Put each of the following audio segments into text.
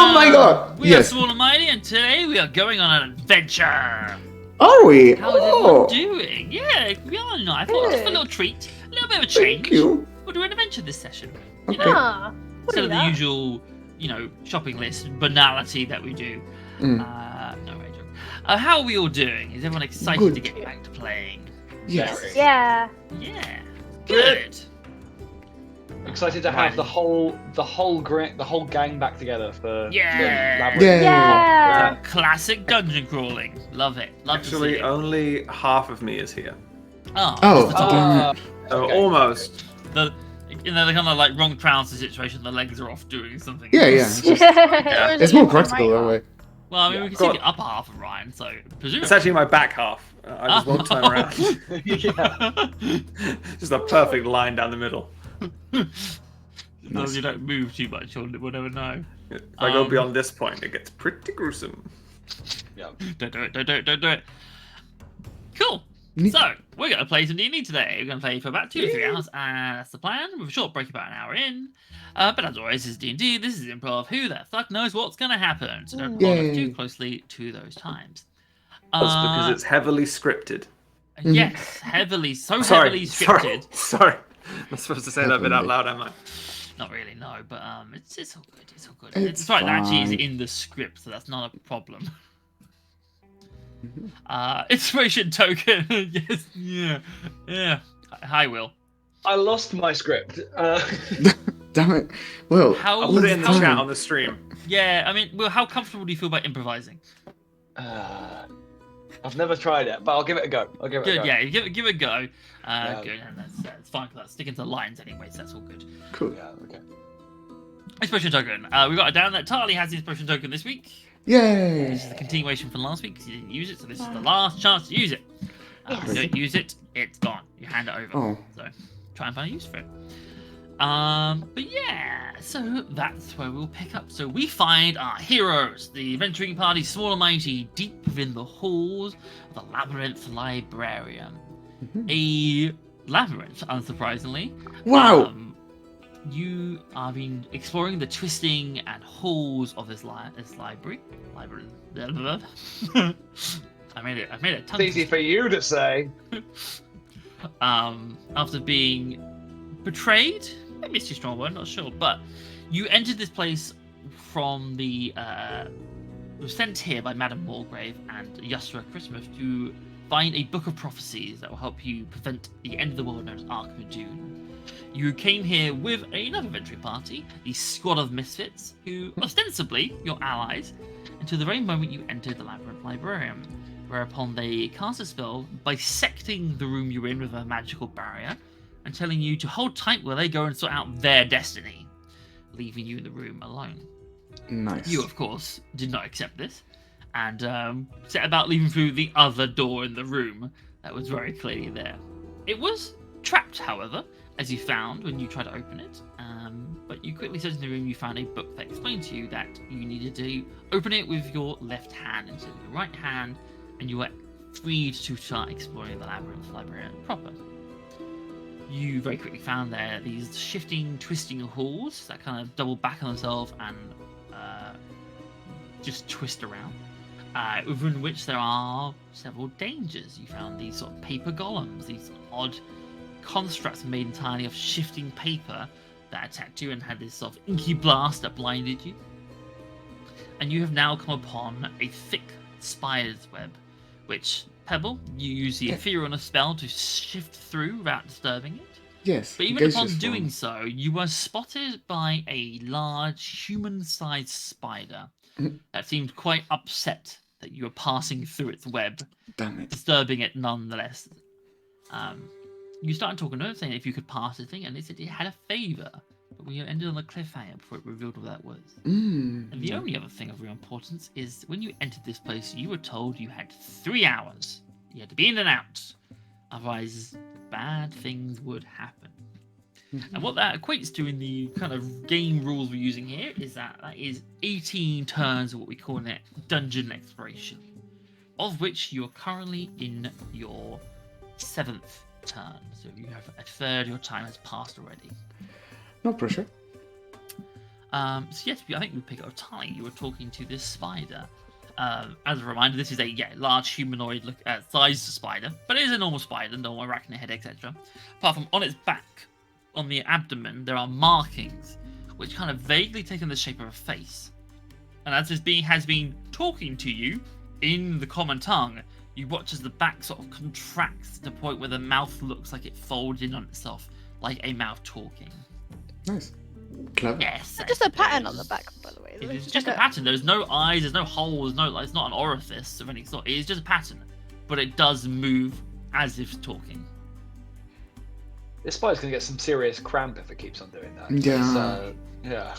Oh my god! We are Yes. Small and Mighty, and today we are going on an adventure. Are we? How is everyone doing? Yeah, we are not. I thought just a Good. little treat, a little bit of a change. Thank you. We'll do an adventure this session. You Okay. know, Ah, instead of the that. usual, shopping list banality that we do. Mm. No, Rachel. How are we all doing? Is everyone excited Good. to get back to playing? Yes. Yeah. Yeah. Good. Excited to have the whole gang back together for Yeah. Labyrinth. Yeah. Classic dungeon crawling. Love it. Love to see Actually, it. only half of me is here. Oh, Oh, just the top. So Okay. almost. The kind of like wrong trouser situation. The legs are off doing something. Yeah, yeah. else. Yeah. It's more practical that way. Well, I mean, Yeah, we can see got- the upper half of Ryan, so presumably. It's actually my back half. I just won't turn around. Yeah. Just a perfect line down the middle. As long as you don't move too much, we'll never know. If I go beyond this point, it gets pretty gruesome. Yeah. Don't do it. Cool. So, we're going to play some D&D today. We're going to play for about 2 to 3 hours, and that's the plan, with a short break about an hour in. But as always, this is D&D, this is improv. Who the fuck knows what's going to happen? So don't follow Yay. too closely to those times. That's because it's heavily scripted. Yes, heavily Sorry, scripted. sorry. I'm not supposed to say that bit out loud, am I? Not really, no, but it's all good. It's all good. It's It's right. That actually is fine. in the script, so that's not a problem. Inspiration token. Yes, yeah. Hi, Will. I lost my script. Damn it. Well, How? I'll put it in the how- chat on the stream. Yeah, I mean, Will, how comfortable do you feel about improvising? I've never tried it, but I'll give it a go. Good, yeah. Give it a go. Yeah. Good, and that's fine because that's sticking to the lines anyway, so that's all good. cool. Yeah, okay. Inspiration token. We got it down that Tarly has the inspiration token this week. Yay. This is a continuation from last week because you didn't use it, so this is the last chance to use it. If you don't use it, it's gone. You hand it over. Oh. So try and find a use for it. But yeah, so that's where we'll pick up. So we find our heroes, the adventuring party, small and mighty, deep within the halls of the Labyrinth Librarium. A labyrinth, unsurprisingly. Wow. You have been exploring the twisting and halls of this library. I made it tongue It's easy for you to say. after being betrayed, maybe it's too strong a word, not sure, but you entered this place from the was sent here by Madame Mulgrave and Yusra Christmas to find a book of prophecies that will help you prevent the end of the world known as Archmadoon. You came here with another adventuring party, the Squad of Misfits, who ostensibly your allies, until the very moment you entered the Labyrinth Librarium, whereupon they cast a spell bisecting the room you're in with a magical barrier and telling you to hold tight while they go and sort out their destiny, leaving you in the room alone. Nice. You, of course, did not accept this and set about leaving through the other door in the room that was very clearly there. It was trapped, however, as you found when you tried to open it, but you quickly searched in the room, you found a book that explained to you that you needed to open it with your left hand instead of your right hand, and you were freed to start exploring the Labyrinth Librarium proper. You very quickly found there these shifting, twisting halls that kind of double back on themselves and just twist around, within which there are several dangers. You found these sort of paper golems, these odd constructs made entirely of shifting paper that attacked you and had this sort of inky blast that blinded you. And you have now come upon a thick spider's web, which, Pebble, you use the ethereal on a spell to shift through without disturbing it. Yes. But even gaseous upon form. doing so, you were spotted by a large human-sized spider that seemed quite upset that you were passing through its web, Damn it. disturbing it nonetheless. You started talking to it, saying if you could pass the thing, and it said it had a favour, but we ended on a cliffhanger before it revealed what that was. And the only other thing of real importance is when you entered this place, you were told you had 3 hours. You had to be in and out, otherwise bad things would happen. And what that equates to in the kind of game rules we're using here is that is 18 turns of what we call it dungeon exploration, of which you're currently in your 7th turn. So you have a third of your time has passed already. No pressure. So yes, I think we pick up Tali. You were talking to this spider. As a reminder, this is a large humanoid sized spider, but it is a normal spider, no arachnoid, etc. Apart from on its back, on the abdomen, there are markings which kind of vaguely take on the shape of a face. And as this being has been talking to you in the common tongue, you watch as the back sort of contracts to the point where the mouth looks like it folds in on itself, like a mouth talking. Nice. Clever. Yes. I Just a pattern on suppose. the back, by the way. It It's is just a pattern. There's no eyes, there's no holes, it's not an orifice of any sort. It is just a pattern, but it does move as if talking. This spider's gonna get some serious cramp if it keeps on doing that. Yeah. Yeah.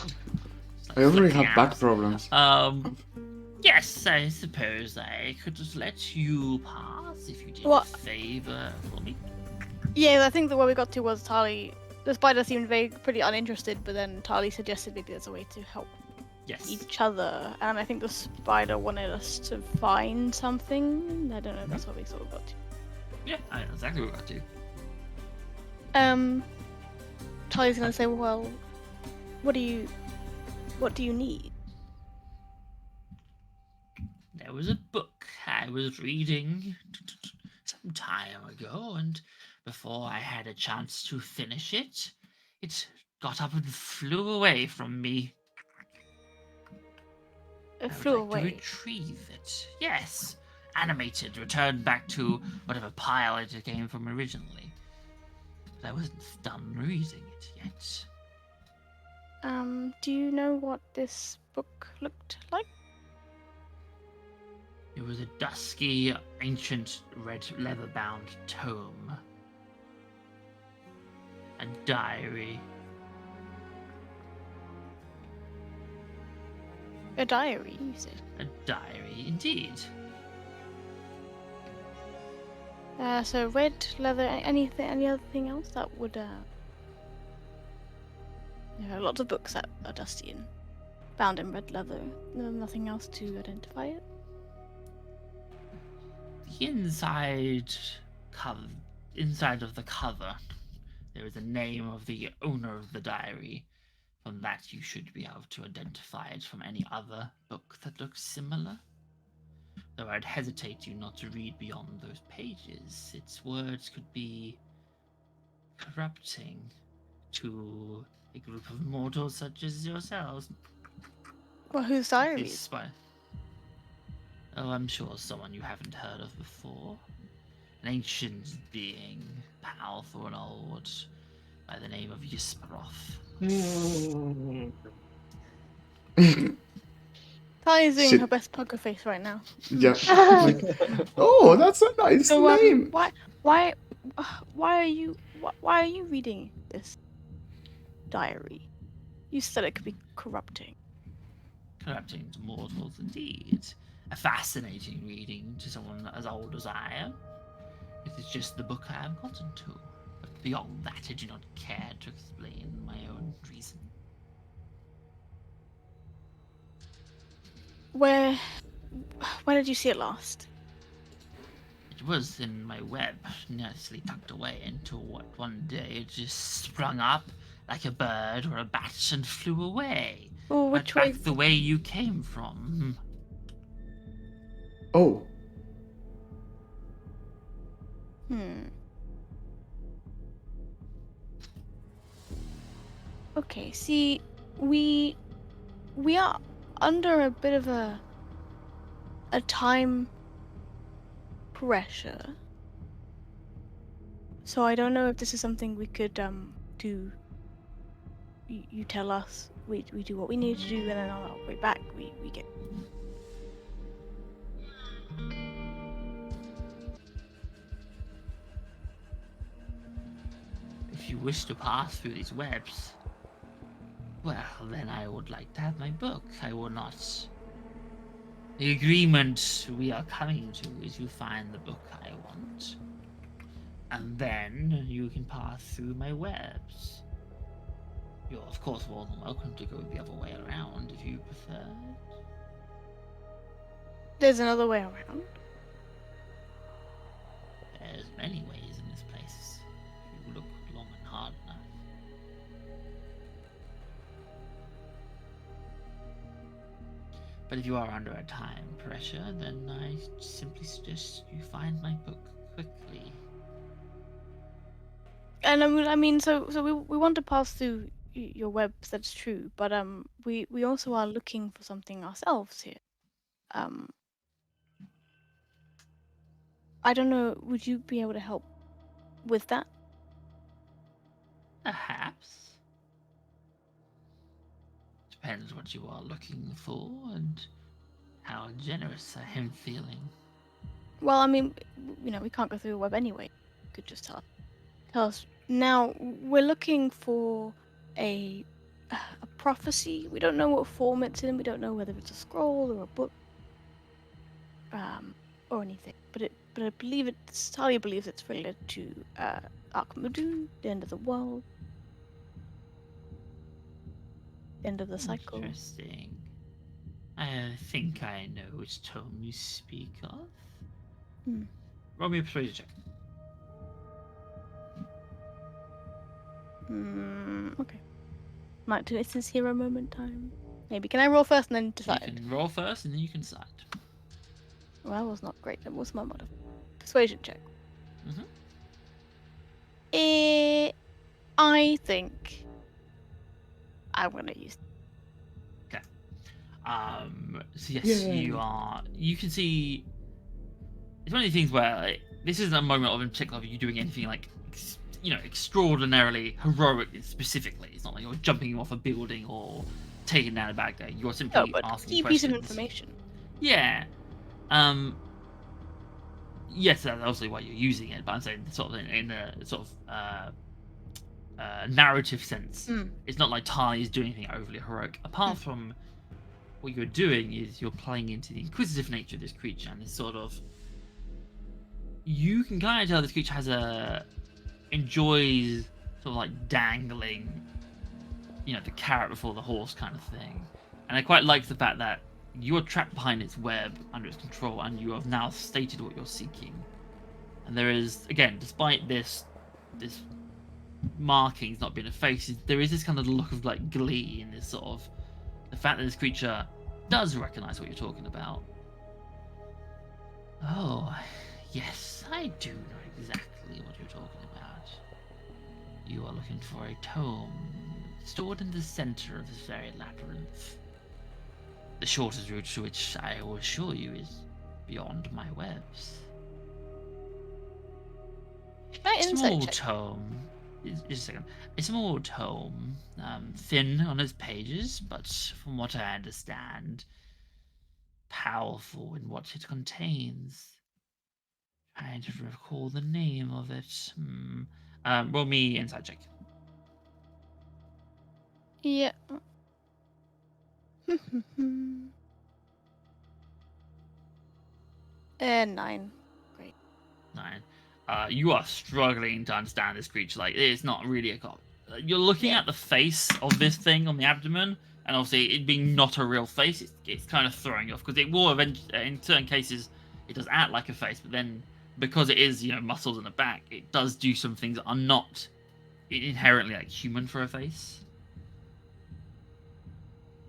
It's like I already flicking have back out. problems. Yes, I suppose I could just let you pass if you did What? a favor for me. Yeah, I think that where we got to was Tali. The spider seemed pretty uninterested, but then Tali suggested maybe there's a way to help Yes. each other, and I think the spider wanted us to find something. I don't know. That's what we sort of got to. Yeah, I know exactly what we're going to do. Tali's gonna say, "Well, what do you need?" There was a book I was reading some time ago, and before I had a chance to finish it, it got up and flew away from me. It I flew would like to away. retrieve it. Yes, animated, returned back to whatever pile it came from originally. But I wasn't done reading it yet. Do you know what this book looked like? It was a dusky, ancient, red leather-bound tome. A diary. A diary, you said. A diary, indeed. So red leather. Any other thing else that would? There are lots of books that are dusty and bound in red leather. No, nothing else to identify it. The inside of the cover, there is a name of the owner of the diary. From that, you should be able to identify it from any other book that looks similar. Though I'd hesitate you not to read beyond those pages. Its words could be corrupting to a group of mortals such as yourselves. Well, whose diary? This spy. Oh, I'm sure someone you haven't heard of before. An ancient being, powerful and old, by the name of Yisparoth. Tali's doing Shit. her best poker face right now. Yeah. Like, oh, that's a nice So name. why are you reading this diary? You said it could be corrupting. Corrupting to mortals, indeed. A fascinating reading to someone as old as I am. It is just the book I have gotten to. But beyond that, I do not care to explain my own reason. Where did you see it last? It was in my web, nicely tucked away into what one day it just sprung up like a bird or a bat and flew away. Oh, Right which back way? the way you came from. Oh, Okay, see, we are under a bit of a time pressure. So I don't know if this is something we could do. You tell us, we do what we need to do, and then on our way back we get. If you wish to pass through these webs, well, then I would like to have my book. I will not. The agreement we are coming to is you find the book I want, and then you can pass through my webs. You're, of course, more than welcome to go the other way around if you prefer. There's another way around. There's many ways in this place. If you look long and hard enough. But if you are under a time pressure, then I simply suggest you find my book quickly. And I mean, so we want to pass through your webs. That's true, but we also are looking for something ourselves here. Um, I don't know. Would you be able to help with that? Perhaps. Depends what you are looking for and how generous I am feeling. Well, I mean, we can't go through the web anyway. You could just tell us. Now, we're looking for a prophecy. We don't know what form it's in. We don't know whether it's a scroll or a book, or anything. But I believe Talia believes it's related to Arkmudun, the end of the world, end of the cycle. Interesting. I think I know which tome you speak of. Roll me a persuasion check. Okay. Might do it since hero moment time. Maybe. Can I roll first and then decide? You can roll first and then you can decide. Well, that was not great. That was my modifier. Persuasion check. I think I'm gonna use. Okay. So yes, you can see. It's one of these things where this isn't a moment of in particular of you doing anything like, extraordinarily heroic specifically. It's not like you're jumping off a building or taking down a bad guy. You're simply but asking key questions. piece of information. Yeah. Yes, that's obviously why you're using it, but I'm saying sort of in a sort of narrative sense. It's not like Talia is doing anything overly heroic. Apart from what you're doing is you're playing into the inquisitive nature of this creature and this sort of. You can kind of tell this creature enjoys sort of like dangling, the carrot before the horse kind of thing. And I quite like the fact that you are trapped behind its web under its control and you have now stated what you're seeking. And there is, again, despite this markings not being effaced, there is this kind of look of like glee in this sort of the fact that this creature does recognize what you're talking about. Oh, yes, I do know exactly what you're talking about. You are looking for a tome stored in the center of this very labyrinth. The shortest route to which I will assure you is beyond my webs. Small tome. Just a second. A small tome, thin on its pages, but from what I understand, powerful in what it contains. Trying to recall the name of it. Roll me insight check. Yeah. 9. Great. 9. You are struggling to understand this creature. Like, it's not really a cop. You're looking at the face of this thing on the abdomen, and obviously it being not a real face, it's kind of throwing you off because it will eventually, in certain cases, it does act like a face, but then because it is, muscles in the back, it does do some things that are not inherently like human for a face.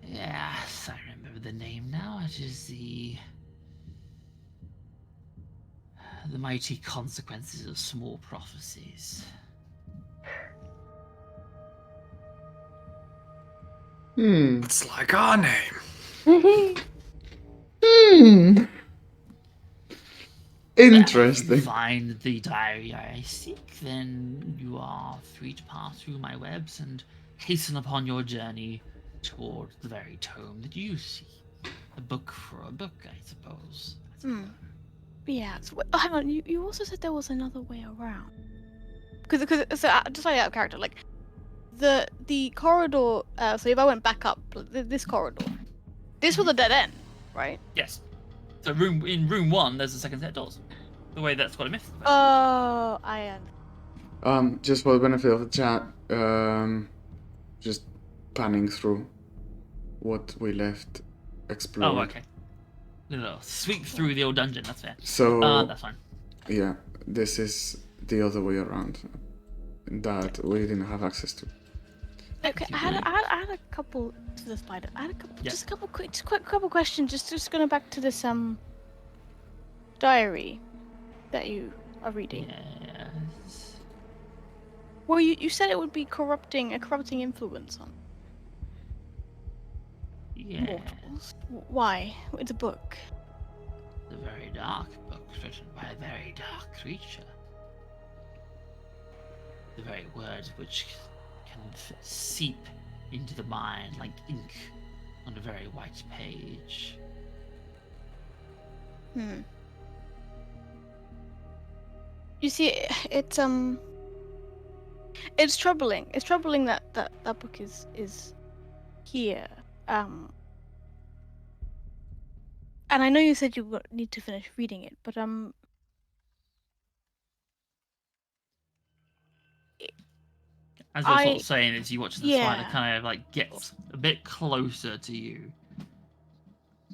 Yes, I remember the name now. It is the mighty consequences of small prophecies. It's like our name. Interesting. If you find the diary I seek, then you are free to pass through my webs and hasten upon your journey toward the very tome that you seek. A book for a book, I suppose. Yeah. So, hang on. You also said there was another way around. Because just like out of character, like the corridor. So if I went back up this corridor, this was a dead end, right? Yes. So in room 1, there's a second set of doors. The way that's got a myth. Oh, I am. Just for the benefit of the chat, just panning through what we left explored. Oh, okay. No, sweep through the old dungeon. That's fair. So that's fine. yeah, this is the other way around that we didn't have access to. Okay, you, I had a couple to the spider. I had a couple, Yeah. just a couple quick, couple questions. Just going back to this diary that you are reading. Yes. Well, you said it would be corrupting influence on Yeah. mortals. Why? It's a book. The very dark book written by a very dark creature. The very words which can seep into the mind like ink on a very white page. Hmm. You see, it's troubling. It's troubling that that book is here. And I know you said you need to finish reading it, but As you're sort I of saying this, you watch the spider yeah. kind of like gets a bit closer to you.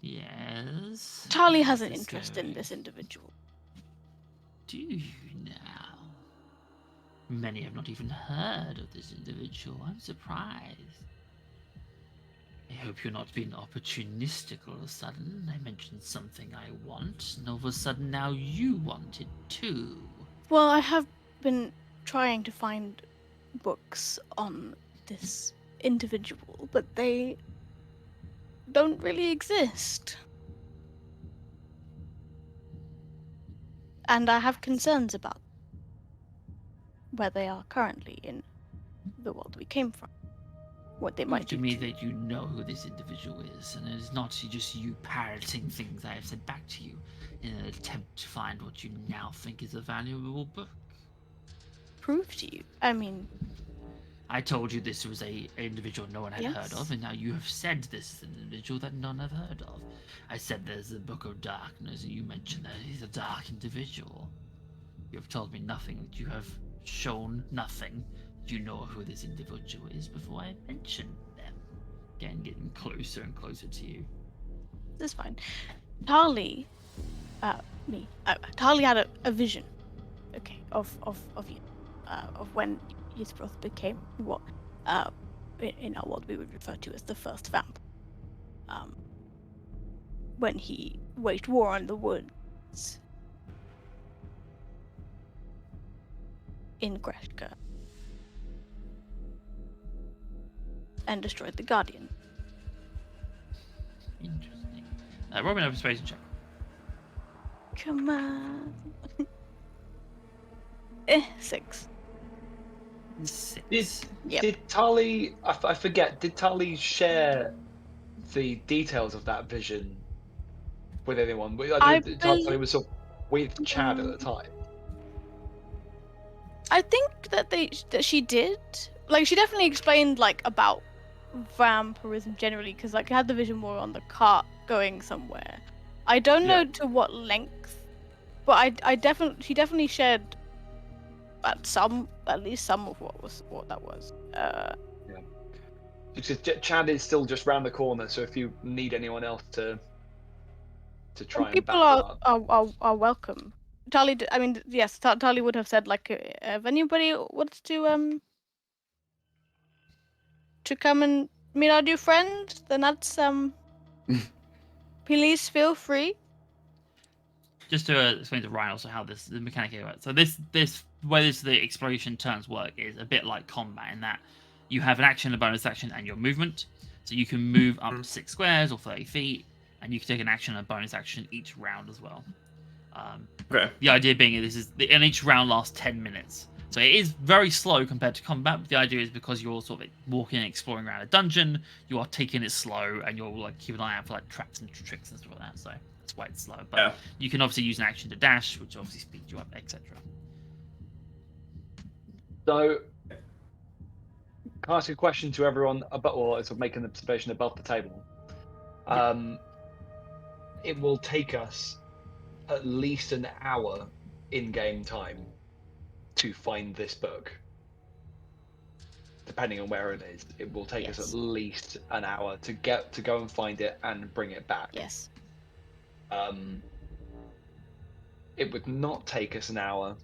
Yes. Charlie How's has an this interest in going? this individual. Do you now? Many have not even heard of this individual. I'm surprised. I hope you're not being opportunistic all of a sudden. I mentioned something I want, and all of a sudden now you want it too. Well, I have been trying to find books on this individual, but they don't really exist. And I have concerns about where they are currently in the world we came from. What they might Prove to do me to. that you know who this individual is, and it is not just you parroting things I have said back to you in an attempt to find what you now think is a valuable book. Prove to you. I mean, I told you this was a individual no one had heard yes. of, and now you have said this is an individual that none have heard of. I said there's a book of darkness, and you mentioned that he's a dark individual. You have told me nothing, that you have shown nothing. You know who this individual is before I mentioned them. Again, getting closer and closer to you. This is fine. Tarly, Tarly had a vision, okay, of you, of when Yisroth became what, in our world we would refer to as the first vamp. When he waged war on the woods in Greshka and destroyed the Guardian. Interesting. Roll me an persuasion check. Come on. 6. 6. Yep. Did Tali? I forget. Did Tali share the details of that vision with anyone? I know Tali was sort of with Chad at the time. I think that she did. Like, she definitely explained like about vampirism generally, because like had the vision more on the cart going somewhere. I don't know Yeah. to what length, but she definitely shared at least some of what that was. Because Chad is still just round the corner, so if you need anyone else to try and People back you up. are welcome. Tali, I mean, yes, Tali would have said like, if anybody wants to come and meet our new friend, then that's please feel free. Just to explain to Ryan also how the mechanic here works. So this way the exploration turns work is a bit like combat in that you have an action, a bonus action, and your movement. So you can move up to 6 squares or 30 feet, and you can take an action and a bonus action each round as well. Okay. The idea being and each round lasts 10 minutes. So it is very slow compared to combat, but the idea is because you're sort of walking and exploring around a dungeon, you are taking it slow, and you're like keeping an eye out for like traps and tricks and stuff like that. So that's why it's slow. But Yeah. you can obviously use an action to dash, which obviously speeds you up, etc. So, can I ask a question to everyone about, or sort of make an observation above the table? It will take us at least an hour in-game time to find this book. Depending on where it is, it will take us at Yes. least an hour to go and find it and bring it back. Yes. It would not take us an hour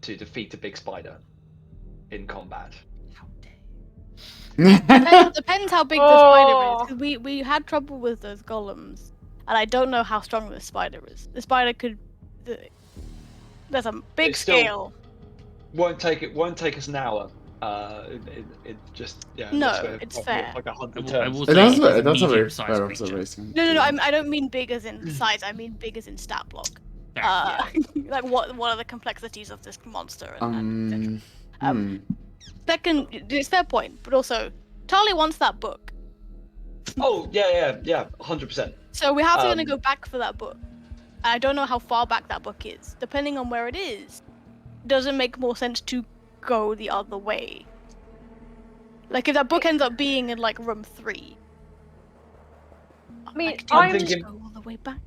to defeat a big spider in combat. How dare you? Depends how big the spider is. Oh. 'Cause we had trouble with those golems, and I don't know how strong the spider is. The spider could. There's a big It's still- scale. Won't take us an hour. It just No, let's go it's probably fair. like 100 I turns. will It say does, it is a it does have a medium-sized fair creature. observation. No. I don't mean big as in size. I mean big as in stat block. Fair, Like what are the complexities of this monster? And Hmm. second, it's fair point, but also Charlie wants that book, Oh yeah, 100%. so we have to gonna Um, go back for that book. I don't know how far back that book is. Depending on where it is, does it make more sense to go the other way? Like if that book ends up being in like room 3. I mean, Like, do you I'm just thinking- go all the way back.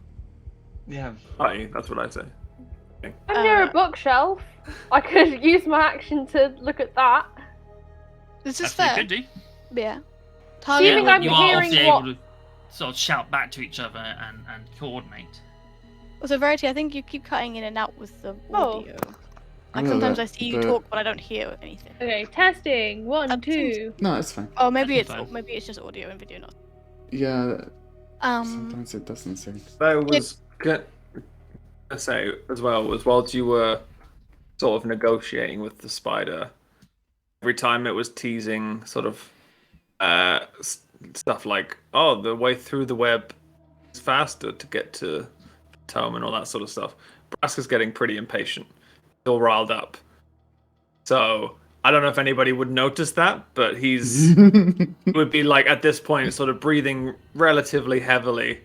Yeah. Aye, that's what I'd say. I'm near a Uh, bookshelf. I could use my action to look at that. This is That's what you fair. could do. Yeah. Do you Talia think would- I'm you are hearing obviously what- able to sort of shout back to each other and coordinate. Also, Verity, I think you keep cutting in and out with the Oh. audio. I Like know sometimes that, I see you but- talk, but I don't hear anything. Okay, testing. 1, That seems- 2. No, it's fine. Oh, maybe That's it's fine. just audio and video, not. Yeah, Um. sometimes it doesn't sync. I was gonna say as well was whilst you were sort of negotiating with the spider, every time it was teasing sort of stuff like, oh, the way through the web is faster to get to the tome and all that sort of stuff. Braska's getting pretty impatient, all riled up. So I don't know if anybody would notice that, but he's would be like at this point sort of breathing relatively heavily,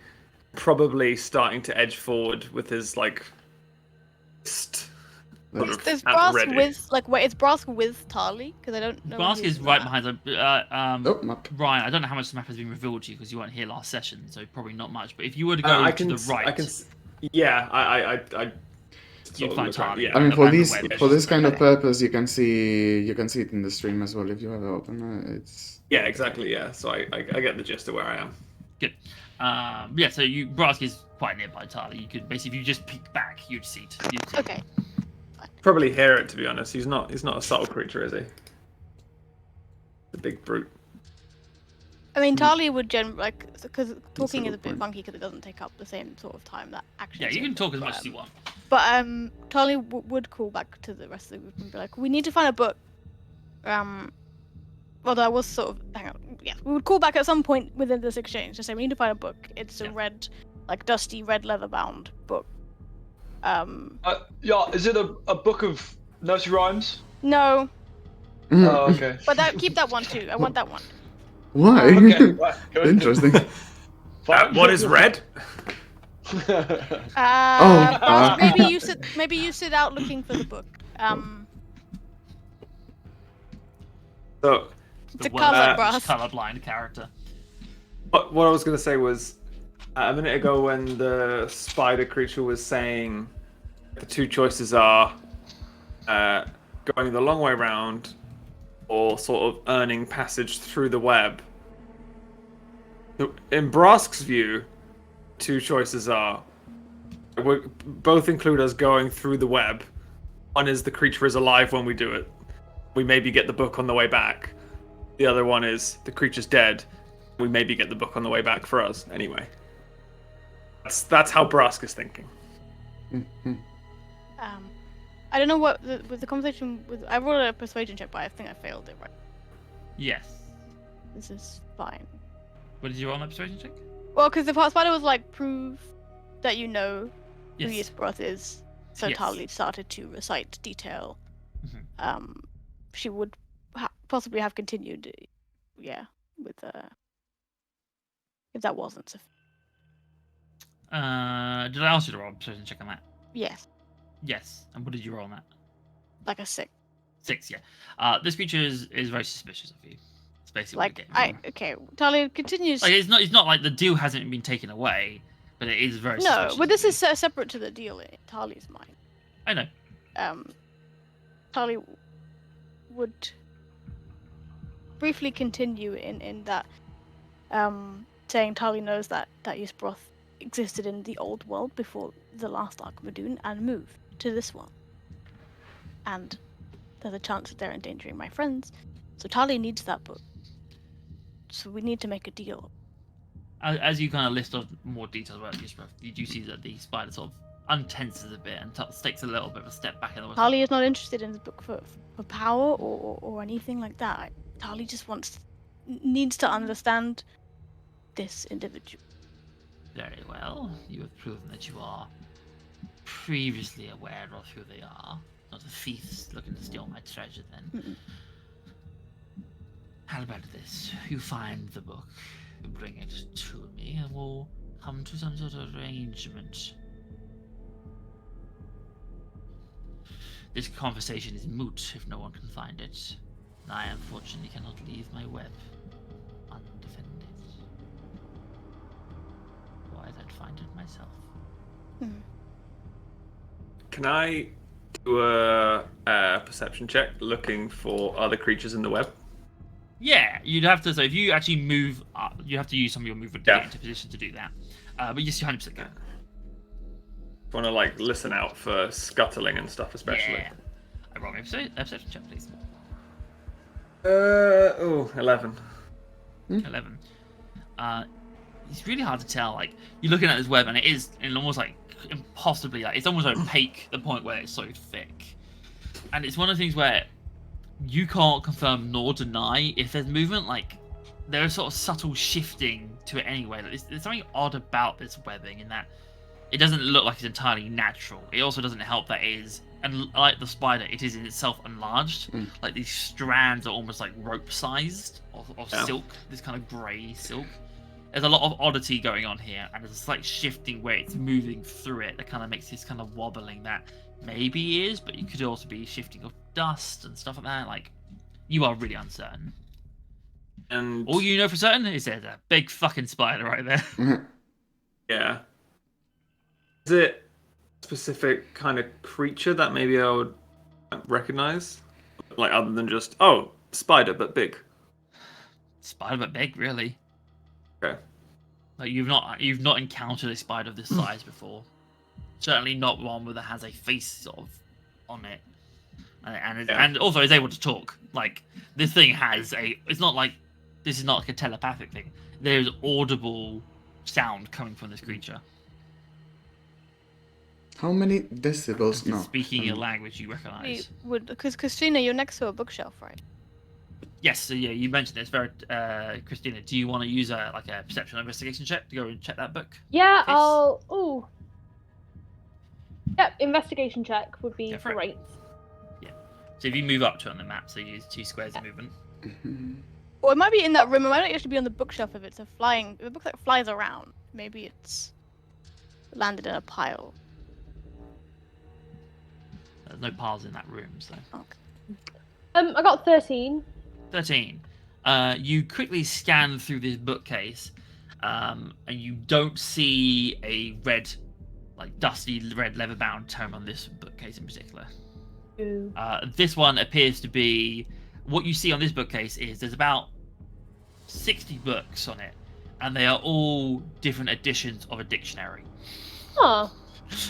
probably starting to edge forward with his like fist sort of Is at Brask ready. with wait? Is Brask with Tali? Because I don't know. Brask who's is right that. behind them. Oh, map. Ryan, I don't know how much the map has been revealed to you because you weren't here last session, so probably not much. But if you were to go I to can the s- right, I can yeah, I you'd find Tali. yeah. I mean, Around for the this wedge. for this kind of Okay. purpose, you can see it in the stream as well if you have it open. It's Yeah, exactly, yeah. So I get the gist of where I am. Good. Yeah, so Brask is quite nearby Tali. You could basically, if you just peek back, you'd see it. Okay. Probably hear it, to be honest. He's not a subtle creature, is he? The big brute. I mean, Tali would like because talking good is a bit point. funky because it doesn't take up the same sort of time that action. Yeah, you can talk as much as you want. But Tali would call back to the rest of the group and be like, "We need to find a book." Well, that was sort of hang on. Yeah, we would call back at some point within this exchange to say we need to find a book. It's a Yeah. red, like dusty red leather bound book. Yeah, is it a book of nursery rhymes? No, Oh, okay. but keep that one too. I want that one. Why? Okay, right, good. Interesting. Fine. What is red? Brask, maybe you sit out looking for the book. So It's a The colour, worst Brask. colorblind character. what I was gonna say was a minute ago when the spider creature was saying the two choices are going the long way round or sort of earning passage through the web. In Brask's view, two choices are both include us going through the web. One is the creature is alive when we do it. We maybe get the book on the way back. The other one is the creature's dead. We maybe get the book on the way back for us anyway. That's how Brask is thinking. I don't know what with the conversation with. I rolled a persuasion check, but I think I failed it. Right. Yes. This is fine. What did you roll on that persuasion check? Well, because the spider was like, prove that you know who Yes. Yisbroth is. So Yes. Tali started to recite detail. Mhm. She would possibly have continued, with if that wasn't sufficient. Did I ask you to roll a persuasion check on that? Yes, Yes. And what did you roll on that? like a 6. 6, yeah. This creature is very suspicious of you. It's basically what Like you're getting. okay, Tali continues. Like it's not like the deal hasn't been taken away, but it is very No, suspicious but this of is separate to the deal in Tali's mind. you. I know. Tali would briefly continue in that, saying Tali knows that Yisbroth existed in the old world before the last Ark of Adun and moved to this one. And there's a chance that they're endangering my friends, so Tali needs that book. so we need to make a deal. As you kind of list off more details about Yusuf, you do see that the spider sort of untenses a bit and takes a little bit of a step back in the water. Tali is not interested in the book for power or anything like that. Tali just needs to understand this individual. Very well. You have proven that you are previously aware of who they are. Not a thief looking to steal my treasure, then. Mm-mm. How about this? You find the book, bring it to me, and we'll come to some sort of arrangement. This conversation is moot if no one can find it. I unfortunately cannot leave my web undefended. Otherwise, I'd find it myself. Can I do a perception check looking for other creatures in the web? Yeah, you'd have to. So if you actually move up, you have to use some of your movement to get into position to do that. But yes, you're 100% good. Want to like listen out for scuttling and stuff, especially. Yeah. I roll me a perception check, please. 11. 11. It's really hard to tell. Like you're looking at this web, and it is almost like impossibly like it's almost opaque. The point where it's so thick, and it's one of the things where you can't confirm nor deny if there's movement. Like there is sort of subtle shifting to it anyway. Like, there's something odd about this webbing in that it doesn't look like it's entirely natural. It also doesn't help that it is, and like the spider, it is in itself enlarged. Like these strands are almost like rope-sized of silk, this kind of grey silk. There's a lot of oddity going on here, and there's a slight shifting where it's moving through it that kind of makes this kind of wobbling that maybe is, but it could also be shifting of dust and stuff like that. Like, you are really uncertain. And all you know for certain is there's a big fucking spider right there. Yeah. Is it a specific kind of creature that maybe I would recognize? Like, other than just, oh, spider, but big. Spider, but big, really. Okay. Like, you've not encountered a spider of this size before. Certainly not one that has a face sort of on it. And also is able to talk. Like, this thing has it's not like, this is not like a telepathic thing. There's audible sound coming from this creature. How many decibels? No. Speaking a language you recognize. Because Christina, you're next to a bookshelf, right? Yes, so yeah, you mentioned this. Very, Christina, do you want to use a perception or investigation check to go and check that book? Yeah, Case? Ooh. Yep, investigation check would be great. Yeah. So if you move up to it on the map, so you use 2 squares of movement. Or it might be in that room. It might not actually be on the bookshelf if it's a book that flies around. Maybe it's landed in a pile. There's no piles in that room, so. Okay. I got 13. 13. You quickly scan through this bookcase, and you don't see a red, like dusty red leather-bound tome on this bookcase in particular. Ooh. This one appears to be, what you see on this bookcase is there's about 60 books on it, and they are all different editions of a dictionary. Oh.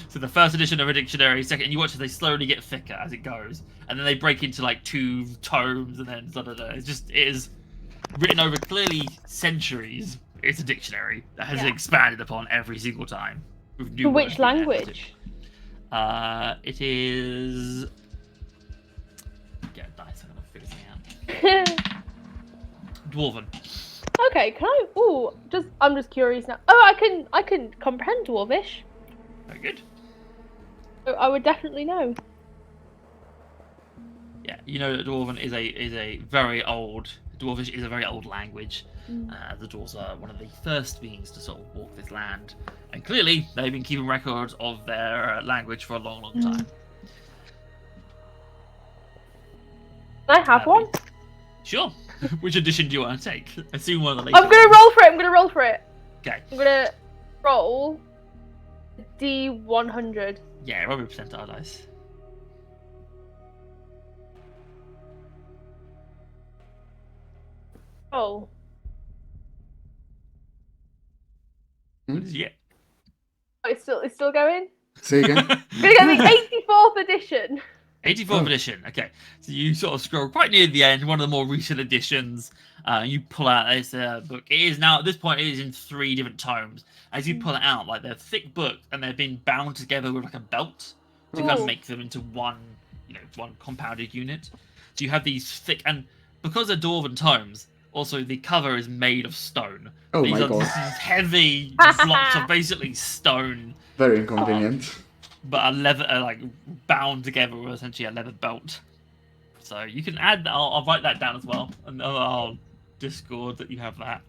So the first edition of a dictionary, second, and you watch as they slowly get thicker as it goes, and then they break into like 2 tomes, and then it is written over clearly centuries. It's a dictionary that has expanded upon every single time. With new words Which in there. language? It is. Get a dice. I'm gonna figure something out. Dwarven. Okay, can I? I'm just curious now. Oh, I can comprehend Dwarvish. Very good. I would definitely know. Yeah, you know that Dwarven is a very old. Dwarvish is a very old language. The dwarves are one of the first beings to sort of walk this land, and clearly they've been keeping records of their language for a long, long time. Can I have one? Sure. Which edition do you want to take? Assume one of the later. I'm gonna roll for it. Okay. I'm gonna roll D100. Yeah, roll me percentile dice. Oh. What did you get? Oh, it's still going? Say again? I'm gonna get the 84th edition. 84th Oh. edition. Okay, so you sort of scroll quite near the end, one of the more recent editions. You pull out this book. It is now at this point. It is in 3 different tomes. As you pull it out, like they're thick books, and they've been bound together with like a belt to kind of Ooh. make them into one, one compounded unit. So you have these thick, and because they're dwarven tomes, also the cover is made of stone. Oh These my are god. these heavy blocks of basically stone, Very inconvenient. but a leather, like bound together with essentially a leather belt. So you can add that. I'll write that down as well, and I'll Discord that you have that.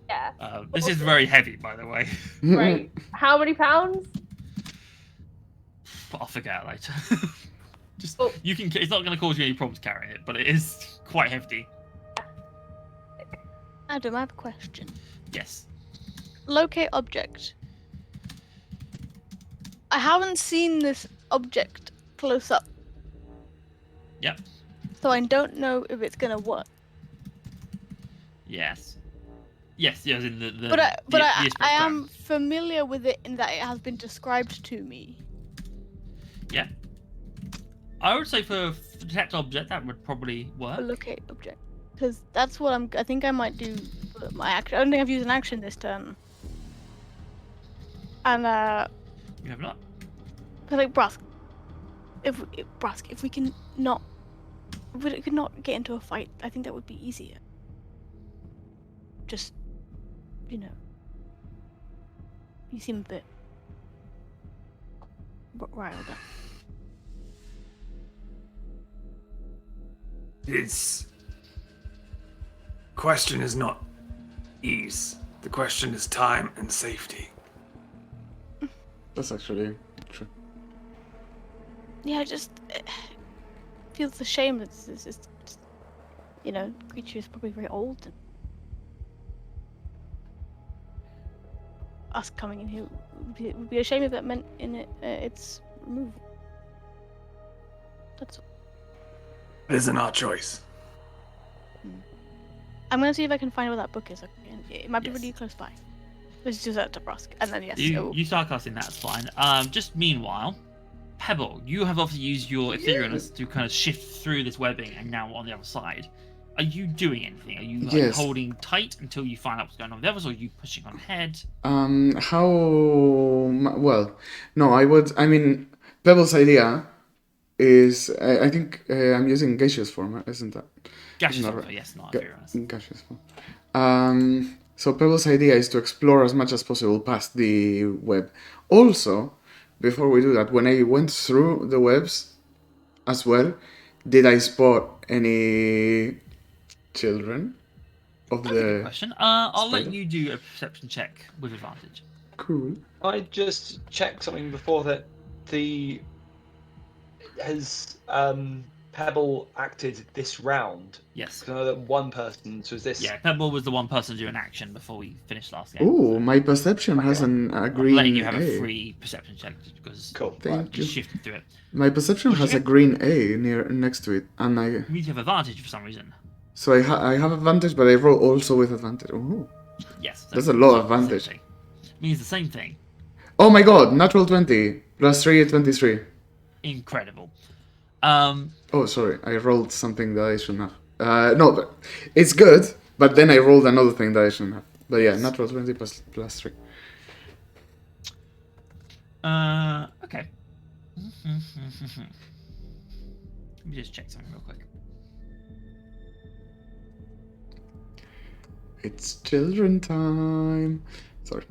Yeah. This is very heavy, by the way. Right. How many pounds? I'll figure out later. Just Oh. you can. It's not going to cause you any problems carrying it, but it is quite hefty. Adam, I have a question. Yes. Locate object. I haven't seen this object close up, Yep. so I don't know if it's gonna work. Yes. Yes. Yes. In the. But I Yes, am familiar with it in that it has been described to me. Yeah. I would say for detect object that would probably work. A locate object, because that's what I think I might do for my action. I don't think I've used an action this turn. And You have not. but like Brusk, if we can not, if we could not get into a fight, I think that would be easier. Just, you seem a bit riled up. It's question is not ease. The question is time and safety. That's actually true. Yeah, just feels a shame that this creature is probably very old. And us coming in here would be a shame if that meant its removal. That's all. It isn't our choice. I'm gonna see if I can find where that book is. It might be Yes. really close by. Let's do that to Brusk, and then yes. You start casting. That's fine. Just meanwhile, Pebble, you have obviously used your etherealness to kind of shift through this webbing, and now on the other side. Are you doing anything? Are you Yes. holding tight until you find out what's going on with the others, or are you pushing on ahead? Well, no, I mean, Pebble's idea is, I think I'm using gaseous form, isn't that? Gaseous Not form, right. yes, not Ga- etherealness. Gaseous form. So Pebble's idea is to explore as much as possible past the web. Also, before we do that, when I went through the webs as well, did I spot any children of That's a good the... question. I'll let spider? you do a perception check with advantage. Cool. I just checked something before that. Has Pebble acted this round? Yes. Because I know that one person. So is this? Yeah, Pebble was the one person to do an action before we finished last game. Ooh, so my perception has a I'm green letting you have A. a free perception check just because Cool. Thank Right. you. just shifted through it. My perception What'd you has a get? green A next to it, and You need to have advantage for some reason. so I have advantage, but I roll also with advantage. Ooh. Yes. That's a lot of the same advantage. thing. Means the same thing. Oh my god, natural 20 plus 3 is 23. Incredible. Oh, sorry, I rolled something that I shouldn't have. No, but it's good, but then I rolled another thing that I shouldn't have. But yeah, natural 20 plus 3. Okay. Let me just check something real quick. It's children time. Sorry.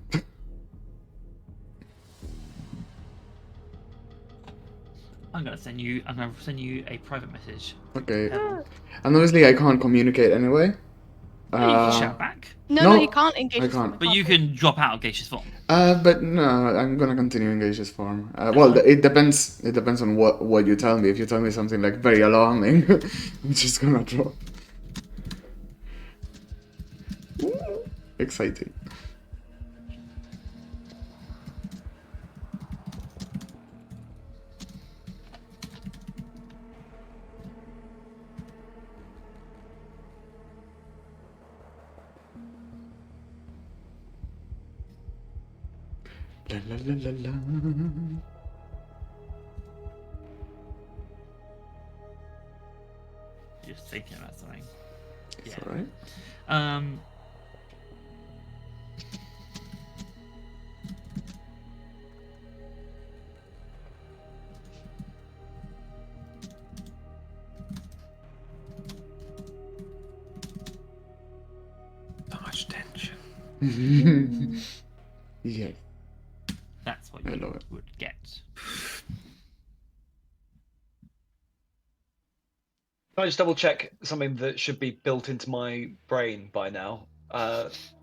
I'm gonna send you a private message. Okay. Pebble. And obviously I can't communicate anyway. You can shout back. No, No, he can't engage. I with can't. someone, But you can drop out of gaseous form. But no, I'm gonna continue in gaseous form. Well, it depends. It depends on what you tell me. If you tell me something like very alarming, I'm just gonna drop. Ooh, exciting. La la la la la. just thinking about something. It's Yeah. alright. So much tension. Yeah. That's what I you love it. would get. Can I just double check something that should be built into my brain by now?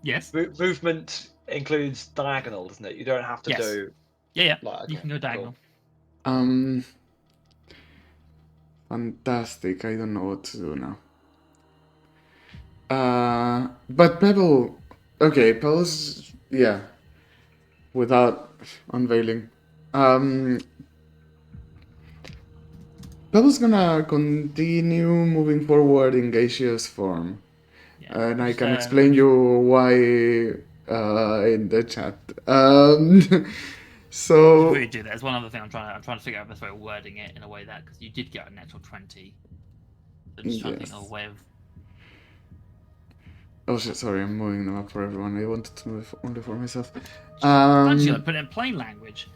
Yes. Movement includes diagonal, doesn't it? You don't have to Yes. do Yeah. like You okay, can go diagonal. cool. Fantastic. I don't know what to do now. But Pebble. Okay, Pebble's. Yeah. Without unveiling. Pebble's gonna continue moving forward in gaseous form. Yeah. And I Just, can explain you why in the chat. So. Before you do that, there's one other thing I'm trying to figure out the best way of wording it in a way that because you did get a natural 20. So just trying to think of a Yes. way of. Oh shit, sorry, I'm moving them up for everyone. I wanted to move only for myself. Actually, like, put it in plain language.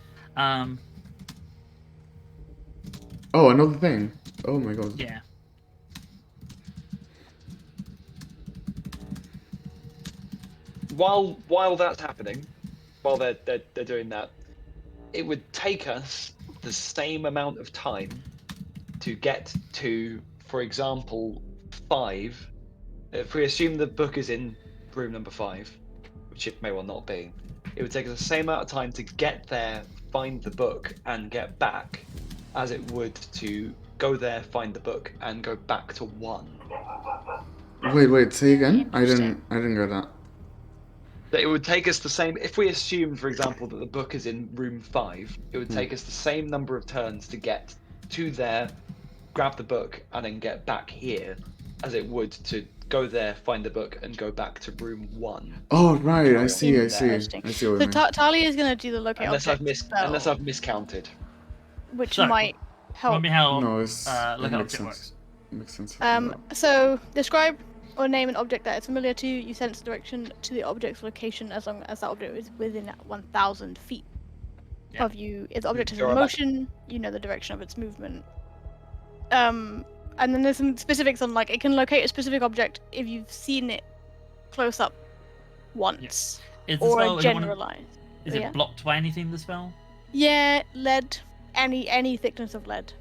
Oh, another thing. Oh my god. Yeah. While that's happening, while they're doing that, it would take us the same amount of time to get to, for example, 5. If we assume the book is in room number 5, which it may well not be, it would take us the same amount of time to get there, find the book, and get back, as it would to go there, find the book, and go back to 1. Wait, say again? I Interesting. didn't get that. That it would take us the same. If we assume, for example, that the book is in room 5, it would take us the same number of turns to get to there, grab the book, and then get back here, as it would to go there, find the book, and go back to room 1. Oh right, I on. see. Interesting. I see So what you mean. Talia is going to do the locate Unless object spell, unless I've miscounted. which So, might help. Remind me how No, it's look it how makes it sense. works. It makes sense. So describe or name an object that is familiar to you. You sense direction to the object's location as long as that object is within 1,000 feet Yeah. of you. If the object is Sure, in I'm motion, you know the direction of its movement. And then there's some specifics on like it can locate a specific object if you've seen it close up once Is the or spell generalized. is Yeah. it blocked by anything? The spell? Yeah, lead, any thickness of lead.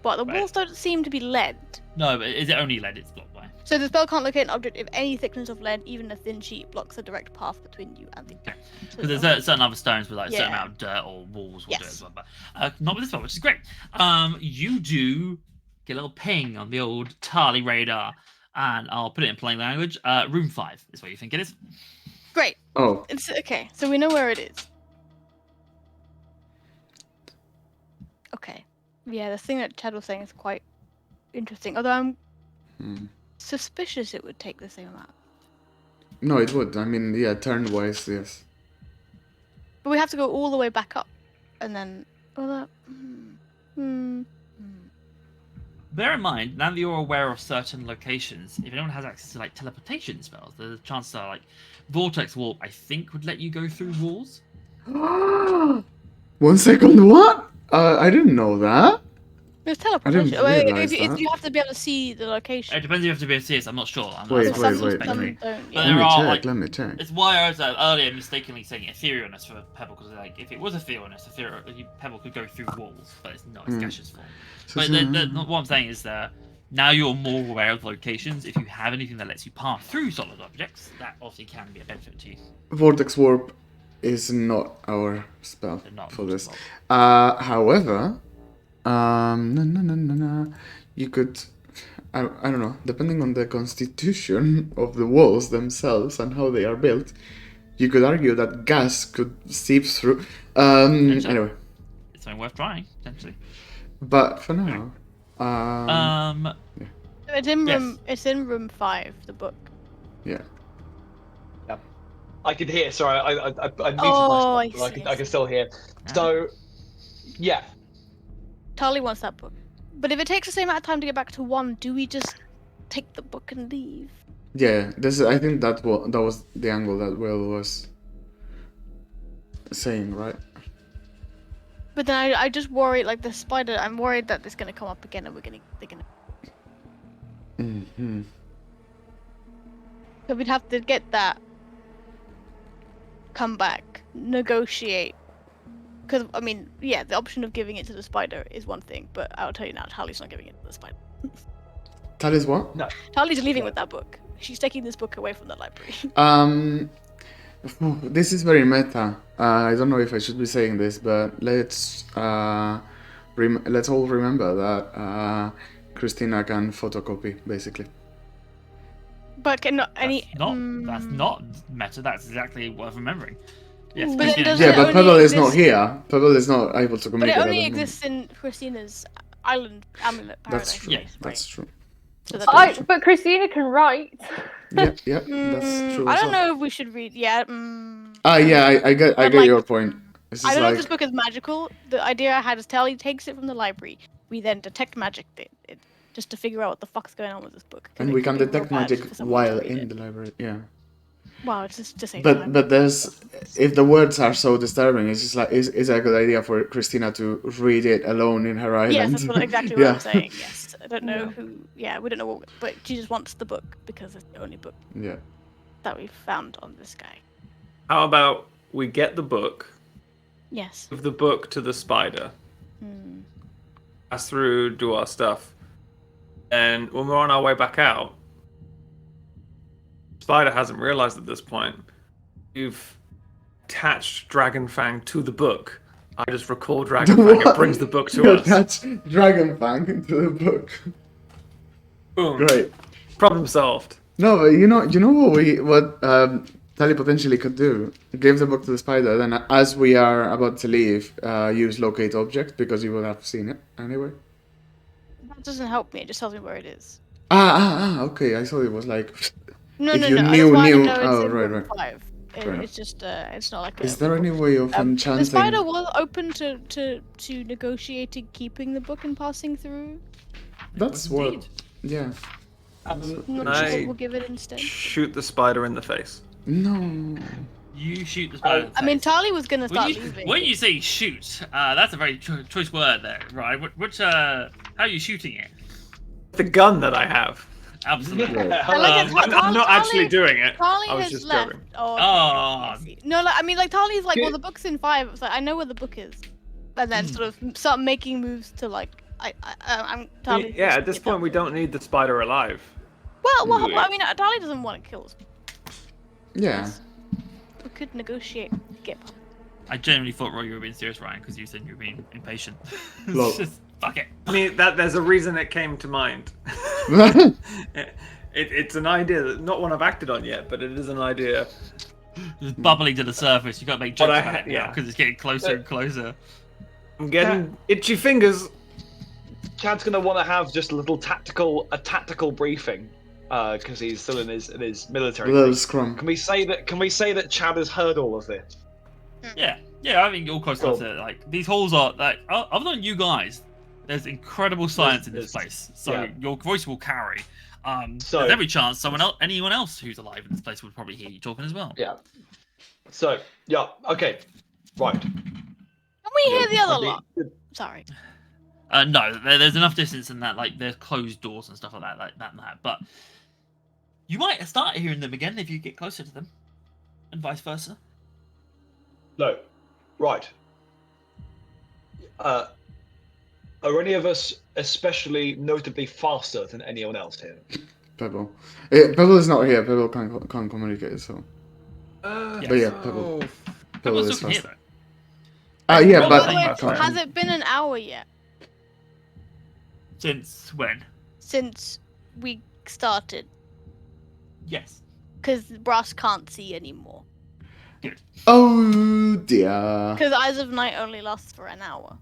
But the Right. walls don't seem to be lead. No, but is it only lead? It's blocked by. So the spell can't locate an object if any thickness of lead, even a thin sheet, blocks a direct path between you and the Okay. So Because there's certain other stones with like a certain Yeah. amount of dirt or walls will do it Yes. as well, but not with this one, which is great. You do get a little ping on the old Tali radar, and I'll put it in plain language. Room 5 is what you think it is. Great. Oh, It's okay. So we know where it is. Okay. Yeah, the thing that Chad was saying is quite interesting. Although I'm suspicious it would take the same amount. no, it would. I mean, yeah, turn-wise, yes. But we have to go all the way back up, and then. Well, that. Bear in mind, now that you're aware of certain locations, if anyone has access to like teleportation spells, the chances are like Vortex Warp, I think, would let you go through walls. 1 second, what? I didn't know that. There's teleportation. didn't Well, realise if that. you have to be able to see the location. It depends if you have to be able to see it. I'm not sure. I'm Wait, not wait, some, wait, some speculating. don't. But Let there me are check. like Let me check. it's why I was earlier mistakenly saying etherealness for Pebble because like if it was etherealness, Pebble could go through walls, but it's not. It's gaseous form. So But it's, what I'm saying is that now you're more aware of locations. If you have anything that lets you pass through solid objects, that obviously can be a benefit to you. Vortex Warp is not our spell They're not for this. multiple. However, you could, I don't know, depending on the constitution of the walls themselves and how they are built, you could argue that gas could seep through. Anyway, It's something worth trying, potentially. but for now, It's in Yes. room. It's in room 5. The book. yeah. I could hear. Sorry, I muted Oh, myself, but I see. I can still hear. So, yeah, Tali wants that book. But if it takes the same amount of time to get back to 1, do we just take the book and leave? Yeah, I think that was the angle that Will was saying, right? But then I just worry, like the spider. I'm worried that it's gonna come up again, and they're gonna. Mm-hmm. So we'd have to get that. Come back, negotiate. Because I mean, yeah, the option of giving it to the spider is one thing, but I'll tell you now, Tali's not giving it to the spider. That is what? No. Tali's leaving with that book. She's taking this book away from the library. This is very meta. I don't know if I should be saying this, but let's all remember that Christina can photocopy, basically. But cannot any. That's not meta. That's exactly worth remembering. Yes, But Christina- it does- Yeah, it but only Pebble is not exists- here. Pebble is not able to But communicate. it at only the moment. exists in Christina's island amulet paradise. That's true. Yeah. place, That's true. So That's that- very true. But Christina can write. Yeah, that's true. I as don't well. know if we should read. Yeah. Yeah, I get But, get like, your point. It's I just don't know if like this book is magical. The idea I had is Tally takes it from the library. We then detect magic it just to figure out what the fuck's going on with this book. 'cause and it we could can be real detect bad magic for someone to while read in it. the library. Yeah. Well, it's just to save But time. there's if the words are so disturbing, it's just like is a good idea for Christina to read it alone in her island. Yes, that's exactly what Yeah. I'm saying. Yes, I don't know who. Yeah, we don't know what, but she just wants the book because it's the only book Yeah. that we found on this guy. How about we get the book, Yes. give the book to the spider, Hmm. pass through, do our stuff, and when we're on our way back out, Spider hasn't realized at this point you've attached Dragonfang to the book. I just recall Dragonfang. It What? brings the book to You us. attach Dragonfang into the book. Boom. Great. Problem solved. No, but you know what Tally potentially could do? Give the book to the spider, then as we are about to leave, use locate object because you will have seen it anyway. That doesn't help me. It just tells me where it is. Okay. I thought it was like. No, If no, you no. knew- That's why I knew- know it's oh, in right, book right. 5. Fair enough. It's just it's not like. Is there any way of the enchanting? spider was open to negotiating keeping the book and passing through. That's Indeed. what. Yeah. I'm not I- sure what we'll give it instead. Shoot the spider in the face. No. You shoot the spider. in the I mean, face. Tali was gonna start When you, leaving. when you say shoot, that's a very choice word there, right? How are you shooting it? The gun that I have. Absolutely. Right. I like it. I'm not actually doing it. Tali I was has just left. joking. Oh, okay, Oh. I see. No, like, I mean, like Tali's like, well, Good. the book's in 5. It's like I know where the book is, and then sort of start making moves to like, I'm. Tali Yeah, at this point we don't need the spider alive. Well, Really. I mean, Tali doesn't want to kill us. Yeah. We could negotiate to get. I genuinely thought Roy you were being serious, Ryan, because you said you were being impatient. Lol. Just fuck it. I mean, there's a reason it came to mind. It's an idea that not one I've acted on yet, but it is an idea. Just bubbling to the surface. You got to make But jokes I about it yeah. now because it's getting closer and closer. I'm getting itchy fingers. Chad's gonna want to have just a tactical briefing, because he's still in his military. Little thing. scrum. Can we say that Chad has heard all of this? Yeah. I think you're close Cool. to it. Like these halls are like, other than you guys, there's incredible science in this place. So yeah. your voice will carry. So- There's every chance anyone else who's alive in this place would probably hear you talking as well. Yeah. So yeah, okay, right. Can we hear the other lot? Sorry. No, there's enough distance in that, like there's closed doors and stuff like that. But you might start hearing them again if you get closer to them, and vice versa. No, right. Are any of us especially notably faster than anyone else here? Pebble. Pebble is not here. Pebble can't communicate. So. Yes. But yeah, Pebble. Pebble People is still can hear fast. though. Yeah, Well, but wait, Wait, can't- has it been an hour yet Since when? since we started? Yes. Because Brass can't see anymore. oh dear. Because Eyes of Night only lasts for an hour.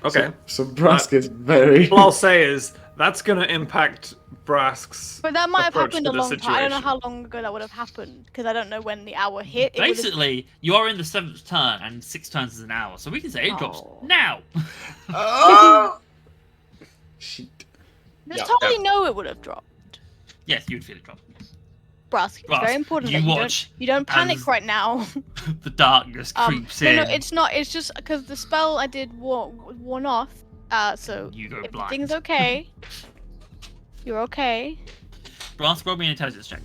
Okay. So Brask is very. All I'll say is that's going to impact Brask's. But that might have approach happened to a the long time. I don't know situation. how long ago that would have happened because I don't know when the hour hit. It would've- Basically, you are in the 7th turn, and 6 turns is an hour, so we can say it drops Oh. now. Shit. Just Yeah. totally know it would have dropped. Yes, you'd feel it drop. Brask, it's Brask, very important you that watch you don't panic as- right now. The darkness creeps in. No, it's not. It's just because the spell I did worn off. So You go if blind. everything's okay, you're okay. Brask, roll me an intelligence check.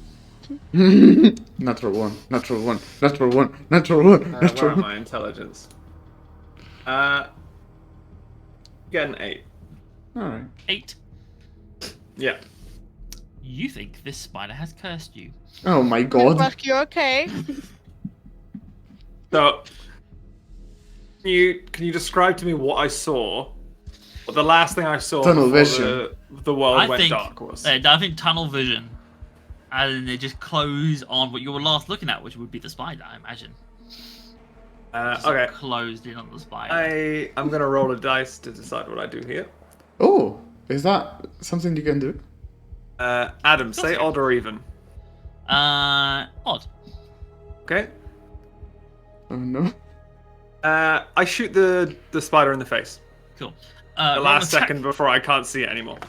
Natural one. Natural one. Natural one. Natural one. Where Natural am one. I? Intelligence. Get an 8. All right. 8. Yeah. You think this spider has cursed you. Oh my god. Brask, you're okay. So, can you describe to me what I saw? What the last thing I saw Tunnel before vision. the world I went think, dark was? I think tunnel vision, and they just close on what you were last looking at, which would be the spider, I imagine. Just Okay. Closed in on the spider. I'm gonna roll a dice to decide what I do here. Oh, is that something you can do? Adam, say odd or even. Odd. Okay. Oh no. I shoot the spider in the face. Cool. The roll last attack. second before I can't see it anymore.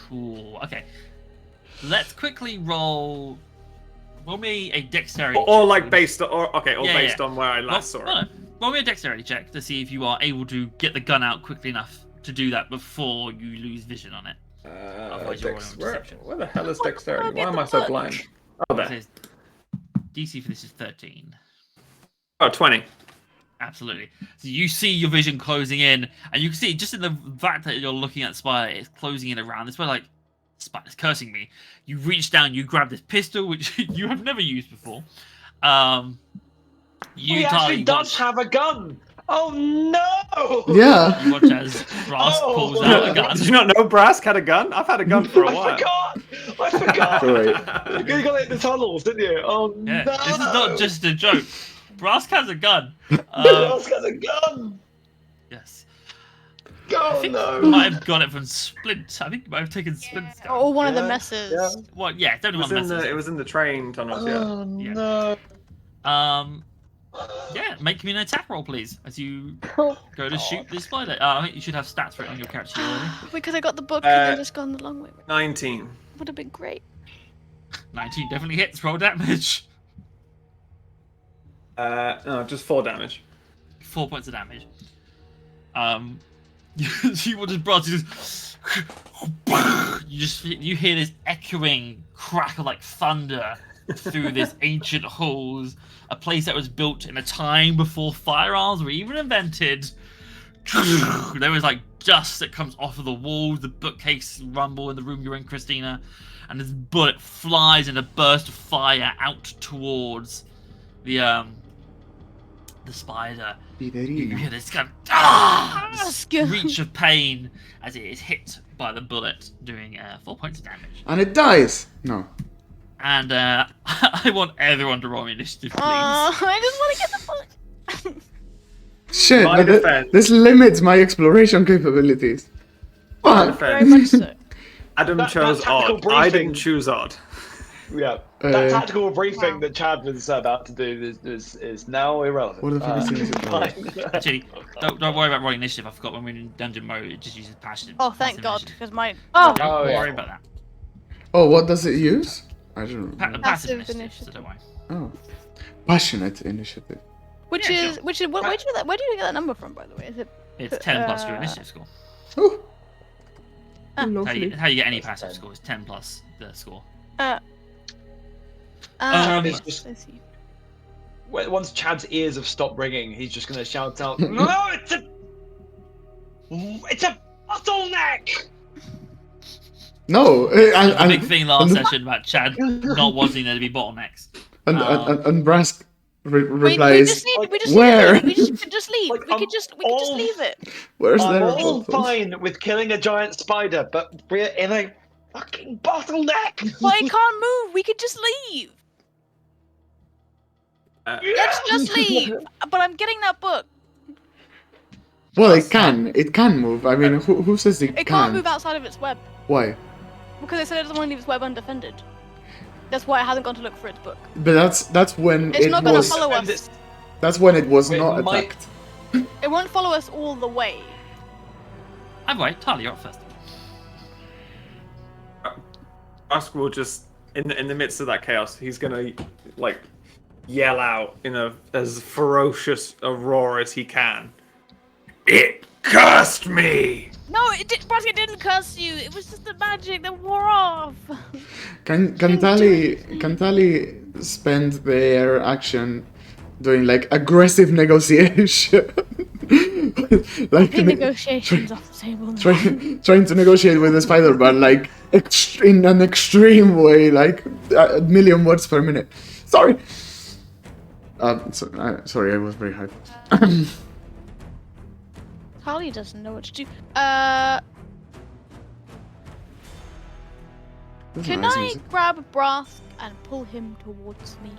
Cool. Okay. Let's quickly roll. Roll me a dexterity. Or check. like based on, Yeah, based yeah. on where I last saw it. No. Roll me a dexterity check to see if you are able to get the gun out quickly enough to do that before you lose vision on it. Otherwise you're rolling with deception. Where the hell is dexterity? I'll Why get am the I so book. blind? Oh, It there. says DC for this is 13. Oh, 20. Absolutely. So you see your vision closing in, and you can see just in the fact that you're looking at the spider, it's closing in around. This way, like, spider's cursing me. You reach down, you grab this pistol, which you have never used before. You He actually entirely does watch, have a gun. Oh no! Yeah. you watch as Brask Oh. pulls out a gun. Did you not know Brask had a gun? I've had a gun for a I while. forgot. Great. You got it in the tunnels, didn't you? Oh Yeah, no! this is not just a joke. Brask has a gun. Brask has a gun. Yes. I Oh think no! you might have got it from Splint. I think you might have taken Splint's gun. Or one of the Yeah, messes. yeah. Well, yeah, it's It only was one in message. the was in the train tunnels. Yeah. Oh Yeah. no! Yeah, make me an attack roll, please, as you Oh, go to shoot this spider. I think you should have stats for it on your character sheet already. Because I got the book and then just gone the long way. 19. Would have been great. 19 definitely hits. Roll damage. No, just 4 damage. 4 points of damage. You will just Brask, you hear this echoing crack of like thunder through this ancient halls, a place that was built in a time before firearms were even invented. There was like dust that comes off of the walls, the bookcase rumble in the room you're in, Christina, and this bullet flies in a burst of fire out towards the spider. You hear this kind of screech of pain as it is hit by the bullet, doing 4 points of damage. And it dies. No. And I want everyone to roll me initiative, please. I just want to get the book. Shit. My but defense. this limits my exploration capabilities. My Fuck. Very much so. Adam That chose tactical odd. I briefing- didn't choose odd. Yeah, Uh, that tactical briefing wow. that Chad was about to do is now irrelevant. What the fuck is this? fine. Actually, don't worry about rolling initiative. I forgot when we're in dungeon mode, it just uses passion. Oh, thank passive God, initiative. because my Oh. Don't Oh, yeah. worry about that. Oh, what does it use? I don't Pa- know. passive Passive initiative, so don't worry. Oh. Passionate initiative. which Yeah, is sure. which is where do you get that number from, by the way? Is it? It's 10 plus your Uh, initiative score. Oh. Ah. Lovely. How you get any passive score is 10 plus the score. It's just- I see. Once Chad's ears have stopped ringing, he's just going to shout out, "No, it's a bottleneck!" No. The big thing last and- session about Chad not wanting there to be bottlenecks. And Brask We replies, just need. We just where? Leave it. We could just leave. Like, we could just leave it. Where's I'm there a all bottle? fine with killing a giant spider, but we're in a fucking bottleneck! But I can't move. We could just leave. Let's just leave. But I'm getting that book. Well, it can. It can move. I mean, who says it It can't move outside of its web Why? because it said it doesn't want to leave its web undefended. That's why it hasn't gone to look for its book. But that's when It's it not gonna was. follow And us. That's when it was Wait, not might- attacked. It won't follow us all the way. I'm right. Tali, you're up first. Brask will just in the midst of that chaos, he's gonna like yell out in as ferocious a roar as he can. It cursed me! No, Brask, it didn't curse you. It was just the magic that wore off. Can Tali spend their action doing like aggressive negotiation? Like Take negotiations off the table now. trying to negotiate with the spider, but like in an extreme way, like a million words per minute. Sorry. Sorry, I was very hyped. Tali doesn't know what to do. Can I grab Brask and pull him towards me?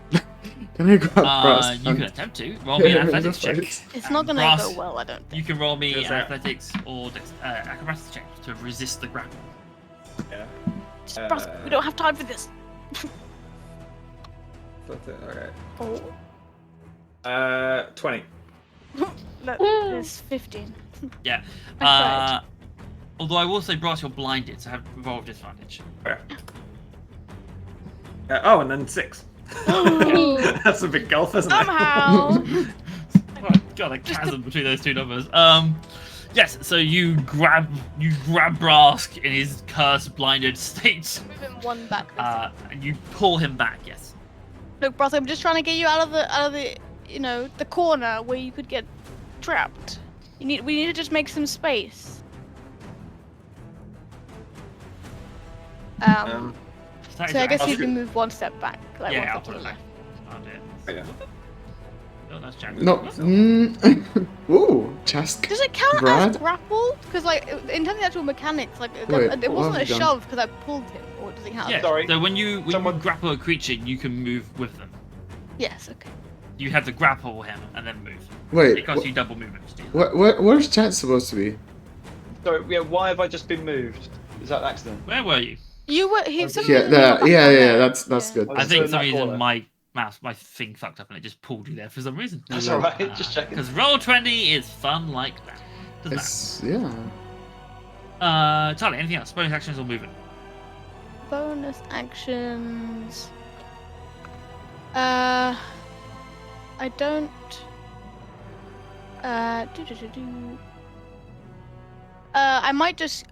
Can I grab Brask? You can attempt to. Roll me an athletics check. It's not gonna Brask, go well, I don't You think. can roll me Does an that- athletics or acrobatics check to resist the grapple. Yeah. Just Brask, we don't have time for this. Okay. Oh, 20. there's 15. Yeah. I tried. Although I will say, Brass, you're blinded, so have roll with disadvantage. Okay. Oh, and then 6. That's a big gulf, isn't it? Somehow. Oh, God, a chasm between those two numbers. Yes. So you grab Brask in his cursed, blinded state, Move him one back. and you pull him back. Yes. Look, Brask, I'm just trying to get you out of the the corner where you could get trapped. We need to just make some space. So I guess you can move one step back, like Yeah, one I'll step to put the it left. back. I'll do it. Yeah. Oh, that's Jack. No. Ooh, chest. Does it count Brad? as grappled? Because like in terms of the actual mechanics, like Wait, it wasn't what a have you done? shove because I pulled him, or does he count? Yeah. Sorry. So when you Someone- grapple a creature, you can move with them. Yes. Okay. You have to grapple him and then move. Wait, It costs you double movement to do that. where's chat supposed to be? So yeah, why have I just been moved? Is that an accident? Where were you? You were. He. Yeah, somebody Yeah, was back down yeah, there. that's Yeah. good. I So think in for some that reason corner. my thing fucked up and it just pulled you there for some reason. That's alright, just checking. Because roll 20 is fun like that. Doesn't It's yeah. matter. Charlie, anything else? Bonus actions or movement? Bonus actions. I don't. I might just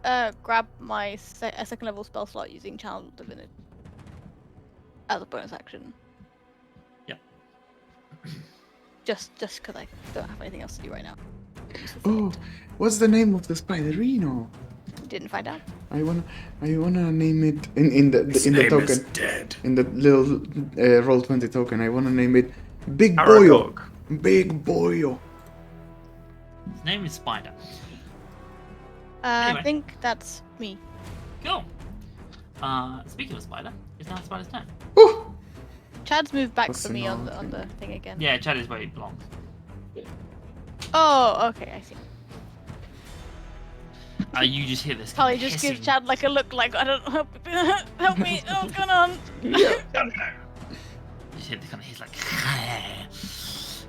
grab my second level spell slot using Channel Divinity as a bonus action. Yeah. Just because I don't have anything else to do right now. Oh, what's the name of the spiderino? Didn't find out. I wanna name it in the token. dead. In the little Roll20 token, I wanna name it Big Boyo. Aragog. Big Boyo. His name is Spider. I Anyway. think that's me. Cool. Speaking of Spider, it's now Spider's turn. Ooh. Chad's moved back What's for the me on normal the thing? thing again. Yeah, Chad is where he belongs. Oh, okay, I see. You just hear this. Holly just gives hissing- Chad like a look like I don't help me. Oh, what's going on? You just hear the kind of hiss like,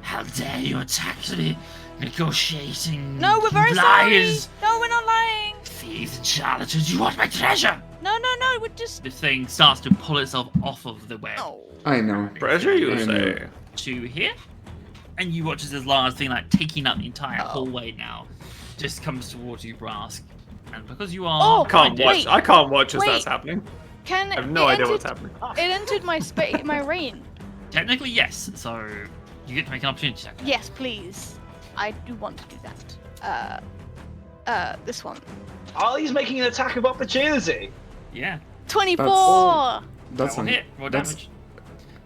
how dare you attack me, negotiating No, we're very liars, sorry. No, we're not lying. thieves and charlatans. You want my treasure? No, we're just. This thing starts to pull itself off of the web Oh. I know. Treasure, you I know. say? to here, and you watch as this large thing like taking up the entire Oh. hallway now, just comes towards you, Brask, and because you are Oh, Can't watch. Wait. I can't watch as Wait. that's happening. Can I have no it idea what's entered- happening. It entered my my range. technically yes, so you get to make an opportunity check. Yes, please. I do want to do that. This one. Ali's making an attack of opportunity. Yeah. 24. That's Roll an, hit, roll that's damage.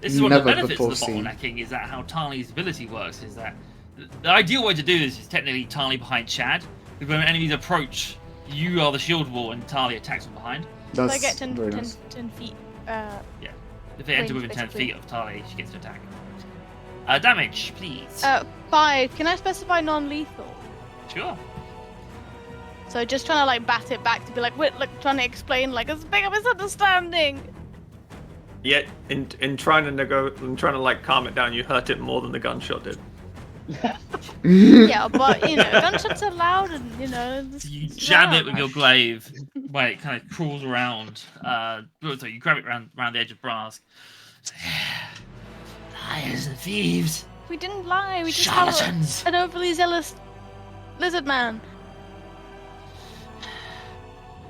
This is one of the never benefits of the before seen. bottlenecking is that how Tali's ability works is that the ideal way to do this is technically Tali behind Chad, because when enemies approach, you are the shield wall and Tali attacks from behind. So that's I get 10 very nice. feet. If they enter Range, within 10 basically. feet of Tali, she gets to attack. Damage, please. 5. Can I specify non-lethal? Sure. So just trying to like bat it back to be like, wait, like trying to explain like it's a big misunderstanding. Yet, in trying to like calm it down, you hurt it more than the gunshot did. Yeah, but you know, gunshots are loud, and you know. You it's jab it loud. with your glaive, where it kind of crawls around. So you grab it around the edge of Brask. Liars and thieves, We didn't lie. We just have charlatans. an overly zealous lizard man.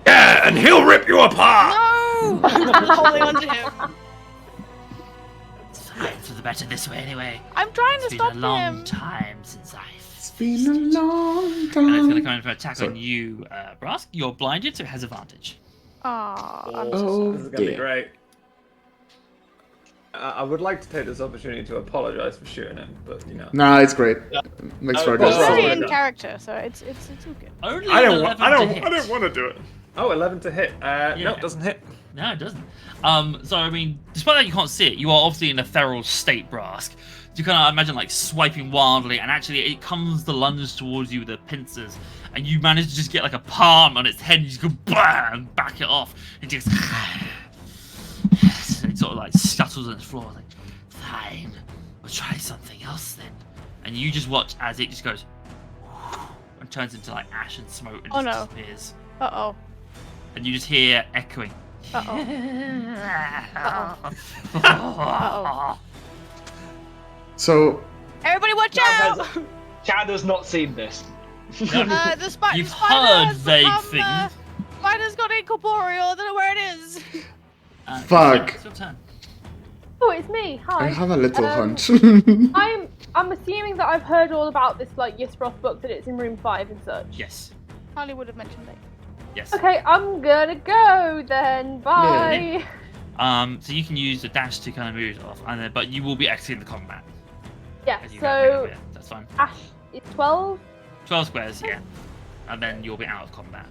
Yeah, and he'll rip you apart. No! I'm holding on to him. Fight for the better this way, anyway. I'm trying to It's been stop a long him. time since I've. It's been a long And it's going to time. come in for an attack Sorry. on you, Brask. You're blinded, so it has advantage. Aw, I'm Oh, so This is gonna be dear. great. I would like to take this opportunity to apologize for shooting him, but you know. Nah, it's great. Makes Oh, for a well, good It's well, very story. in character, so it's all good. Only I an don't want. 11 I to don't. hit. I don't want to do it. Oh, 11 to hit. No, Yeah. it doesn't hit. No, it doesn't. So I mean, despite that you can't see it, you are obviously in a feral state, Brask. You kind of imagine like swiping wildly, and actually it comes to lunge towards you with the pincers, and you manage to just get like a palm on its head, and you just go bam, back it off, and just it sort of like scuttles on the floor, like fine, we'll try something else then. And you just watch as it just goes and turns into like ash and smoke and Oh, just no. disappears, Uh and you just hear echoing. oh. Uh-oh. So, Everybody, watch Chad out! Chad has not seen this. No. The spider. You've heard vague things. Spider's got incorporeal. I don't know where it is. Fuck. It's your turn. Oh, it's me. Hi. I have a little hunch. I'm assuming that I've heard all about this like Yisroth book, that it's in room 5 and such. Yes. Harley would have mentioned it. Yes. Okay, I'm gonna go then. Bye. So you can use the dash to kind of move it off, and then, but you will be exiting the combat. Yeah. as you go hang So over it. That's fine. Ash is 12. 12 squares, yeah. And then you'll be out of combat,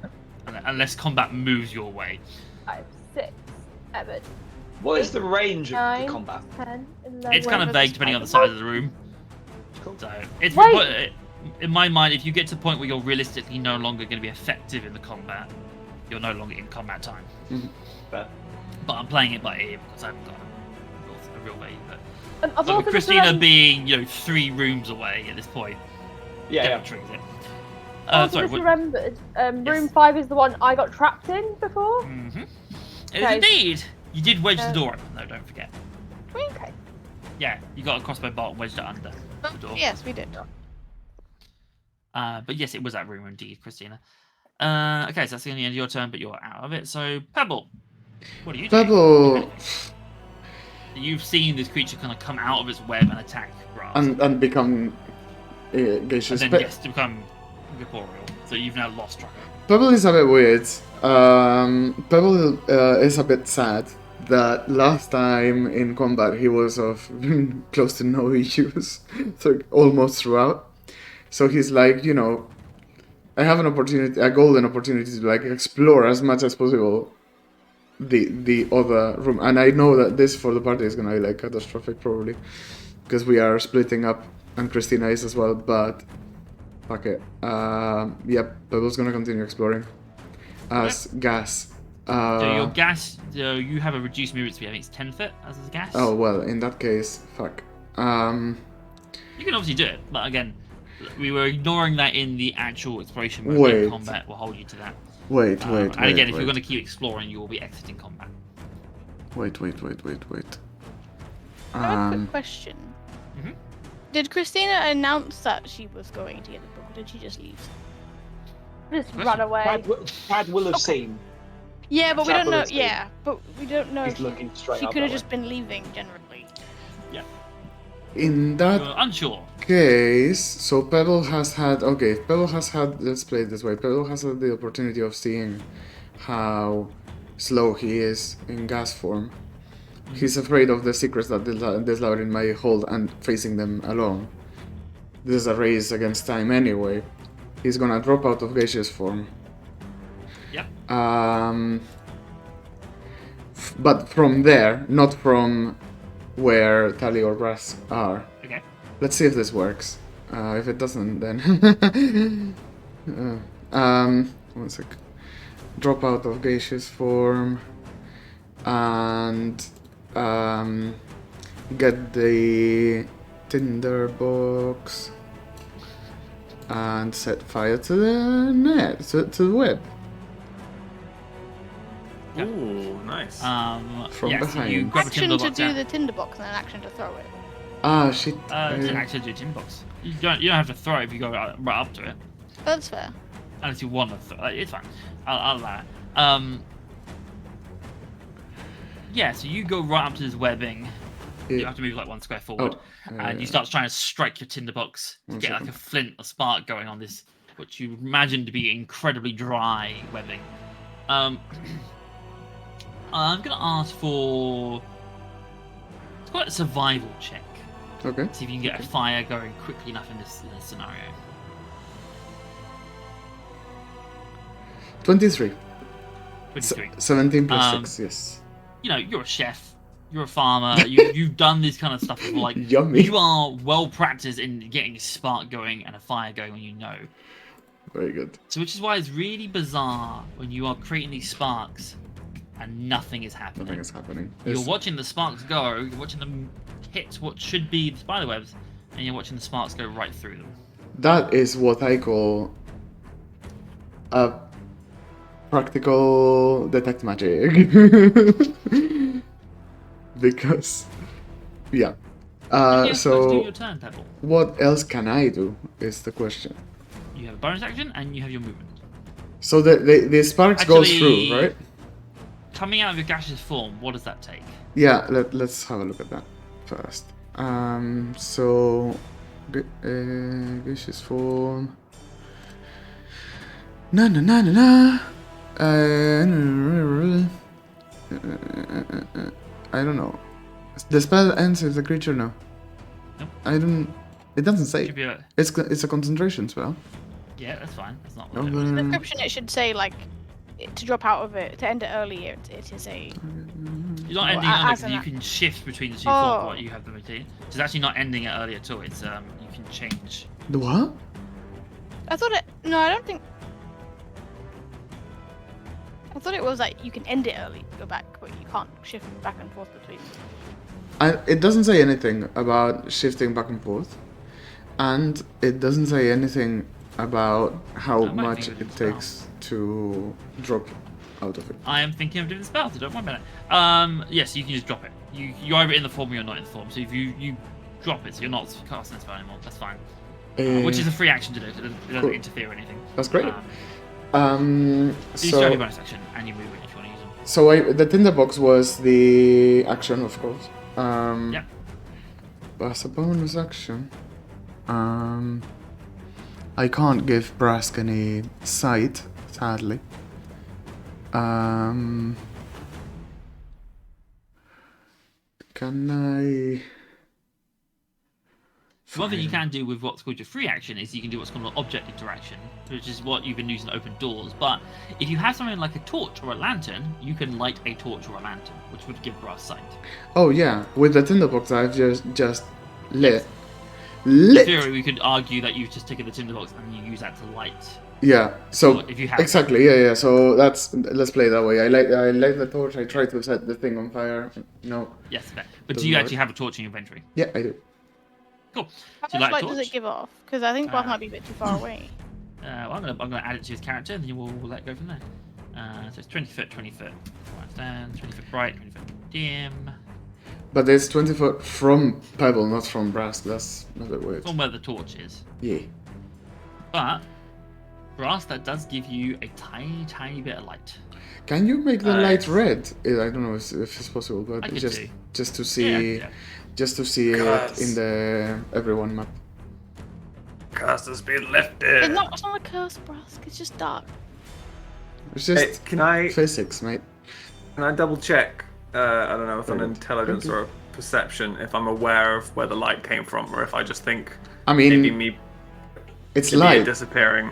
unless combat moves your way. 5, 6, 7, What is the range of 9, the combat? 10, 11. It's kind of vague depending on the size of the room. Cool. So it's Wait. but in my mind, if you get to the point where you're realistically no longer going to be effective in the combat, you're no longer in combat time. Fair. But I'm playing it by ear because I haven't got a real way. But And I've so also with just Christina remembered- being 3 rooms away at this point, Yeah, yeah. definitely triggers it. I also Sorry. just remembered. Room Yes. 5 is the one I got trapped in before. Mm-hmm. Okay. Indeed, you did wedge the Uh, door open though. Don't forget. Okay. Yeah, you got a crossbow bolt and wedged it under the door. Yes, we did. But yes, it was that room indeed, Christina. Okay, so that's the end of your turn, but you're out of it. So Pebble, what are you doing? Pebble You've seen this creature kind of come out of its web and attack Brass, and become and gaseous. then yes, to become corporeal. So you've now lost track. Pebble is a bit weird. Pebble is a bit sad that last time in combat he was of close to no use, almost throughout. So he's like, I have a golden opportunity to like explore as much as possible the other room, and I know that this for the party is gonna be like catastrophic probably because we are splitting up and Christina is as well, but fuck it. Yep, Pebble's gonna continue exploring as gas. So your gas, you have a reduced movement speed. I think it's 10 foot as a gas. Oh well, in that case, fuck. You can obviously do it, but again, we were ignoring that in the actual exploration mode. Wait. Combat will hold you to that. Wait. And again, if you're going to keep exploring, you will be exiting combat. Wait. I have a quick question. Mhm. Did Christina announce that she was going to get the book, or did she just leave? Just Question. run away. Chad will have Okay. seen. Yeah, but we don't know. Tablet Yeah, but we don't know He's if she, looking straight she up could have that just been leaving generally. In that You're unsure. case, so Pebble has had, let's play it this way. Pebble has had the opportunity of seeing how slow he is in gas form. He's afraid of the secrets that this labyrinth may hold and facing them alone. This is a race against time anyway. He's gonna drop out of gaseous form. Yep. But from there, not from where Tali or Brass are. Okay. Let's see if this works. If it doesn't, then... 1 sec. Drop out of gaseous form. And... get the tinder box. and set fire to the net, to the web. Yeah. Ooh, nice. From yeah, so you behind. grab a Action to tinderbox do out. the tinderbox and then action to throw it. Ah, shit. It's an action to do tinderbox. You don't have to throw it if you go right up to it. That's fair. Unless you want to throw it. It's fine. I'll allow it. Yeah, so you go right up to this webbing. You Yeah. have to move like 1 square forward. Oh, And you start trying to strike your tinderbox to 1 get like second. a flint or spark going on this, which you imagine to be incredibly dry webbing. I'm gonna ask for it's quite a survival check. Okay. See if you can get a fire going quickly enough in this scenario. 23. 23. 17 plus Um, 6, yes. You know, you're a chef, you're a farmer, you've done this kind of stuff before. Like, Yummy. you are well practiced in getting a spark going and a fire going when you know. Very good. So, which is why it's really bizarre when you are creating these sparks and nothing is happening. Nothing is happening. You're It's- watching the sparks go, you're watching them hit what should be the spider webs, and you're watching the sparks go right through them. That is what I call a practical detect magic. Because, yeah. Yes, let's do So, your turn, Pebble. what else can I do is the question. You have a bonus action and you have your movement. So the sparks goes Actually- through, right? Coming out of your gaseous form, what does that take? Yeah, let's have a look at that first. So gaseous form. Na na na na na. I don't know. The spell ends if the creature no. Nope. I don't. It doesn't say. Should be a, It's a concentration spell. yeah, that's fine. That's not No, what it In the but- description, it should say like to drop out of it to end it early. It is a You're not Oh, ending early as because an you act- can shift between the two Oh. forms. What you have the routine. It's actually not ending it early at all. It's you can change. The what? I thought it. No, I don't think. I thought it was like you can end it early, go back, but you can't shift back and forth between. It doesn't say anything about shifting back and forth, and it doesn't say anything about how That might much be a good it spell. takes to drop out of it. I am thinking of doing the spell, so don't worry about it. Yes, you can just drop it. You're either in the form or you're not in the form. So if you drop it, so you're not casting the spell anymore. That's fine. Which is a free action to do. So it doesn't Cool. interfere or anything. That's great. You still have your So bonus action and you move it if you want to use them. so the tinderbox was the action, of course. Yeah. But as a bonus action, I can't give Brask any sight, sadly. Can I? One thing you can do with what's called your free action is you can do what's called an object interaction, which is what you've been using to open doors. But if you have something like a torch or a lantern, you can light a torch or a lantern, which would give Brass sight. Oh yeah, with the tinderbox I've just lit. In Lit. theory, we could argue that you've just taken the tinderbox and you use that to light. Yeah. So If you have exactly, yeah. So let's play it that way. I light the torch. I try to set the thing on fire. No. Yes, okay. But do Doesn't you work. actually have a torch in your inventory? Yeah, I do. Cool. How Do you much like light does torch? it give off? Because I think Brass Uh, might be a bit too far away. Well, I'm gonna add it to his character, and then we'll let it go from there. So it's 20 foot, 20 foot. Right, stand, 20 foot bright, 20 foot dim. But it's 20 foot from Pebble, not from Brass. That's a bit weird. From where the torch is. Yeah. But Brass, that does give you a tiny, tiny bit of light. Can you make the Uh, light red? I don't know if it's possible, but I could just do. just to see Yeah. just to see it Curse. in the everyone map. Curse has been lifted. It's not a curse, Brass. It's just dark. It's just Hey, can I physics, mate. double check? I don't know if on Very good. intelligence Thank you. or perception, if I'm aware of where the light came from, or if I just think I mean, maybe me it's maybe it light. disappearing.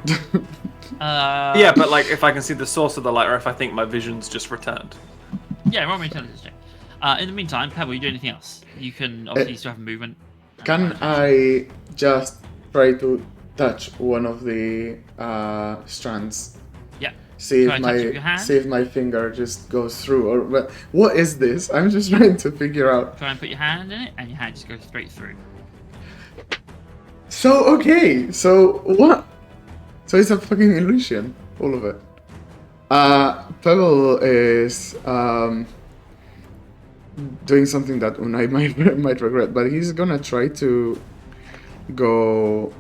Yeah, Yeah, but like if I can see the source of the light, or if I think my vision's just returned. Yeah, roll me intelligence check. In the meantime, Pebble, you do anything else? You can obviously still have movement. Can I just try to touch one of the strands? Yeah. See Try if to touch it with your hand? see if my finger just goes through, or what is this? I'm just trying to figure out. Try and put your hand in it, and your hand just goes straight through. So okay, so what? So it's a fucking illusion, all of it. Pebble is doing something that Unai might regret, but he's gonna try to go.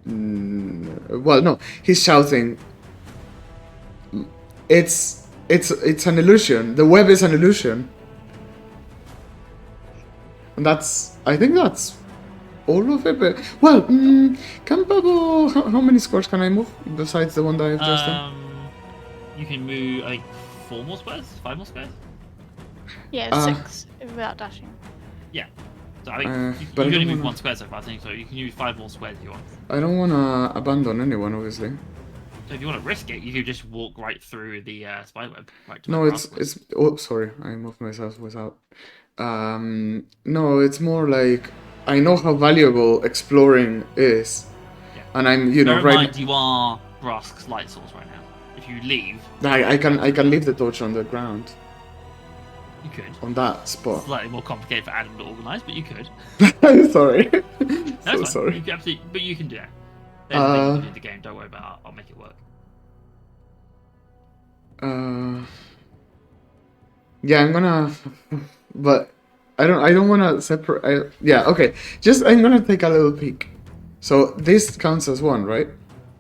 Well, no, he's shouting. It's an illusion. The web is an illusion. And I think that's all of it. But well, can Pebble? How many squares can I move besides the one that I've just done? You can move, I think, 4 more squares, 5 more squares. Yeah, 6 without dashing. Yeah. So I think you but I can don't only move wanna- 1 square so far. I think so. You can use 5 more squares if you want. I don't want to abandon anyone, obviously. So if you want to risk it, you could just walk right through the spiderweb. Right to No, where it's Brask was. oh sorry, I moved myself without. No, it's more like I know how valuable exploring is, Yeah. and I'm Bear in right. mind, you are Brask's light source right now. If you leave, I can leave the torch on the ground you could. on that spot. Slightly more complicated for Adam to organise, but you could. Sorry, No, so it's fine. sorry. You can absolutely, but you can do that. There's a thing you can do in the game. Don't worry about it. I'll make it work. Yeah, I'm gonna, but I don't want to separate. Yeah, okay. Just I'm gonna take a little peek. So this counts as one, right?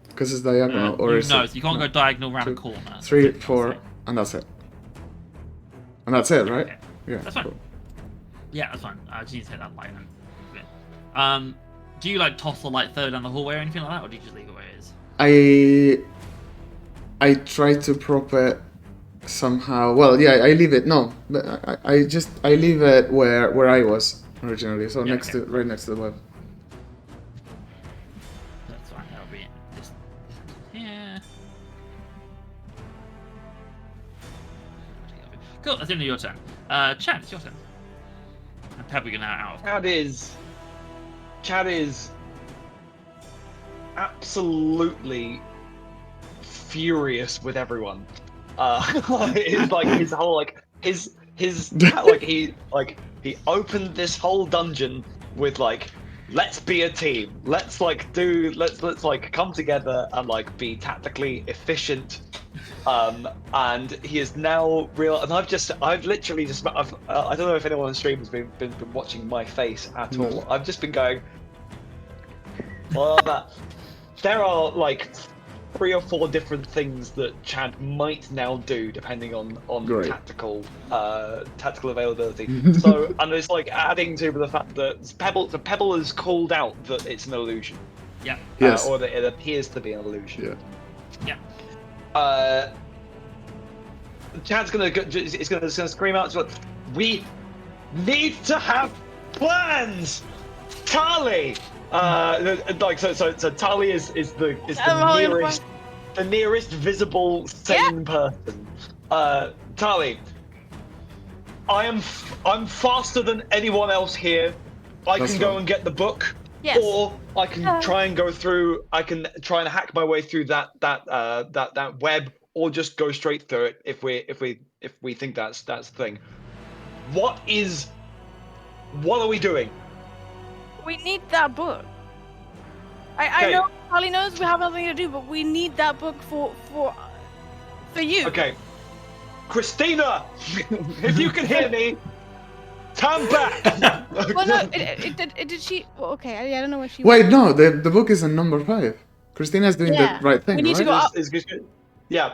Because it's diagonal, or is no, it? so you can't go diagonal around a 2, corner. 3, That's it, 4, that's it. and that's it. And that's it, right? Okay. Yeah. That's fine. Cool. Yeah, that's fine. I just need to take that light and do you like toss the light further down the hallway or anything like that, or do you just leave it where it is? I try to prop it somehow. Well, yeah, I leave it. No, but I leave it where I was originally. So Yeah, next okay. to right next to the web. That's fine. That'll be this here. Cool. That's the end of your turn. Chad, it's your turn. And Pebble, you're now out. Chad is absolutely furious with everyone. It's like his whole he opened this whole dungeon with like, let's be a team. Let's come together and like be tactically efficient. And he is now real. And I've literally just I don't know if anyone on stream has been watching my face at all. No. I've just been going. Well, that there are like 3 or 4 different things that Chad might now do depending on Great. tactical availability. So, and it's like adding to the fact that Pebble has called out that it's an illusion. Yeah. Yes. Or that it appears to be an illusion. Yeah. Yeah. Chad's gonna scream out to it. We need to have plans, Tali. So Tali is the nearest visible sane person. Tali, I'm faster than anyone else here. I That's can go fine. and get the book, Yes. or I can try and go through. I can try and hack my way through that web, or just go straight through it if we think that's the thing. What are we doing? We need that book. I Okay. know Holly knows we have nothing to do, but we need that book for you. Okay, Christina, if you can hear me, turn back. Well, no, it did she? Well, okay, I don't know what she. Wait, no. The book is on number 5. Christina's doing Yeah. the right thing, We need to right? go up. Yeah.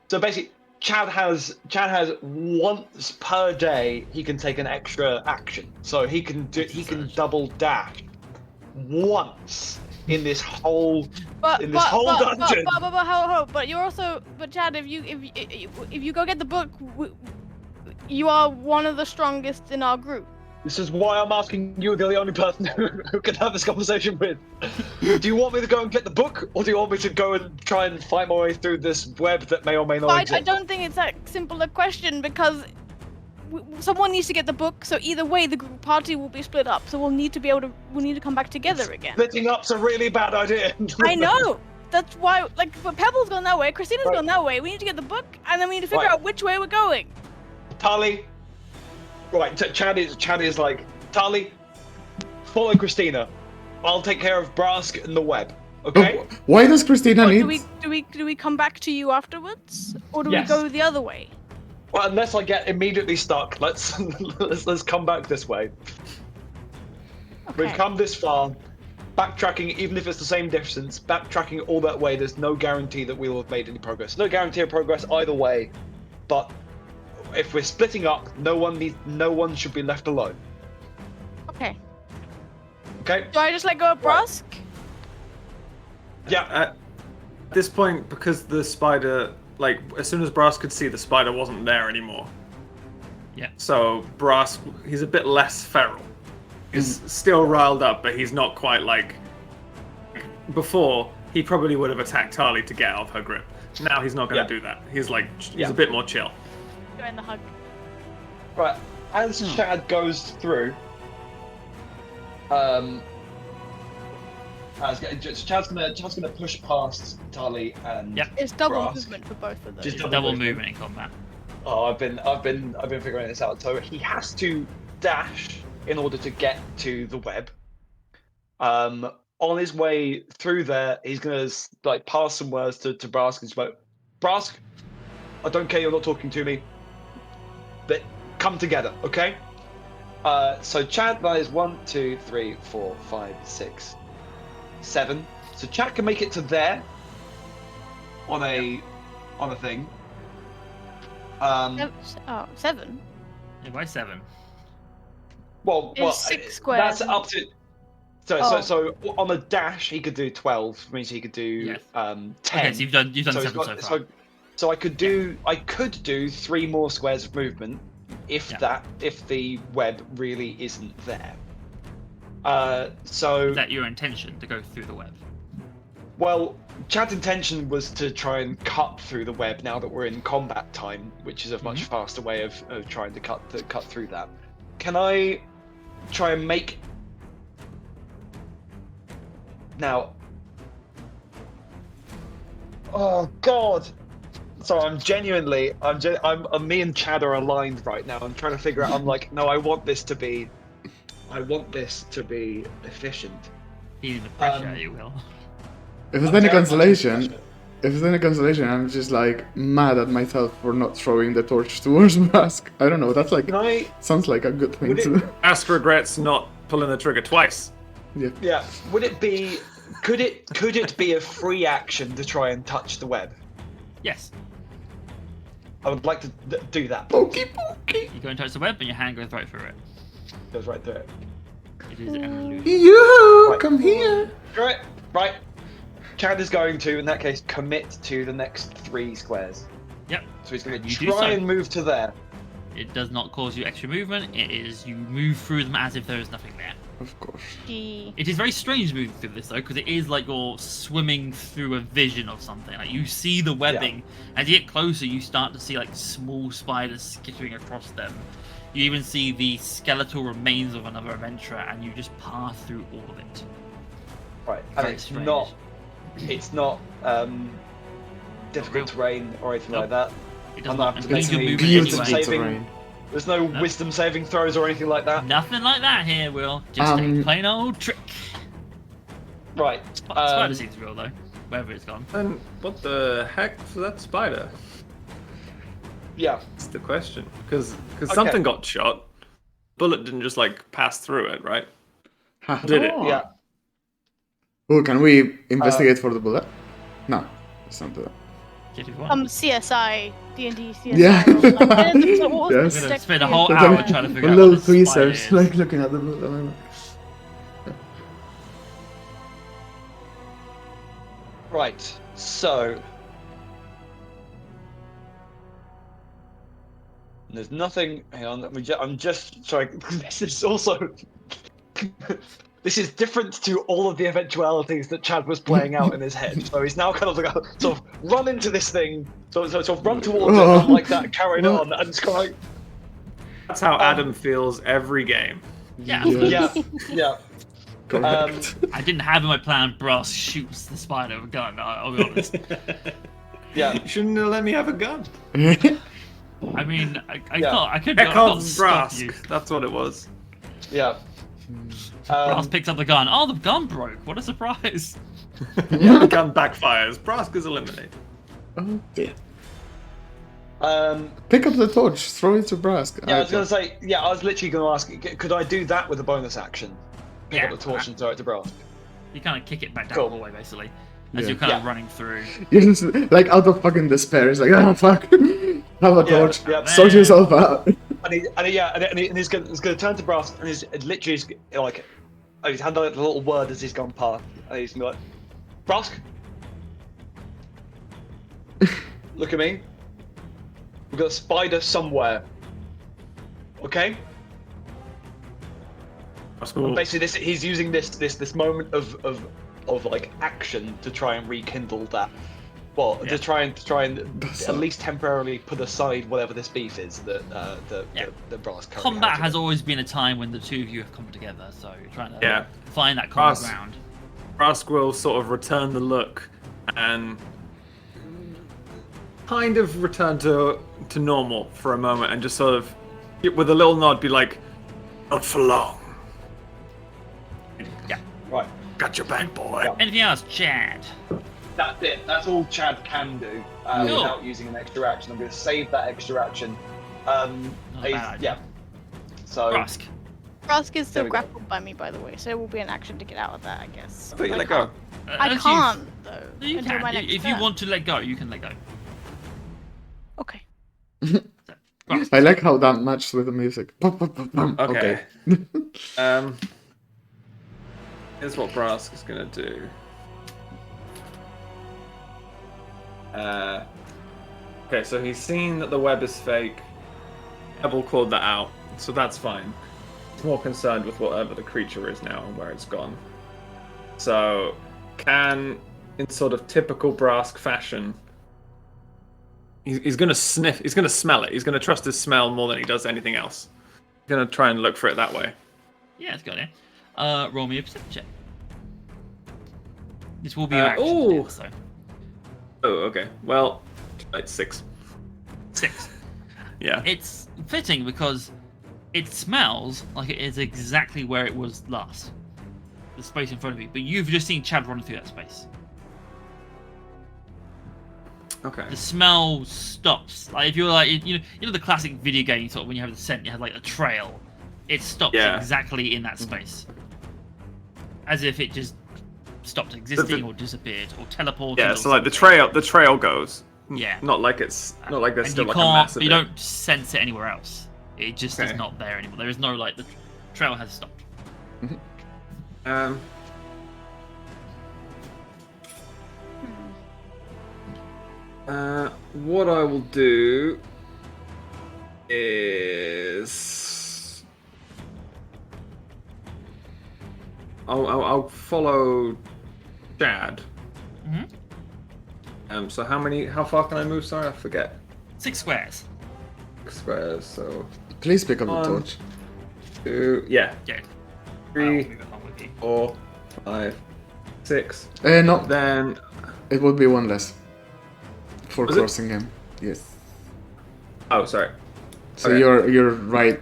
So basically, Chad has once per day he can take an extra action. So he can double dash once in this whole dungeon. But you're also, but Chad, if you go get the book, you are one of the strongest in our group. This is why I'm asking you. You're the only person who can have this conversation with. Do you want me to go and get the book, or do you want me to go and try and fight my way through this web that may or may not I exist? don't think it's that simple a question because someone needs to get the book. So either way, the group party will be split up. So we'll need to come back together again. Splitting up's a really bad idea. I know. That's why, like, but Pebble's going that way, Christina's going that way. We need to get the book, and then we need to figure Right. out which way we're going. Tali. Right, Chad is like, Tali, follow Christina. I'll take care of Brask and the web. Okay. Oh, why does Christina What, need? do we come back to you afterwards, or do Yes. we go the other way? Well, unless I get immediately stuck, let's let's come back this way. Okay. We've come this far. Backtracking, even if it's the same distance, backtracking all that way, there's no guarantee that we will have made any progress. No guarantee of progress either way. But if we're splitting up, no one should be left alone. Okay. Okay? Do I just let go of Right. Brask? Yeah. At this point, because the spider, like, as soon as Brass could see, the spider wasn't there anymore. Yeah. So Brass, he's a bit less feral. He's still riled up, but he's not quite like before. He probably would have attacked Harley to get out of her grip. Now he's not going to Yeah. do that. He's like, he's Yeah. a bit more chill. Go in the hug. Right. As Chad goes through, Chad's gonna push past Tali and Yep. It's double Brask. movement for both of them. Just Double movement in combat. Oh, I've been figuring this out. So he has to dash in order to get to the web. On his way through there, he's gonna like pass some words to Brask and spoke. Brask, I don't care. You're not talking to me. But come together, okay? So Chad, that is 1, 2, 3, 4, 5, 6, 7. So Chad can make it to there on a thing. Oh, 7? Yeah, why 7? Well, It's 6 squares. That's up to. So on a dash he could do 12, which means he could do Yes. 10. Okay, so you've done he's 7 got- so far. so I could do 3 more squares of movement if the web really isn't there. So Is that your intention to go through the web? well, Chad's intention was to try and cut through the web now that we're in combat time, which is a much faster way of trying to cut through that. Can I try and make now? Oh God! So I'm genuinely, me and Chad are aligned right now. I'm trying to figure out. I'm like, no, I want this to be efficient. Feeling the pressure, you will. If it's I'm any terrified of consolation, pressure. I'm just like mad at myself for not throwing the torch towards Mask. I don't know. That's like Can I? sounds like a good thing Would to it- do. Ask regrets not pulling the trigger twice. Yeah. Would it be? Could it be a free action to try and touch the web? Yes. I would like to do that. Pokey pokey. You go and touch the web and your hand goes right through it. Goes right through it. It is an illusion. Yoo-hoo! Right. Come here. Right. Chad is going to, in that case, commit to the next 3 squares. Yep. So he's going to You do try so. and move to there. It does not cause you extra movement. It is you move through them as if there is nothing there. Of course. Gee. It is very strange moving through this though, because it is like you're swimming through a vision of something. Like you see the webbing. As you get closer, you start to see like small spiders skittering across them. You even see the skeletal remains of another adventurer, and you just pass through all of it. Right. And Very it's strange. not difficult real. terrain or anything like Nope. that. It does I'm not not impede your any movement beautiful anyway. saving. terrain. There's no Nope. wisdom saving throws or anything like that. Nothing like that here, Will. Just a plain old trick. Right. Spider seems real though, wherever it's gone. And what the heck was that spider? Yeah. That's the question. Because something got shot. Bullet didn't just like pass through it, right? Ha. Did it? Yeah. Oh, can we investigate for the bullet? No, let's not do that. If you want. CSI, D&D, CSI. Yeah. What was Yes. the We're gonna next spend a thing? whole So hour then- trying to A figure out little what this spider research, is. like looking at the bullet. Right. So. There's nothing. Hang on. I'm just sorry. This is also. This is different to all of the eventualities that Chad was playing out in his head. So he's now kind of like sort of run into this thing, sort of run towards it, and like that, carried on, and it's kind of like, That's how Adam feels every game. Yeah. Yes. yeah. Correct. I didn't have in my plan Brass shoots the spider with a gun, I'll be honest. Yeah. You shouldn't have let me have a gun. I mean, I Yeah. thought I could Chekhov not stop Brask. you. That's what it was. Yeah. Brask picks up the gun. Oh, the gun broke. What a surprise. Yeah, the gun backfires. Brask is eliminated. Oh dear. Um, Pick up the torch, throw it to Brask. yeah, I was gonna say. Yeah, I was literally gonna ask. Could I do that with a bonus action? Pick Yeah. up the torch and throw it to Brask. You kind of kick it back down Cool. the way, basically, as Yeah. you're kind of Yeah. running through. You're just like out of fucking despair. It's like, oh fuck, have a torch, yeah. sort yourself out. And he's gonna turn to Brask and he's literally like, he's had like a little word as he's gone past, and he's gonna be like, Brask, look at me. We've got a spider somewhere. Okay. Brask will, Basically, he's using this moment of like action to try and rekindle that. Well, Yeah. to try and at least temporarily put aside whatever this beef is that that Brask currently Combat has with. always been a time when the two of you have come together, so you're trying to Yeah. find that common Brask- ground. Brask will sort of return the look and kind of return to normal for a moment and just sort of, with a little nod, be like, not for long. Yeah. Right. Got your back, boy. Yeah. Anything else, Chad? That's it. That's all Chad can do Cool. without using an extra action. I'm going to save that extra action. Not a bad idea. Yeah. So. Brask. Brask is There still we go. grappled by me, by the way, so it will be an action to get out of that, I guess. I thought you I let go. I As can't, though. You until my can. next If you turn. want to let go, you can let go. Okay. Brask. I like how that matched with the music. Okay. Here's what Brask is gonna do. Okay, so he's seen that the web is fake. Ebel clawed that out, so that's fine. He's more concerned with whatever the creature is now and where it's gone. So, can, in sort of typical Brask fashion, he's gonna sniff, he's gonna smell it. He's gonna trust his smell more than he does anything else. He's gonna try and look for it that way. Yeah, it's got it. Roll me a perception check. This will be your action. ooh. So Oh, okay. Well, it's 6. 6. Yeah. It's fitting because it smells like it is exactly where it was last. The space in front of you, but you've just seen Chad running through that space. Okay. The smell stops. Like if you're like you know the classic video game sort of when you have the scent, you have like a trail. It stops Yeah. exactly in that space, as if it just stopped existing or disappeared or teleported. Yeah, or so like the something. trail goes. Yeah. Not like there's And still you like a can't, massive. you don't sense it anywhere else. It just is Okay. not there anymore. There is no like the trail has stopped. Um. What I will do is I'll follow Chad. Mhm. So how far can I move? Sorry, I forget. 6 squares. Squares. So Please pick up the One. torch. 2, yeah, Yeah. 3, I'll move it along with you. 4, 5, 6. No, Then it would be one less for Was it? crossing him. Yes. oh, sorry. So Okay. you're right.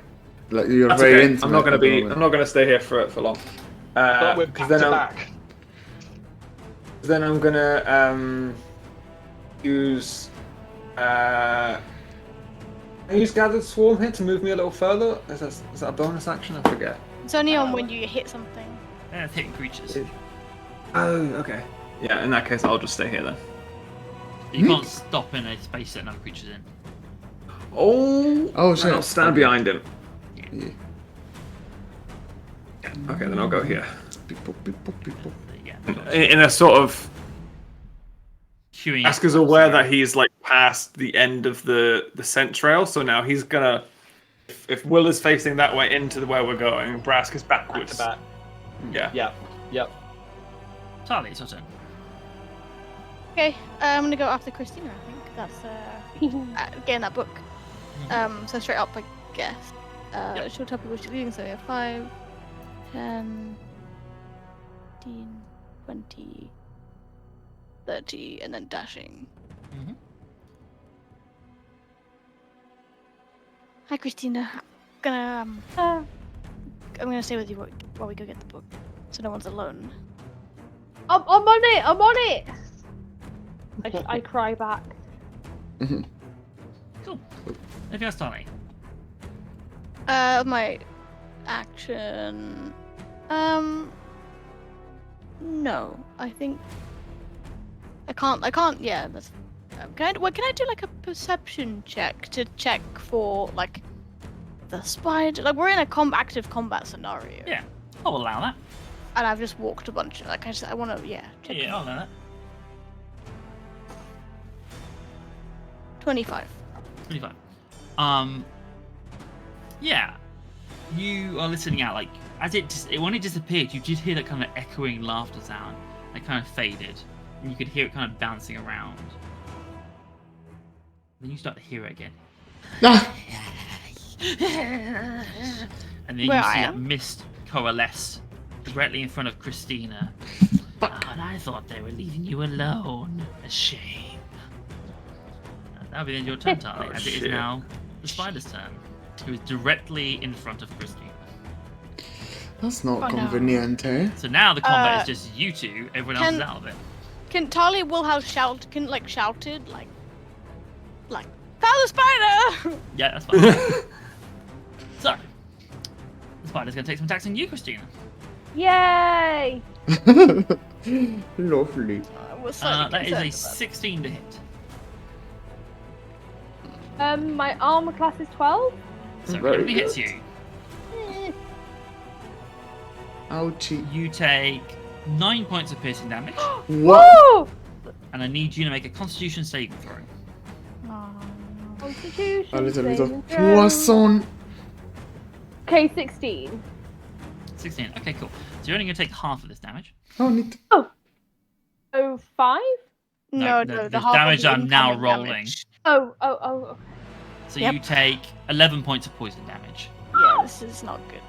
Like you're That's very okay. intimate. I'm not gonna at the be. moment. I'm not gonna stay here for long. But we're Because back then to I'm back. then I'm gonna use I use Gathered Swarm here to move me a little further. Is that a bonus action? I forget. It's only on when you hit something. Yeah, it's hitting creatures. Oh, okay. Yeah, in that case, I'll just stay here then. You can't stop in a space that another creature's in. Oh, Oh, right, shit. I'll stand behind him. Yeah. Okay, then I'll go here. Beep, boop, beep, boop, beep, boop. Yeah. In a sort of. Queuing. Asker's aware that he's like past the end of the scent trail, so now he's gonna. If Will is facing that way into where we're going, Brask is Back backwards. to back. Yeah. Yeah. Yep. Charlie, it's your turn. Okay, I'm gonna go after Christina. I think that's getting that book. So straight up, I guess. Yep. She'll tell people she's leading. So we have 5, 10, 15, 20, 30, and then dashing. Mhm. Hi, Christina. I'm gonna stay with you while we go get the book, so no one's alone. I'm on it. I'm on it. I cry back. Cool. Anything else, Tony? My action. No, I think I can't. Yeah, that's. Can I do like a perception check to check for like the spider? Like we're in a active combat scenario. Yeah, I'll allow that. And I've just walked a bunch. Like I want to. Yeah. Check. Yeah, I'll allow that. 25. 25. Yeah. You are listening out, like, as when it disappeared, you did hear that kind of echoing laughter sound. It kind of faded. And you could hear it kind of bouncing around. Then you start to hear it again. Ah! And then Where you I see that am? mist coalesce directly in front of Christina. And I thought they were leaving you alone. A shame. That'll be the end of your turn, Tali, Oh, as it is shit. now the spider's turn, who is directly in front of Christina. That's not Oh, no. convenient, eh? So now the combat is just you two, everyone else is Can- out of it. Can Talia will have shouted like found the spider. Yeah, that's fine. So, the spider's going to take some attacks on you, Christina. Yay! Lovely. Was slightly That is a concerned about 16 to hit. My armor class is 12. So it Very only hits good. you. Ouchie. You take 9 points of piercing damage, What? Woo! and I need you to make a Constitution saving throw. Constitution. A little bit saving of throw. poisson. Okay, 16. 16. Okay, cool. So you're only going to take half of this damage. Oh, neat. Oh, 5? No, the the half damage of the I'm now incoming rolling. damage. Oh. So Yep. you take 11 points of poison damage. Yeah, this is not good.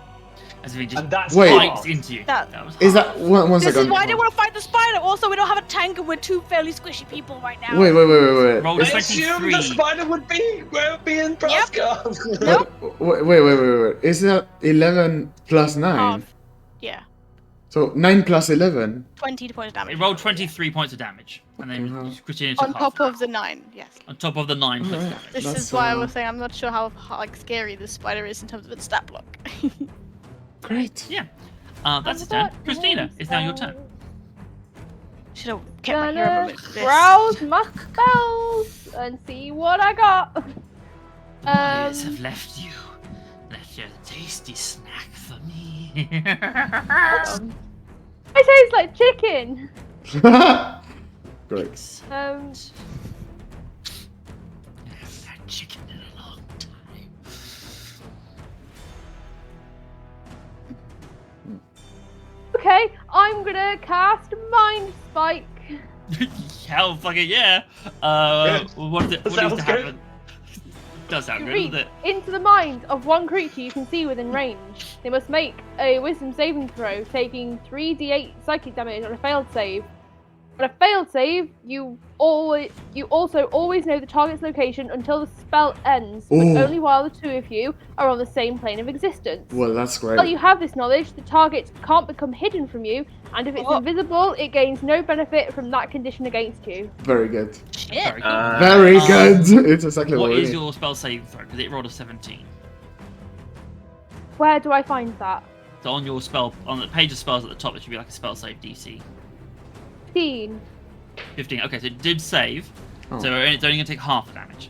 As if he just And that's Wait. bites into you. That- was Is hard. that one This second? is why I didn't want to fight the spider. Also, we don't have a tank and we're two fairly squishy people right now. Wait. Roll I assumed 23. the spider would be in Praska. Nope. Wait. Is that 11 plus 9? Half. Yeah, So 9 plus 11? 20 points of damage. It rolled 23 points of damage. And then Fucking hell. Christina took On half top of of the 9. Yes. it. On top of the 9 points of Alright. damage. This That's, is why I was saying I'm not sure how like scary this spider is in terms of its stat block. Great. Yeah. That's a turn. Christina, it's now your turn. Should have kept my hero Gonna moment for this. browse my spells and see what I got. Boys have left you. Left your tasty snack for me. I taste like chicken. Great. I haven't had chicken in a long time. Okay, I'm gonna cast Mind Spike. Hell fucking yeah. Good. What needs to Sounds good. happen? Does sound You good, reach doesn't it? into the mind of one creature you can see within range. They must make a Wisdom saving throw, taking 3d8 psychic damage on a failed save. On a failed save, you also always know the target's location until the spell ends, but Ooh. only while the two of you are on the same plane of existence. Well, that's great. While you have this knowledge, the target can't become hidden from you, and if it's Oh. invisible, it gains no benefit from that condition against you. Very good. Shit. Very good. Very Um, good. It's exactly What what we is need. your spell saving throw? Because it rolled a 17. Where do I find that? So on your spell, on the page of spells at the top, there should be like a spell save DC. 15. 15. Okay, so it did save. Oh. So it's only going to take half the damage.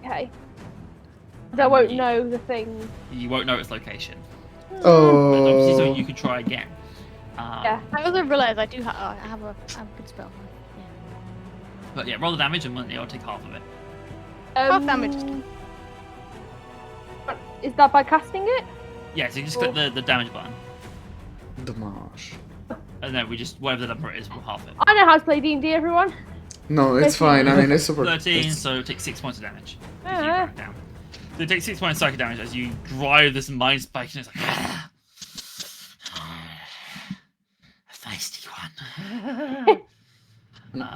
Okay. I won't know the thing. You won't know its location. But Oh. obviously, so you can try again. Yeah. I also realised I do have I have a good spell. But yeah, roll the damage and I'll take half of it. Half damage. Is that by casting it? Yeah, so you just click the damage button. Damage. And then we just, whatever the number it is, we'll half it. I know how to play D&D, everyone. No, it's fine. I mean, it's super. 13, it's- so take 6 points of damage. As you Ah. write down. So take 6 points of psychic damage as you drive this mind spike and it's like, a feisty one.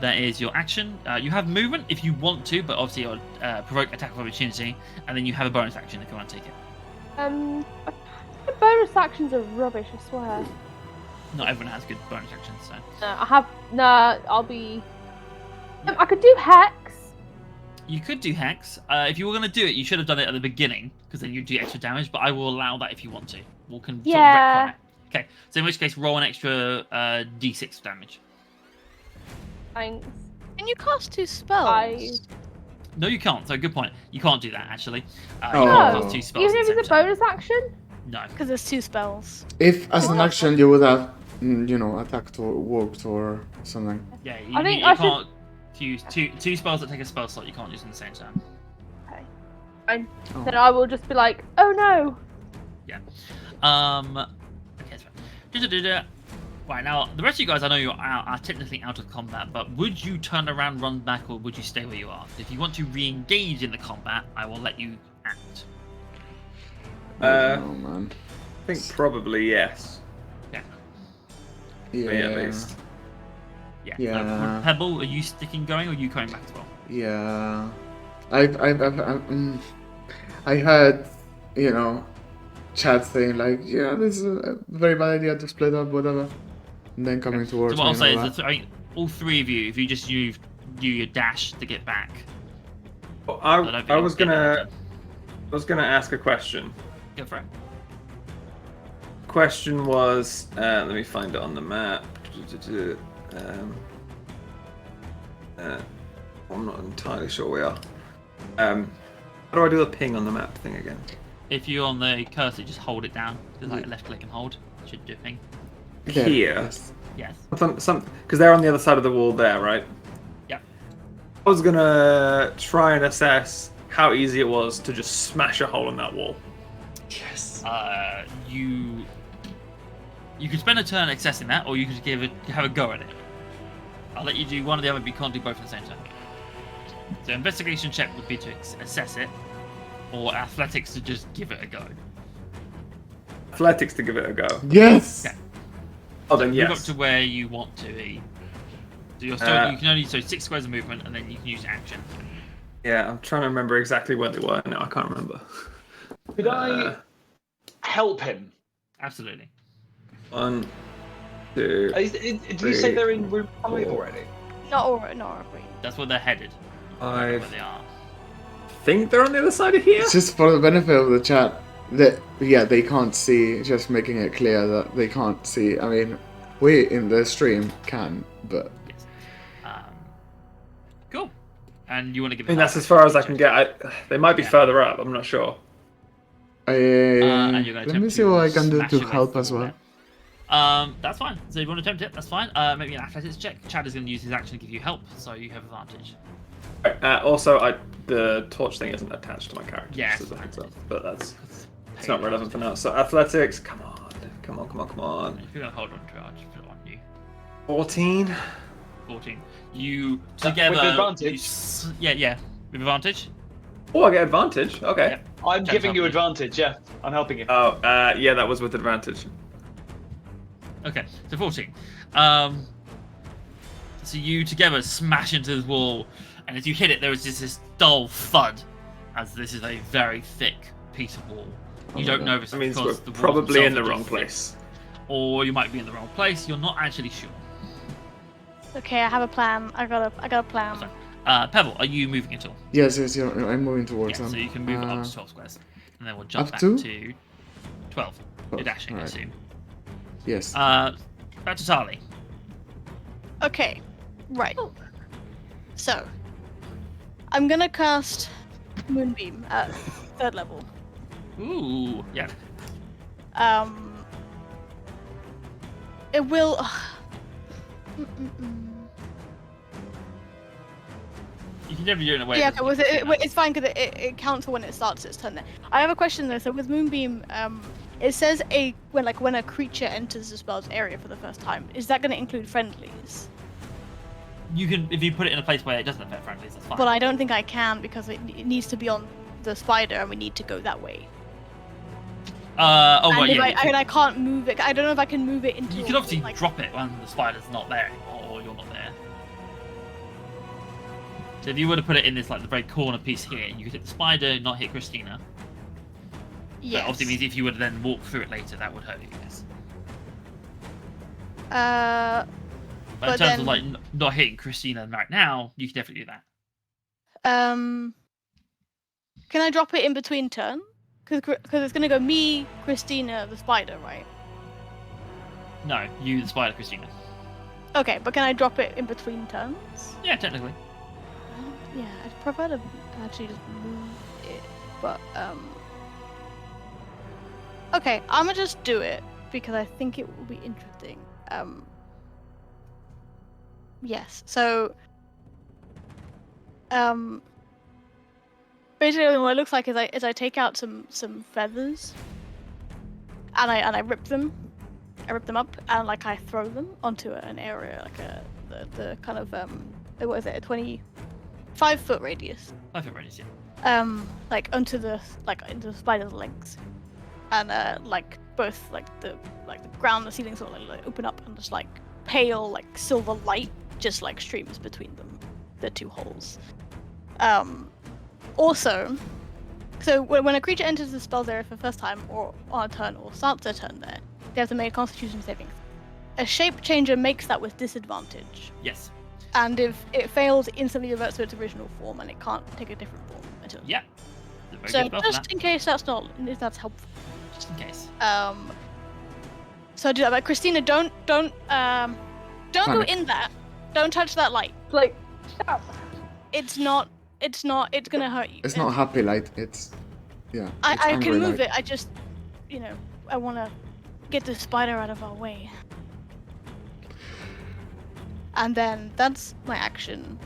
That is your action. You have movement if you want to, but obviously you'll provoke attack of opportunity, and then you have a bonus action if you want to take it. The bonus actions are rubbish, I swear. Not everyone has good bonus actions, so. I have. Nah, I'll be. I could do Hex. You could do Hex. If you were going to do it, you should have done it at the beginning, because then you'd do extra damage, but I will allow that if you want to. We'll sort of Yeah. retcon it. Okay, so in which case, roll an extra d6 damage. Thanks. Can you cast 2 spells? No, you can't. So good point. You can't do that, actually. Oh. You can't No. cast 2 spells Even at if the it's a same time. bonus action? No. Because there's 2 spells. If as an action you would have, attacked or walked or something. Yeah, I think you I should- can't use two spells that take a spell slot. You can't use them at the same time. Fine. Oh. Then I will just be like, oh no. Okay, that's fine. Right, now, the rest of you guys, I know you are technically out of combat, but would you turn around, run back, or would you stay where you are? If you want to re-engage in the combat, I will let you act. Oh man. I think probably yes. Yeah. Yeah. Me at least. Yeah. Yeah. Pebble, are you sticking going, or are you coming back as well? Yeah. I heard, chat saying like, yeah, this is a very bad idea to split up, whatever. And then coming towards So what I'll me say and all is that all 3 of you, if you just use your dash to get back. Well, I don't think I you'll was get gonna anything. ask a question. Go for it. Question was, let me find it on the map. I'm not entirely sure we are. How do I do the ping on the map thing again? If you're on the cursor, just hold it down. Just like left click and hold. Should do a thing. Yeah, Here. yes. Yes. Some because they're on the other side of the wall there, right? Yep. I was gonna try and assess how easy it was to just smash a hole in that wall. Yes. You could spend a turn accessing that, or you could have a go at it. I'll let you do one or the other, but you can't do both at the same time. So investigation check would be to assess it, or athletics to just give it a go. Athletics to give it a go. Yes. Okay. Oh, then Move up yes. to where you want to be. So you can only 6 squares of movement, and then you can use action. Yeah, I'm trying to remember exactly where they were. No, I can't remember. Could I help him? Absolutely. 1, 2. Did you say they're in room 5 already? Not already. That's where they're headed. I Where they are. think they're on the other side of here. It's just for the benefit of the chat that they can't see. Just making it clear that they can't see. I mean, we in the stream can, but Yes. Cool. And you want to give I it? mean, that's as far as I can get. They might be further up. I'm not sure. And you're going to let me see what I can do to help as well. That's fine. So if you want to attempt it, that's fine. Maybe an athletics check. Chad is going to use his action to give you help, so you have advantage. Also, the torch thing isn't attached to my character. Yeah, just as a heads up, but it's not relevant for now. So athletics, come on. If you're going to hold on to it, I'll just put it on you. 14. 14. You With together. advantage? Yeah. With advantage. Oh, I get advantage. Okay. Yep. I'm Chad's giving you helping advantage, yeah. I'm helping you. Oh, yeah, that was with advantage. Okay, so 14. So you together smash into the wall, and as you hit it, there is just this dull thud, as this is a very thick piece of wall. You don't know if it's That means because we're the walls probably in themselves the are wrong just thick, place. or you might be in the wrong place. You're not actually sure. Okay, I have a plan. I got a plan. Sorry. Pebble, are you moving at all? Yes, I'm moving towards Yeah, them. so you can move up to 12 squares, and then we'll jump up back to? to 12. You're dashing, I alright. assume. Yes. Back to Tali. Okay, right. So, I'm gonna cast Moonbeam at 3rd level. Ooh, yeah. It will. You can never do it in a way. Yeah, that okay, doesn't make it it's fine because it counts for when it starts its turn. There. I have a question though. So with Moonbeam, it says when a creature enters the spell's area for the first time. Is that going to include friendlies? You can, if you put it in a place where it doesn't affect friendlies, that's fine. But I don't think I can because it needs to be on the spider, and we need to go that way. Oh, and right, if yeah. I can't move it. I don't know if I can move it into. You can obviously drop it when the spider's not there anymore, or you're not there. So if you were to put it in this, like, the very corner piece here, you could hit the spider, not hit Christina. Yes. That obviously means if you would then walk through it later, that would hurt you. Yes. Uh, But in But terms then- of like not hitting Christina right now, you can definitely do that. can I drop it in between turns? Because it's gonna go me, Christina, the spider, right? No, you the spider, Christina. Okay, but can I drop it in between turns? Yeah, technically. Yeah, I'd prefer to actually just move it, but okay, I'm gonna just do it because I think it will be interesting. Yes. So, basically, what it looks like is I take out some feathers, and I rip them. I rip them up and like I throw them onto an area like the kind of what is it, a 25-foot radius. 5 foot radius, yeah. Like onto the into the spider's legs, and like both like the ground, the ceiling sort of like open up, and just like pale like silver light just like streams between them, the two holes. Also, so when a creature enters the spell's area for the first time, or on a turn, or starts their turn there, they have to make a Constitution saving. A shape changer makes that with disadvantage. Yes. And if it fails, it instantly reverts to its original form, and it can't take a different form until. Yeah. Very So good spell for just that. in case if that's helpful. Just in case. So I do that. But Christina, don't go Panic. in that. Don't touch that light. Like, stop. It's not. It's gonna hurt you. It's not happy light. It's yeah. it's I angry can move light. it. I just, I want to get the spider out of our way. And then that's my action.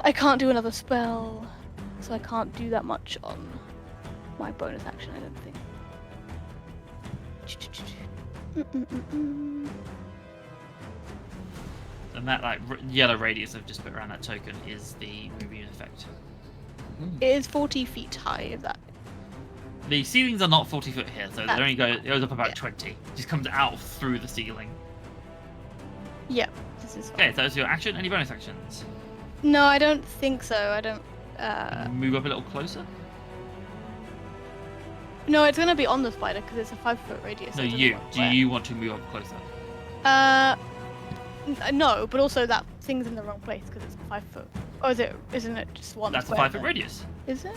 I can't do another spell, so I can't do that much on my bonus action, I don't think. And that like yellow radius I've just put around that token is the moving effect. It is 40 feet high, if that. The ceilings are not 40 foot here, so That's it goes up about yeah. 20. It just comes out through the ceiling. Yep, this is fine. Okay, so that's your action. Any bonus actions? No, I don't think so. I don't. Move up a little closer. No, it's gonna be on the spider because it's a 5-foot radius. No, so it doesn't you. work Do where- you want to move up closer? No, but also that thing's in the wrong place because it's 5 foot. Or isn't it just one? That's a square 5 foot then? radius. Is it?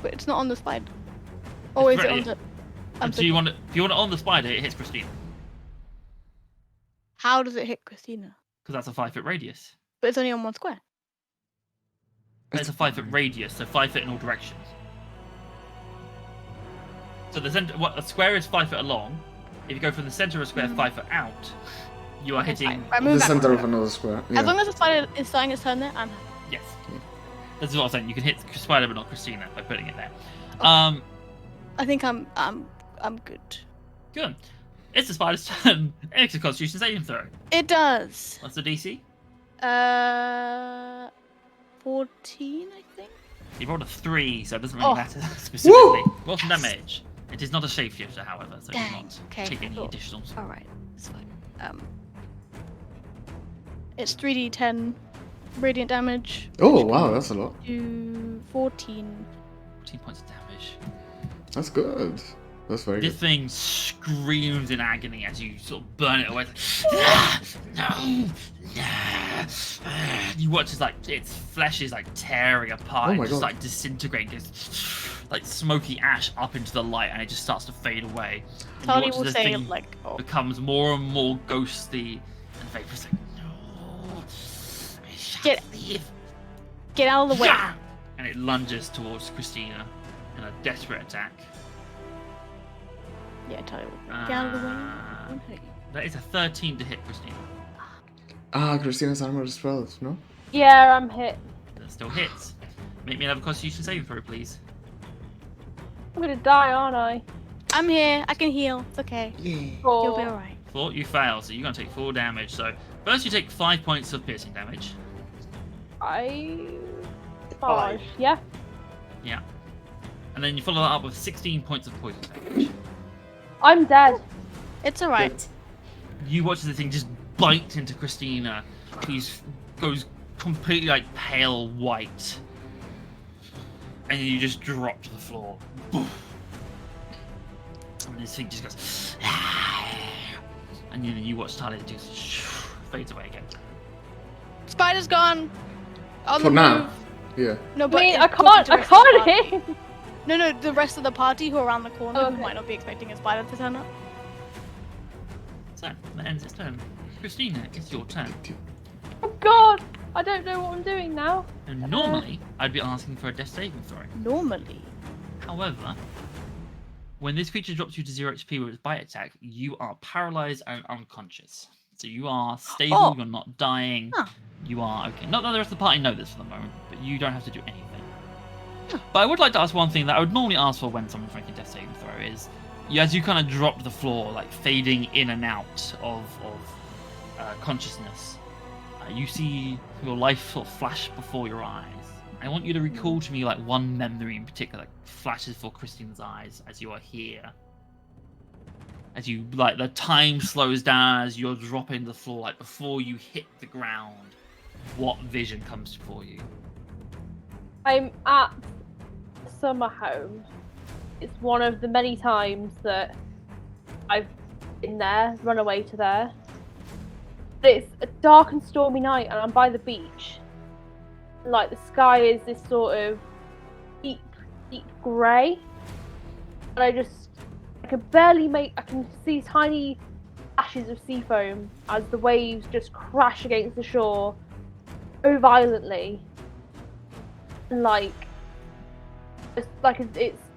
But it's not on the spider. Or is it on right- the? Do you want it? If you want it on the spider, it hits Christina How does it hit Christina? because that's a 5 foot radius. But it's only on one square. But it's a 5 foot radius, so 5 foot in all directions. So the center, a square is 5 foot along. If you go from the center of a square 5 foot out, you are Okay, hitting. fine. I The move back. center of another square. Yeah. As long as the spider is starting its turn there, I'm happy. Yes. This is what I'm saying. You can hit Spider, but not Christina by putting it there. I think I'm good. Good. It's the spider's turn. It makes a Constitution saving throw. It does. What's the DC? 14, I think. You rolled a 3, so it doesn't really matter specifically. Roll some Yes. damage. It is not a shapeshifter, however, so it Dang, does not okay, take any cool. additionals. All right, it's fine. It's 3d10 radiant damage. Oh wow, that's a lot. To 14. 14 points of damage. That's good. That's very This good. thing screams in agony as you sort of burn it away. It's like, no, no. You watch as like its flesh is like tearing apart Oh and my just God. like disintegrating, goes like smoky ash up into the light, and it just starts to fade away. And you Tali watch as will this say thing like, oh, becomes more and more ghostly and vaporous. Like, no, I shall Get- leave. get out of the way. Yeah! And it lunges towards Christina in a desperate attack. Yeah, Tali will get out of the way. Uh, Won't hurt you. That is a 13 to hit Christina. Ah, Christina's armor is 12, no? Yeah, I'm hit. That still hits. Make me another Constitution saving throw, please. I'm gonna die, aren't I? I'm here. I can heal. It's okay. Yeah. You'll be Or alright. 4, you fail, so you're going to take 4 damage. So, first you take 5 points of piercing damage. 5. Yeah. Yeah. And then you follow that up with 16 points of poison damage. I'm dead. It's alright. Good. You watch as the thing just bite into Christina, who goes completely like pale white. And you just drop to the floor. Boof. his feet just goes, and then you watch Talia just fades away again. Spider's gone. On For the now. move. Yeah. No, I but mean, it's I talking to can't. the I rest of the can't party. hit. No, the rest of the party who are around the corner Oh, who okay. might not be expecting a spider to turn up. So that ends its turn. Christina, it's your turn. Oh God! I don't know what I'm doing now. And normally, I'd be asking for a death saving throw. Normally. However, when this creature drops you to 0 HP with its bite attack, you are paralyzed and unconscious. So you are stable, Oh. you're not dying, Huh. you are okay. Not that the rest of the party know this for the moment, but you don't have to do anything. But I would like to ask one thing that I would normally ask for when someone's making a death saving throw is, as you kind of drop to the floor, like fading in and out of consciousness, you see your life sort of flash before your eyes. I want you to recall to me like one memory in particular that flashes before Christine's eyes as you are here. As you like the time slows down as you're dropping to the floor, like before you hit the ground. What vision comes before you? I'm at summer home. It's one of the many times that I've been there, run away to there. But it's a dark and stormy night, and I'm by the beach. Like the sky is this sort of deep grey, and I can see tiny flashes of sea foam as the waves just crash against the shore so violently.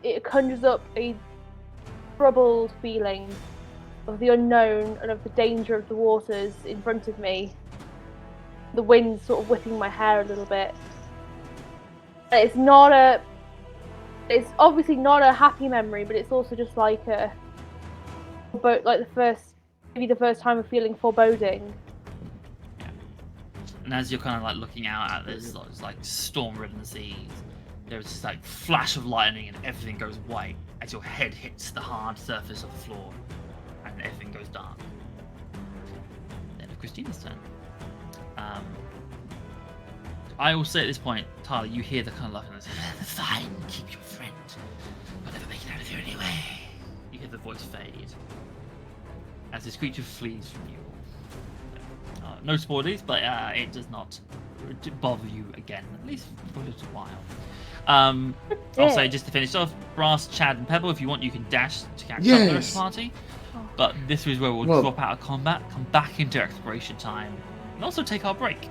It conjures up a troubled feeling of the unknown and of the danger of the waters in front of me. The wind sort of whipping my hair a little bit. It's obviously not a happy memory, but it's also just like the first time of feeling foreboding. And as you're kind of like looking out at this like storm-ridden seas, there's this like flash of lightning and everything goes white as your head hits the hard surface of the floor, and everything goes dark. Then it's Christina's turn. I will say at this point, Tyler, you hear the kind of laughing. Fine, keep your friend. We'll never make it out of here anyway. You hear the voice fade as this creature flees from you. No spoilers, but it does not bother you again, at least for a little while. I'll say just to finish off, Brass, Chad, and Pebble, if you want, you can dash to catch up the rest of the party. But this is where we'll drop out of combat, come back into exploration time, and also take our break.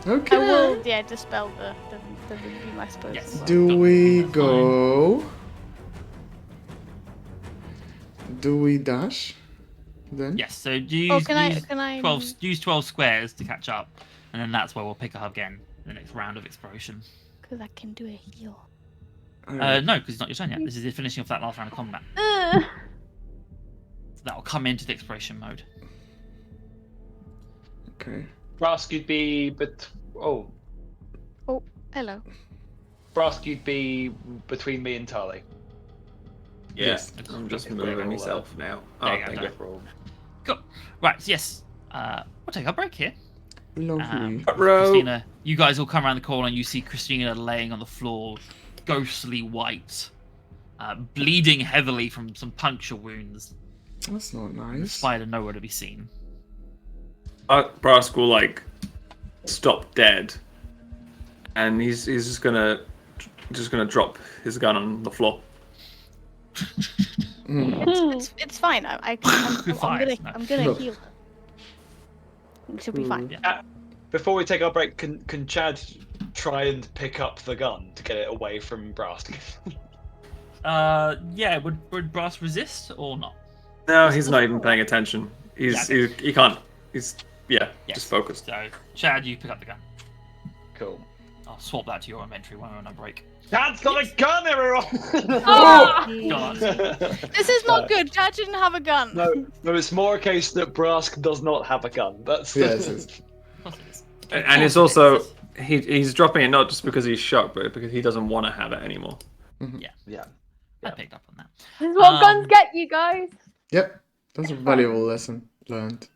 Okay. I will, dispel the moonbeam, I suppose. Yes. as well. Do we That's go? Do we dash? Then? Yes, so use 12 squares to catch up, and then that's where we'll pick up again the next round of exploration. Because I can do a heal. No, because it's not your turn yet. This is the finishing off that last round of combat. Ugh. So that will come into the exploration mode. Okay. Brask, you'd be Oh, hello. Brask, you'd be between me and Tali. Yeah, Yes. I'm just Okay, moving cool. myself now. Oh, There you go, thank done. you. Cool. Right, so yes. We'll take our break here. Lovely. Christina, you guys all come around the corner and you see Christina laying on the floor, ghostly white, bleeding heavily from some puncture wounds. That's not The nice. spider nowhere to be seen. Brask will stop dead, and he's just gonna drop his gun on the floor. It's fine. I'm gonna Look. heal her. It should be fine. Yeah. Before we take our break, can Chad try and pick up the gun to get it away from Brask? Yeah, would Brass resist or not? No, he's not even paying attention. He can't. He's Yes. just focused. So, Chad, you pick up the gun. Cool. I'll swap that to your inventory when we're on a break. Chad's got a gun, everyone! Ah! God. This is not good. Chad shouldn't have a gun. No, it's more a case that Brask does not have a gun. That's Yes, yes. Of course it is. And it's also he's dropping it not just because he's shocked, but because he doesn't want to have it anymore. yeah. I picked up on that. This is what guns get you guys. Yep. That's a valuable lesson learned.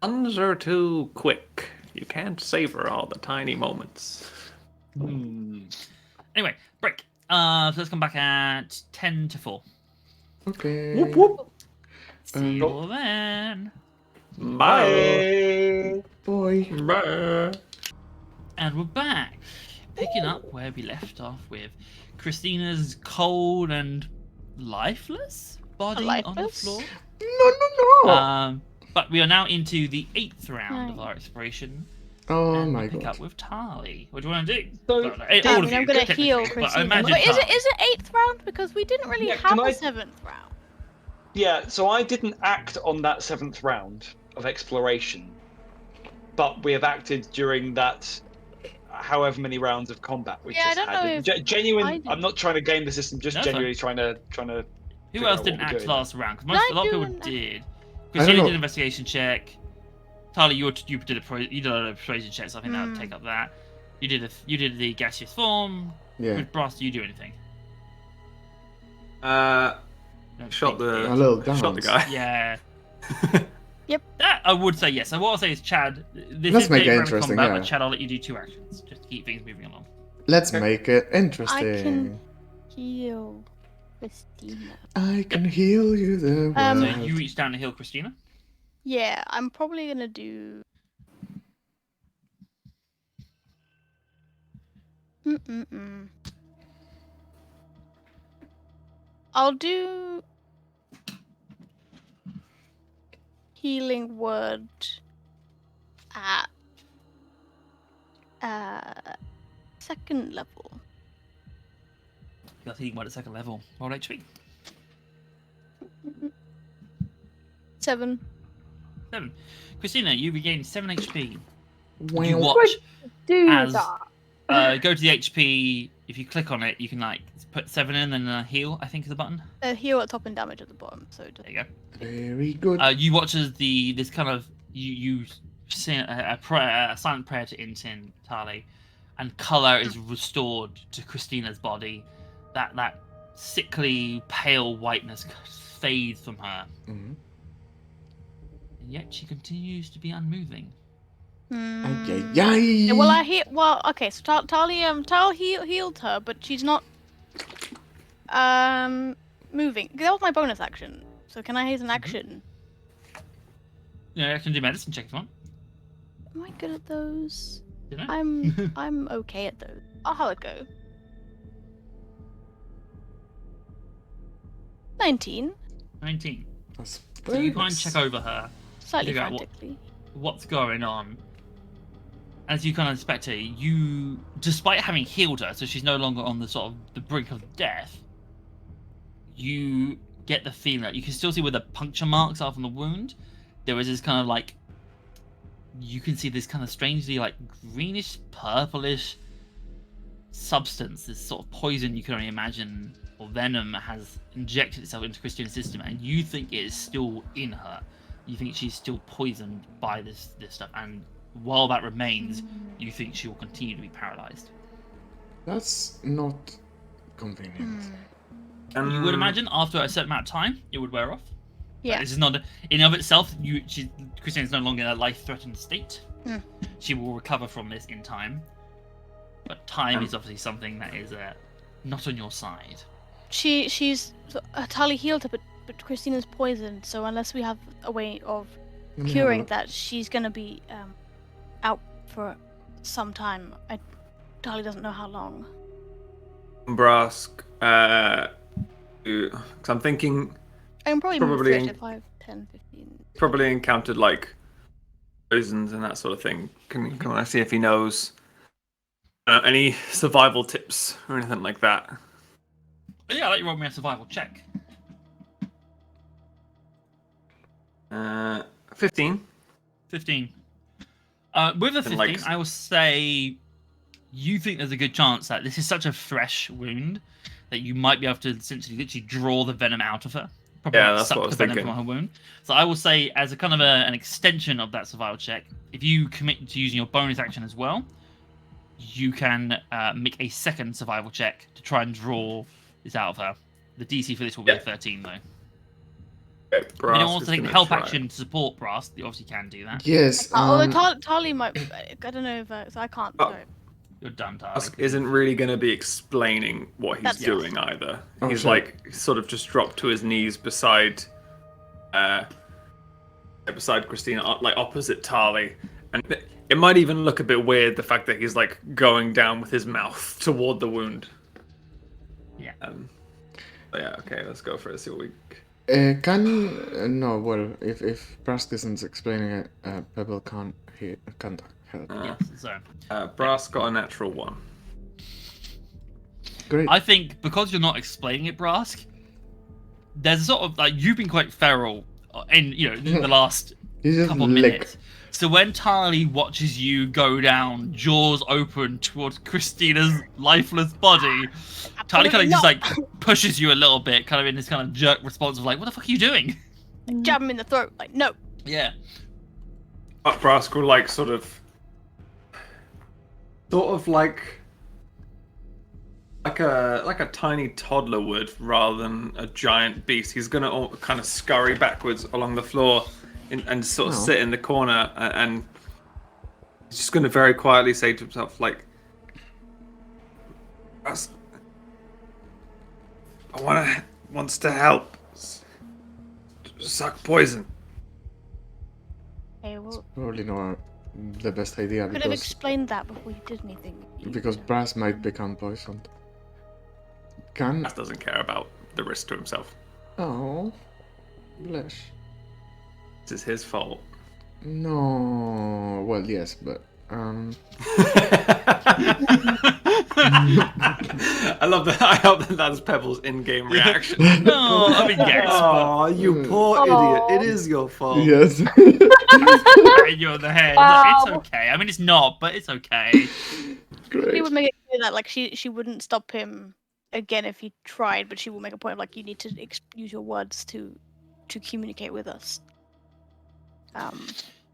Guns are too quick. You can't savor all the tiny moments. Anyway, break. So let's come back at 10 to 4. Okay. Whoop whoop. See you all then. Bye. Boy. Bye. And we're back, picking up where we left off with Christina's cold and lifeless body on the Lifeless? floor. No. But we are now into the 8th round of Right. our exploration. Oh and my we pick god. up with Tali. What do you want to do? So, Well, I all I of mean, you, I'm gonna technically, heal but I Christina. imagine Wait, is Tali. it 8th round? Because we didn't really Yeah, have can a I- 7th round. Yeah, so I didn't act on that 7th round of exploration, but we have acted during that however many rounds of combat we Yeah, I just don't had. know if I Genuine. did. I'm not trying to game the system. Just No, it's fine. genuinely trying to. Who figure else out didn't what we're act doing. last round? Because Can I a lot of do people an- did. I Christina don't did know. an investigation check. Tali, you did a persuasion check, so I think that would take up that. You did the gaseous form. Yeah. Brass, do you do anything? Uh, Don't shot think A the little shot the dance. guy. Yeah. Yep. That I would say yes. So what I'll say is, Chad, this Let's is make it the round of interesting, combat, yeah. but Chad, I'll let you do 2 actions just to keep things moving along. Let's Okay. make it interesting. Heal Christina. I can heal you the Um, So world. you reach down to heal Christina. Yeah, I'm probably gonna do. I'll do healing word at 2nd level. You're healing one at 2nd level. Roll HP. 7. 7. Christina, you regain 7 HP. Wow. You watch Do as that. go to the HP. If you click on it, you can like put 7 in and heal. I think is the button. Heal at top and damage at the bottom. So just... There you go. Very good. You watch as this kind of you say a silent prayer to Intin Tali, and color is restored to Christina's body. That sickly pale whiteness fades from her, Mhm. and yet she continues to be unmoving. Ay, ay, ay. Yeah, well, I heal. Well, okay. So Tali healed her, but she's not moving. That was my bonus action. So can I use an action? Yeah, I can do medicine check if you want. Am I good at those? You know? I'm okay at those. I'll have a go. 19. 19. That's So you very kind of nice. check over her, Slightly Figure out what- frantically. what's going on. As you kind of inspect her, you, despite having healed her, so she's no longer on the sort of the brink of death, you get the feeling that you can still see where the puncture marks are from the wound. There is this kind of like, you can see this kind of strangely like greenish, purplish substance, this sort of poison you can only imagine, or venom, has injected itself into Christina's system, and you think it is still in her. You think she's still poisoned by this stuff, and while that remains, you think she will continue to be paralyzed. That's not convenient. You would imagine after a certain amount of time, it would wear off. Yeah. This is not in of itself. Christina's no longer in a life-threatened state. She will recover from this in time, but time is obviously something that is not on your side. She's Tali healed her, but Christina's poisoned. So unless we have a way of Let me have a curing look. that, she's gonna be out for some time. Tali doesn't know how long. Brask. 'Cause I'm thinking I can probably move Probably through in- it to 5, 10, 15. probably encountered like poisons and that sort of thing. Can I see if he knows any survival tips or anything like that? But yeah, I'll let you roll me a survival check. 15. 15. With a And, 15, like- I will say you think there's a good chance that this is such a fresh wound that you might be able to essentially literally draw the venom out of her. Probably Yeah, like that's suck what I was the venom thinking. from her wound. So I will say, as a kind of an extension of that survival check, if you commit to using your bonus action as well, you can make a second survival check to try and draw this out of her. The DC for this will be Yeah. 13, though. Okay, If Brask anyone wants is to take the gonna help try. action to support Brass, you obviously can do that. Yes. Although Tali might. I don't know if so I can't. Oh. So. You're done, darling. Brask isn't really going to be explaining what he's That's- doing either. Oh, He's sure. like sort of just dropped to his knees beside Christina, like opposite Tali, and it might even look a bit weird the fact that he's like going down with his mouth toward the wound. Yeah. But yeah. Okay. Let's go for it. See what we. No, well, if Brask isn't explaining it, Pebble can't help. Yes, so Brask got a natural 1. Great. I think because you're not explaining it, Brask, there's a sort of like you've been quite feral in the last You just couple lick. minutes. So when Tali watches you go down, jaws open towards Christina's lifeless body, Tali kind of just like pushes you a little bit, kind of in this kind of jerk response of like, "What the fuck are you doing?" Jab him in the throat. Like, no. Yeah. Brask will like sort of like a tiny toddler would, rather than a giant beast. He's gonna kind of scurry backwards along the floor and sort of sit in the corner, and he's just gonna very quietly say to himself, like, "Brask, wants to help suck poison." Okay, well, Probably not the best idea could have explained that before you did anything. because Brass might become poisoned. Can Brask doesn't care about the risk to himself. oh, bless. This is his fault. No, well, yes, but I love that. I hope that that's Pebble's in-game reaction. No, I mean yes, Oh, you poor Aw. idiot! It is your fault. yes. but you're in the head. Wow. It's okay. I mean, it's not, but it's okay. She Great. would make it clear that like she wouldn't stop him again if he tried, but she will make a point of like you need to use your words to communicate with us.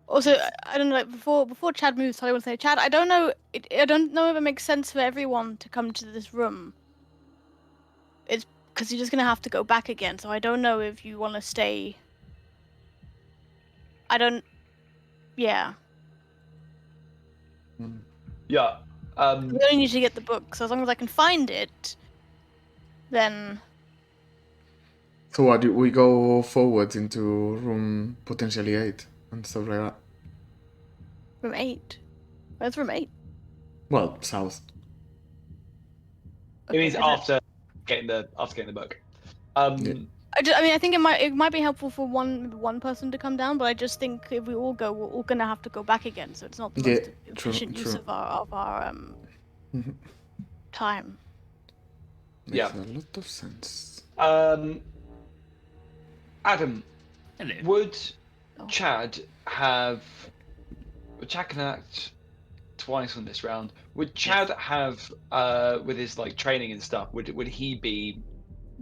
Also, I don't know. Like, before Chad moves, I want to say, Chad, I don't know. I don't know if it makes sense for everyone to come to this room. It's because you're just gonna have to go back again. So I don't know if you want to stay. I don't. Yeah. Yeah. We only need to get the book, so as long as I can find it, then So what? Do we go forwards into room potentially 8 and stuff like that? room 8. Where's room 8? Well, south. It means I don't- after getting the book. Yeah. I mean, I think it might be helpful for one person to come down, but I just think if we all go, we're all gonna have to go back again. So it's not the Yeah, most true, efficient use true. of our Mhm. time. Makes Yeah. a lot of sense. Adam, Hello. would Oh. Chad can act twice on this round? Would Chad have with his like training and stuff? Would he be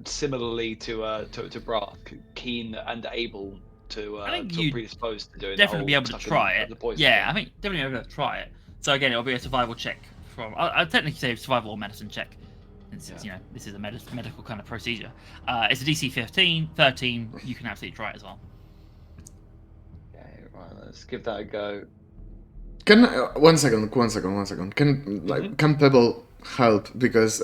similarly to Brask, keen and able to I think sort of you'd predisposed to doing Definitely be the able to whole try sucking it. of the poison Yeah, thing? I think definitely able to try it. So again, it'll be a survival check from. I'd technically say survival or medicine check, since Yeah. this is a medical kind of procedure. It's a DC 13. You can absolutely try it as well. Okay, right. Let's give that a go. Can one second. Can Pebble help because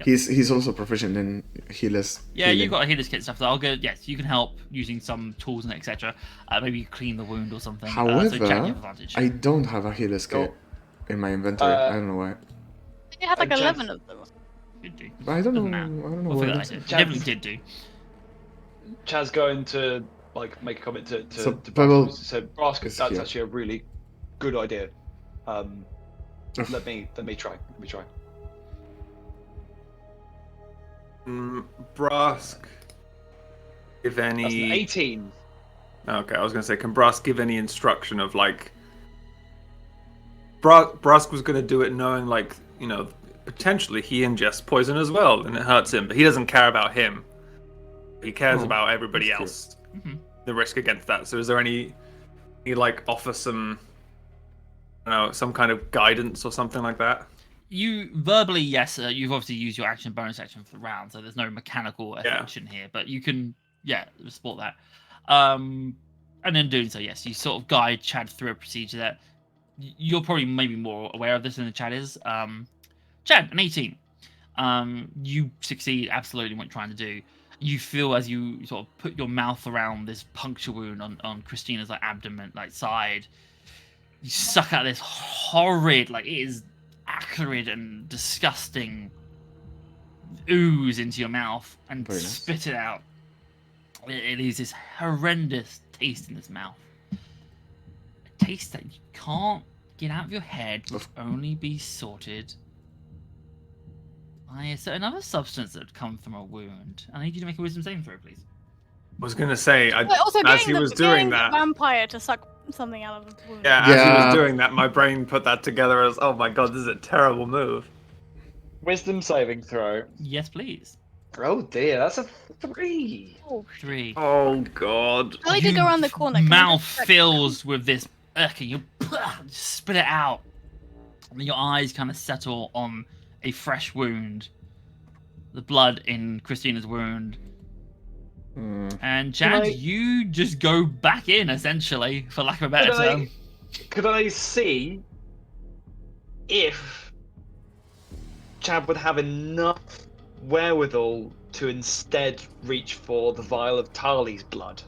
he's also proficient in healers. Yeah, healing. you've got a healer's kit and stuff. So I'll go. Yes, you can help using some tools and etc. Maybe you clean the wound or something. However, so Jack, you have advantage. I don't have a healer's kit in my inventory. I don't know why. You had like Chad- 11 of them. Could do. I don't know. Doesn't matter. I don't know We'll why. figure that that's- out. You Jack- definitely did do. Chad's going to like make a comment to So Brask. Pebble So Brask, is that's here. actually a really good idea. Oof. Let me try. Brask, if That's an any. 18. Okay, I was gonna say, can Brask give any instruction of like? Brask was gonna do it knowing, like, potentially he ingests poison as well, and it hurts him, but he doesn't care about him. He cares Oh, about everybody that's else. Mhm. The risk against that. So, is there any like offer some, some kind of guidance or something like that? You verbally, yes, you've obviously used your action bonus action for the round, so there's no mechanical action here, but you can, support that. And in doing so, yes, you sort of guide Chad through a procedure that you're probably maybe more aware of this than the Chad is. Chad, an 18. You succeed absolutely in what you're trying to do. You feel as you sort of put your mouth around this puncture wound on Christina's like abdomen, like side. You suck out this horrid, like it is acrid and disgusting ooze into your mouth and Very nice. spit it out. It is this horrendous taste in this mouth. A taste that you can't get out of your head will only be sorted by a certain other substance that would come from a wound. I need you to make a wisdom saving throw, please. I was gonna say, But also as getting he the, was doing getting the that, vampire to suck something out of the wound. yeah, as he Yeah. was doing that, my brain put that together as, oh my god, this is a terrible move. Wisdom saving throw. Yes, please. Oh dear, that's a 3. 3. Oh god. I did go around the corner. Can I Mouth just check? fills with this ick, and you spit it out. And then your eyes kind of settle on a fresh wound. The blood in Christina's wound. And Chad, you just go back in, essentially, for lack of a better term. Could I see if Chad would have enough wherewithal to instead reach for the vial of Tali's blood?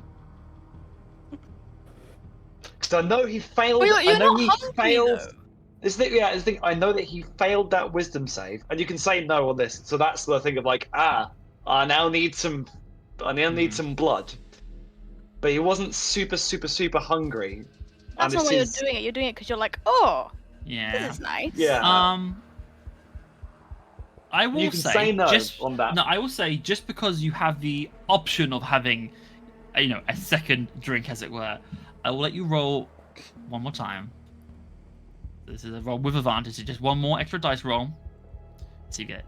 Because I know he failed. Well, you're I know not he hungry, failed. though. I know that he failed that wisdom save, and you can say no on this. So that's the thing of like, I now need some blood. But he wasn't super hungry. That's not why you're doing it. You're doing it because you're like, oh, Yeah. this is nice. Yeah. I will You can say no just on that. No, I will say just because you have the option of having, a second drink, as it were, I will let you roll one more time. This is a roll with advantage, so just one more extra dice roll. So you get.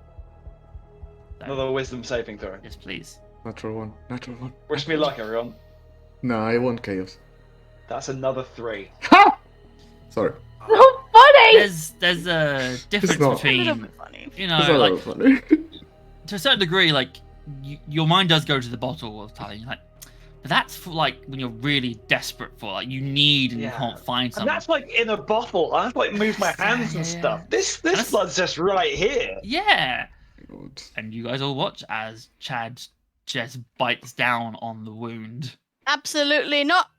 Another wisdom saving throw. Yes, please. Natural one. Natural one. Wish me luck, everyone. No, I want chaos. That's another 3. Sorry. So funny. There's a difference not. A little between, bit funny. It's not like funny. to a certain degree, like your mind does go to the bottle of Tally. You're like, but that's for like when you're really desperate for, like you need and you Yeah. can't find And something. that's like in a bottle. I have to like move my hands and Yeah. stuff. This That's- blood's just right here. Yeah. God. And you guys all watch as Chad just bites down on the wound. Absolutely not.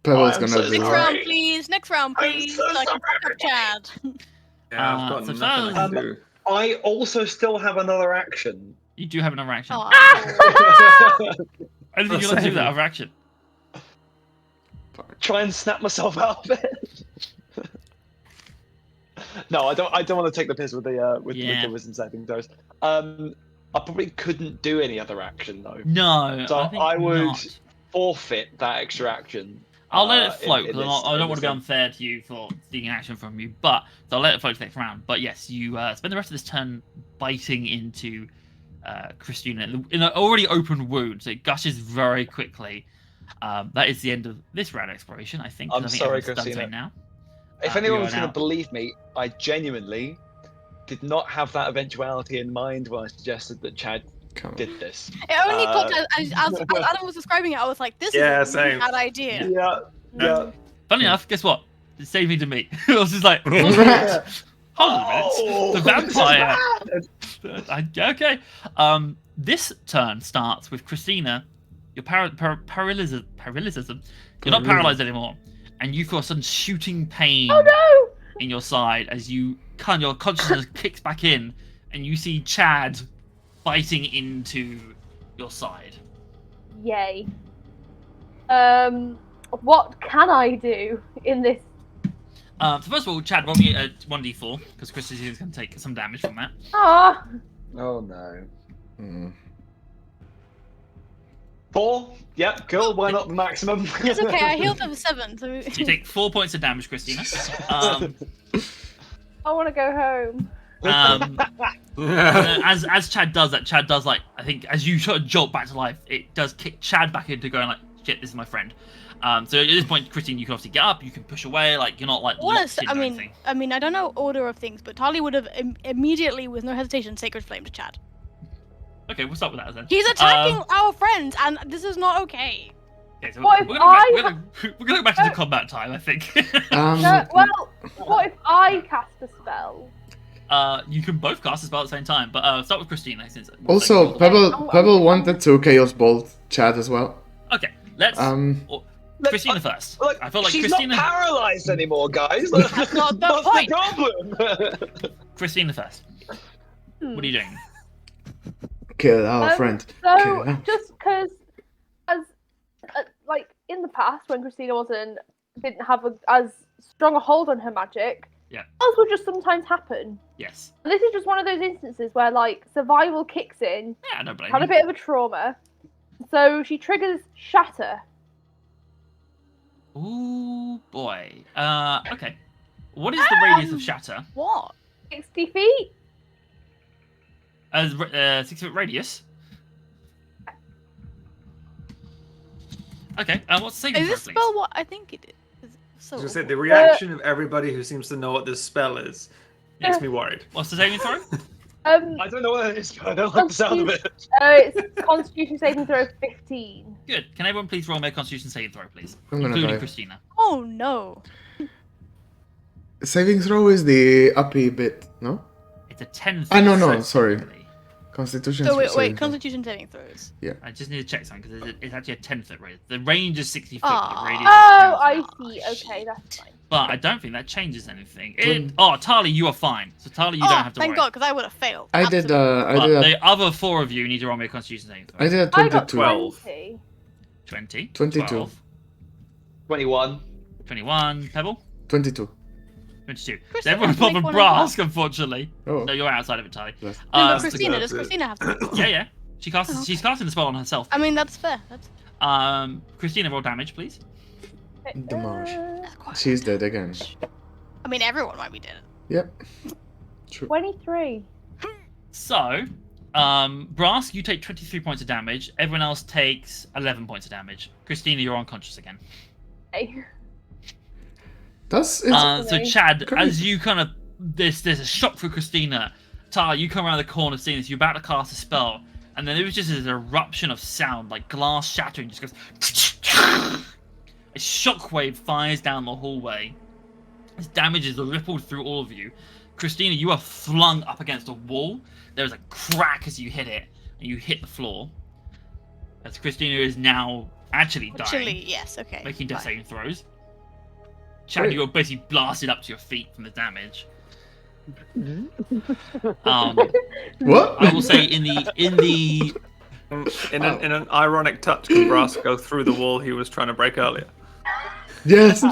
Pebbles I'm gonna so do Next sorry. round, please. Next round, I'm please. so Like, sorry. fuck Chad. Yeah, I've got so nothing I that can was- do. I also still have another action. You do have another action. Oh, I don't think you'll do that other action. Try and snap myself out of it. No, I don't want to take the piss with the wisdom saving throws. I probably couldn't do any other action though. No, So I think I would not. forfeit that extra action. I'll let it in- float in because this- I in don't want this to be game. unfair to you for stealing action from you. But so I'll let it float to the next round. But yes, you spend the rest of this turn biting into Christina in an already open wound, so it gushes very quickly. That is the end of this round exploration, I think. 'cause I'm I think sorry, everyone's done so Christina. now. If you anyone are was going now- to believe me, I genuinely did not have that eventuality in mind when I suggested that Chad Come on. did this. it only Uh, popped as Adam was describing it. I was like, this Yeah, is a really same. bad idea. Yeah. Funny enough, guess what? It saved me to me. I was just like, hold on a minute. The vampire. Okay. This turn starts with Christina. Your paralysis. You're not paralyzed anymore, and you feel a sudden shooting pain in your side as your consciousness kicks back in, and you see Chad biting into your side. Yay. What can I do in this? So first of all, Chad, roll me a 1d4 because Christina's going to take some damage from that. Ah, Oh no. Mm. 4? Yep, cool. Why not the maximum? It's okay. I healed them 7. So So you take 4 points of damage, Christina. I want to go home. As Chad does that, Chad does like, I think as you sort of jolt back to life, it does kick Chad back into going like, shit, this is my friend. So at this point, Christine, you can obviously get up, you can push away, like you're not like locked in or anything. I mean, I don't know order of things, but Tali would have immediately, with no hesitation, Sacred Flame to Chad. Okay, we'll start with that then. He's attacking our friends, and this is not okay. Yeah, so What if we're gonna go back to the combat time, I think. Well, what if I cast a spell? You can both cast a spell at the same time, but start with Christina. Since Also, Pebble wanted to Chaos Bolt Chad as well. Okay, let's. Christina first. Look, I feel like she's Christina. not paralyzed anymore, guys. That's not the What's point. the problem? Christina first. What are you doing? Kill our friend. So, Kill him. just because, as like in the past, when Christina didn't have as strong a hold on her magic, Yeah. those would just sometimes happen. Yes. And this is just one of those instances where like survival kicks in, Yeah, I don't blame had a you. bit of a trauma, so she triggers Shatter. Ooh boy. Okay. What is the radius of shatter? What? 60 feet. As 6-foot radius. Okay. What's the saving Is throw, this please? spell what I think it is? So I was gonna say, the reaction of everybody who seems to know what this spell is makes me worried. What's the saving throw? I don't know what it is, but I don't like the sound of it. It's Constitution saving throw 15. Good. Can everyone please roll me a Constitution saving throw, please, I'm gonna including die. Christina? Oh no. Saving throw is the uppy bit, no? It's a 10. No, sorry. Constitution So wait, saving throw. Constitution saving throws. I just need to check something because it's actually a 10-foot radius. The range is 60 feet. Aw. The radius Oh, is 10 feet. I see. Okay, that's fine. But I don't think that changes anything. Good. Tali, you are fine. So Tali, you Oh, don't have to thank worry. God, because I would have failed. I did. Absolutely. But I did. the other 4 of you need to roll me a Constitution saving throw. I did a I got 22. 12. 20. 20. 22. 12, 21. 21. Pebble. 22. 22. Chris, So everyone you have to apart make from one as well. Brask, unfortunately. Oh. No, you're outside of it, Tali. Yes. No, but Um, Christina, does that's it. Christina have to? yeah. She's casting the spell on herself. I mean, that's fair. That's Christina, roll damage, please. Damage. that's quite She's dead again. I mean, everyone might be dead. Yep. True. 23. So, Brask, you take 23 points of damage. Everyone else takes 11 points of damage. Christina, you're unconscious again. Okay. That's So Lovely. Chad, Great. as you kind of there's a shock for Christina. Tara, you come around the corner seeing this. You're about to cast a spell, and then there was just this eruption of sound, like glass shattering. Just goes. A shockwave fires down the hallway. This damage is rippled through all of you. Christina, you are flung up against a wall. There is a crack as you hit it, and you hit the floor. As Christina is now actually dying, Actually, yes. Okay. making death fine. saving throws. Chad, Great. you're basically blasted up to your feet from the damage. What? I will say in the In an ironic touch, can Brass go through the wall he was trying to break earlier? Yes.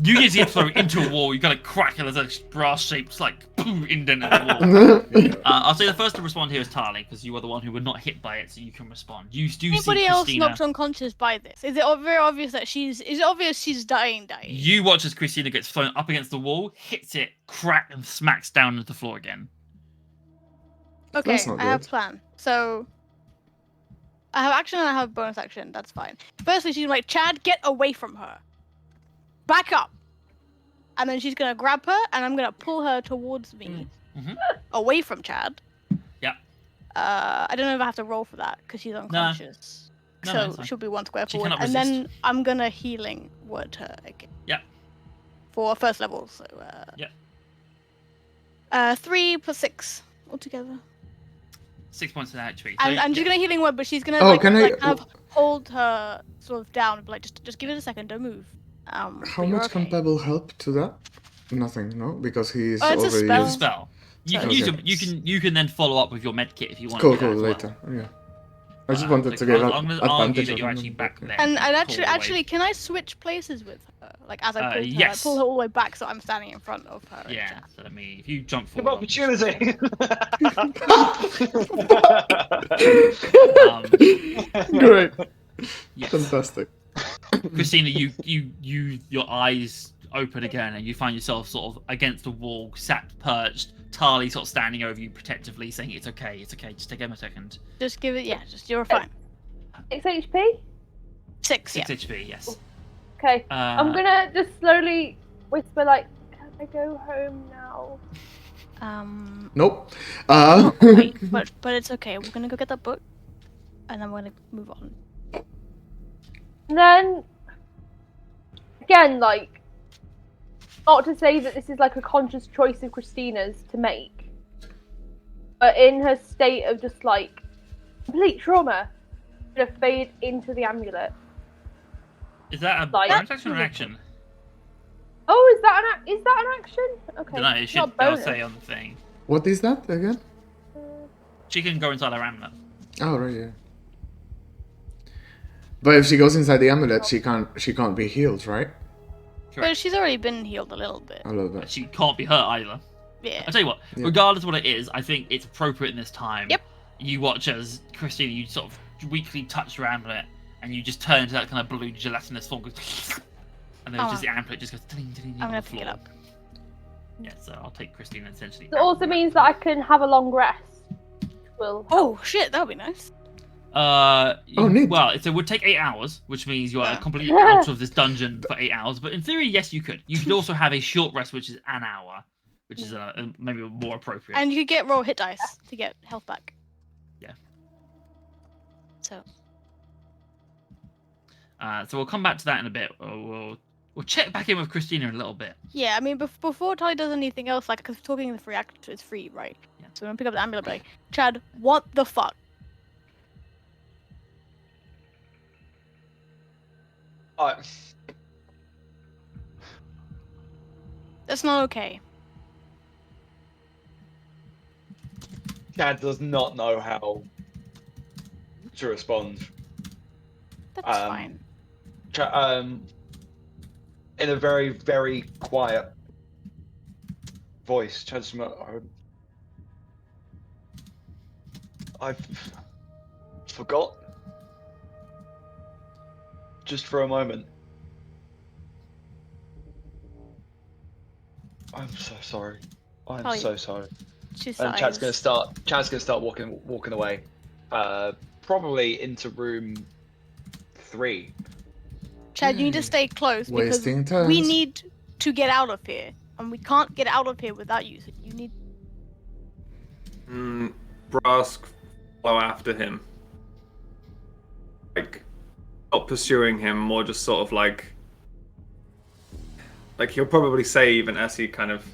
you get to throw into a wall, you got a crack and there's a brass shaped like boom indent in the wall. I'll say the first to respond here is Tali because you are the one who were not hit by it, so you can respond. You do Anybody see else Christina. knocked unconscious by this? Is it very obvious that she's? Is it obvious she's dying? You watch as Christina gets thrown up against the wall, hits it, crack, and smacks down into the floor again. Okay, That's not I have a good. plan. So I have action and I have bonus action. That's fine. Firstly, she's like, Chad, get away from her. Back up. And then she's gonna grab her, and I'm gonna pull her towards me, Mhm. away from Chad. Yeah. I don't know if I have to roll for that because she's unconscious. No, So it's fine. she'll be 1 square She forward, cannot and then I'm gonna healing word her again. Yeah. For first level, so Yeah. 3 plus 6 altogether. 6 points of HP. And, So, and she's gonna healing word, but she's gonna Oh, like, can I- like kind of hold her sort of down, and be like just give it a second, don't move. How but you're much can okay. Pebble help to that? Nothing, no? Because he's Oh, it's a already spell. It's a spell. You can Okay. use you can then follow up with your med kit if you want Cool, to do that cool, as well. later. Yeah. I just wanted to So get I'm gonna argue advantage that of you're him. actually back there. And Pull actually, away. can I switch places with her? Like as I pull her, yes. I pull her all the way back, so I'm standing in front of her. and Yeah, Chad. so let me. If you jump Good forward. opportunity. Great. Yes. Fantastic. Christina, your eyes open again, and you find yourself sort of against a wall, sat perched. Tali sort of standing over you protectively, saying, "It's okay, just take him a second." Just give it, you're fine. 6 HP? 6, 6 yeah. HP, yes. Okay. I'm gonna just slowly whisper, like, can I go home now? Nope. Wait, but it's okay. We're gonna go get that book, and then we're gonna move on. And then, again, like, not to say that this is like a conscious choice of Christina's to make, but in her state of just like complete trauma, gonna fade into the amulet. Is that a Like- bonus action or an action? Oh, is that an action? Okay. No, it it's should. not They'll bonus. say on the thing. What is that again? She can go inside her amulet. Oh, right, yeah. But if she goes inside the amulet, she can't be healed, right? But she's already been healed a little bit. A little bit. She can't be hurt either. Yeah. I tell you what, Yeah. regardless of what it is, I think it's appropriate in this time. Yep. You watch as Christina, you sort of weakly touch your amulet, and you just turn into that kind of blue gelatinous form, and then just the amulet just goes. Ding, ding, ding, I'm on gonna the pick it floor. up. Yeah, so I'll take Christina essentially. It also means that I can have a long rest. Well, Oh shit, that would be nice. neat. Well, it would take 8 hours, which means you are Yeah. completely out of this dungeon for 8 hours. But in theory, yes, you could. You could also have a short rest, which is an hour, which is maybe more appropriate. And you could get roll hit dice to get health back. Yeah. So So we'll come back to that in a bit. We'll check back in with Christina in a little bit. yeah, I mean before Tali does anything else, like because talking the free act is free, right? Yeah. So we're gonna pick up the amulet. Like, Chad, what the fuck? That's not okay. Chad does not know how to respond. That's Um, fine. In a very, very quiet voice, Chad's I've forgot. Just for a moment. I'm so sorry. I'm Tali, so sorry. She And Chad's sighs. gonna start walking away. Probably into room 3. Chad, you need to stay close because Wasting turns. we need to get out of here, and we can't get out of here without you. So you need. Brask follow after him. Like, not pursuing him, more just sort of like he'll probably say, even as he kind of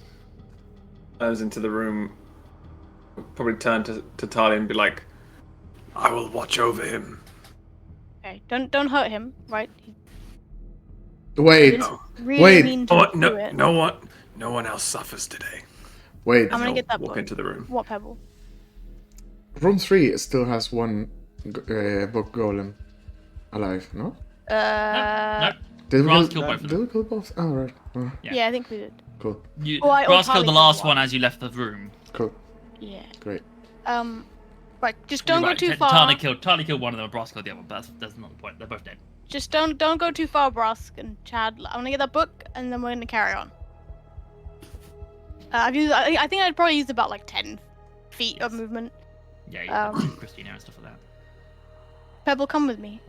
turns into the room, probably turn to Talia and be like, I will watch over him. Okay, don't hurt him, right? He Wait, didn't really wait. mean to do it. No one else suffers today. wait. I'm gonna He'll get that walk book. into the room. What pebble? Room 3 still has one book golem alive, no? No. Did Brass kill, killed both of did them. we kill both? Oh, right. Oh, Yeah, I think we did. cool. You, Oh, I Brass killed the Tali last killed one one. as you left the room. Cool. Yeah. Great. Right. Just don't You're go too right, far. Tali killed one of them, and Brass killed the other, but that's not the point. They're both dead. Just don't go too far, Brask and Chad. I'm gonna get that book, and then we're gonna carry on. I've used. I think I'd probably used about like 10 feet of movement. Yeah, yeah, Um, Christina and stuff like that. Pebble, come with me.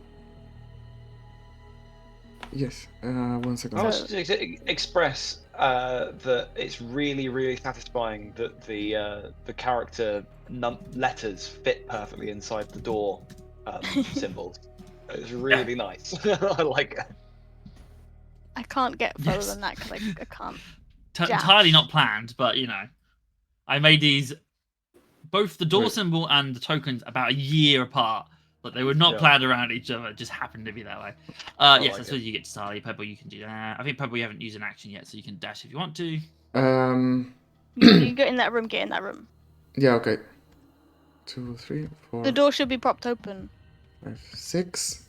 Yes. 1 second. I So- was just express that it's really, really satisfying that the character letters fit perfectly inside the door symbols. It's really nice. I like it. I can't get further Yes. than that because I can't. Entirely not planned, but you know, I made these both the door Right. symbol and the tokens about a year apart. But they were not Yeah. planned around each other; it just happened to be that way. Yes, like that's it. where you get to Tali. Pebble, you can do that. I think Pebble, you haven't used an action yet, so you can dash if you want to. You get in that room. Get in that room. Yeah, okay. 2, 3, 4, The door should be propped open. 5, 6.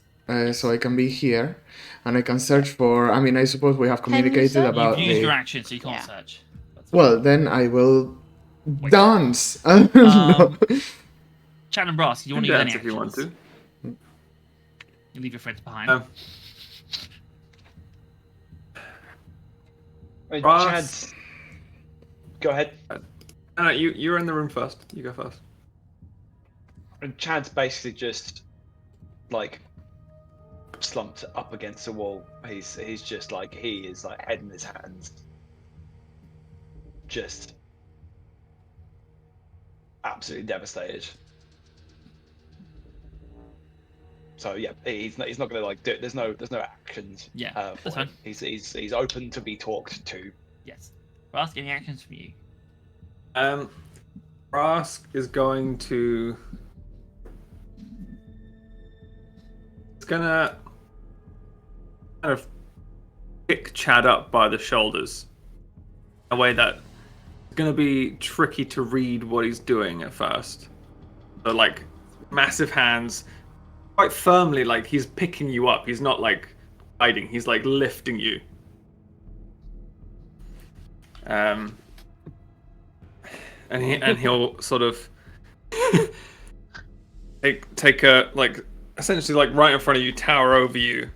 So I can be here, and I can search for. I mean, I suppose we have communicated search? about You've used your the. action, so you can't Yeah. search. That's Well, fine. then I will Wait. dance. No. Chan and Brass, you want to use any Dance if you want actions? to. You leave your friends behind. Um, I mean, Ross. Chad's... Go ahead. No, you're in the room first. You go first. And Chad's basically just like slumped up against the wall. He's just like he is like head in his hands, just absolutely devastated. So yeah, he's not going to like do it. There's no actions. Yeah, For that's him. fine. He's open to be talked to. Yes. Rask, any actions from you? Rask is going to. It's gonna kind of pick Chad up by the shoulders. In a way that it's gonna be tricky to read what he's doing at first. So like massive hands, quite firmly, like he's picking you up. He's not like hiding. He's like lifting you. And he'll sort of take a like essentially like right in front of you, tower over you.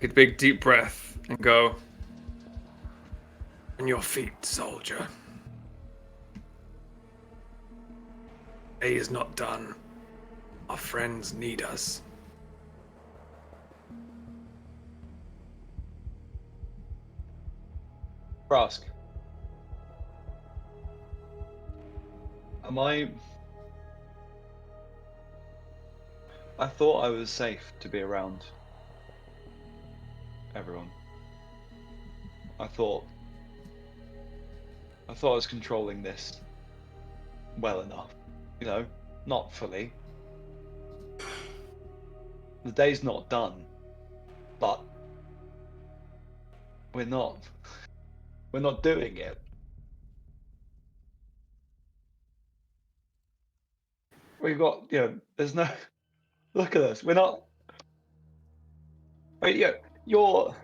Take a big deep breath and go. On your feet, soldier. Day is not done. Our friends need us. Rask. Am I thought I was safe to be around everyone. I thought I was controlling this well enough. You know, not fully. The day's not done, but we're not doing it. We've got, there's no, look at us. We're not, I mean, your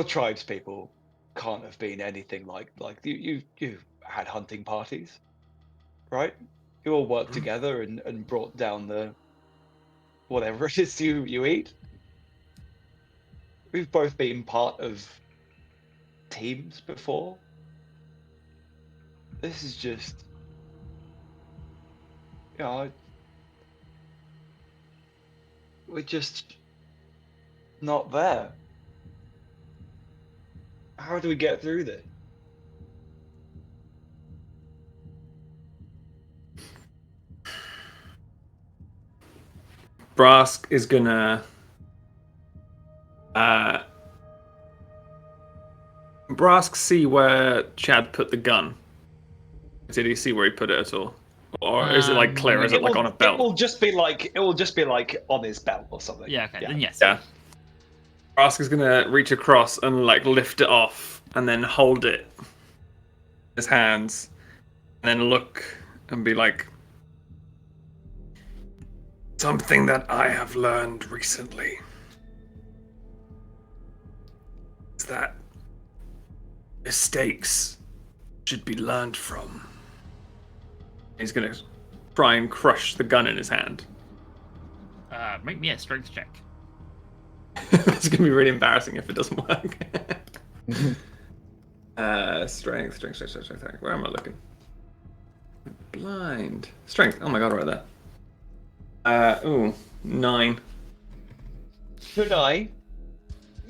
tribes people can't have been anything like you had hunting parties, right? You all worked together and brought down the whatever it is you eat. We've both been part of teams before. This is just, we're just not there. How do we get through this? Brask is gonna Brask see where Chad put the gun. Did he see where he put it at all? Or is it like clear? Is it like on a belt? It will just be like on his belt or something. Yeah, okay, then yes. Yeah. Brask is gonna reach across and like lift it off and then hold it in his hands and then look and be like, something that I have learned recently is that mistakes should be learned from. He's gonna try and crush the gun in his hand. Make me a strength check. It's gonna be really embarrassing if it doesn't work. Strength. Where am I looking? Blind. Strength. Oh my god, right there. 9. Could I,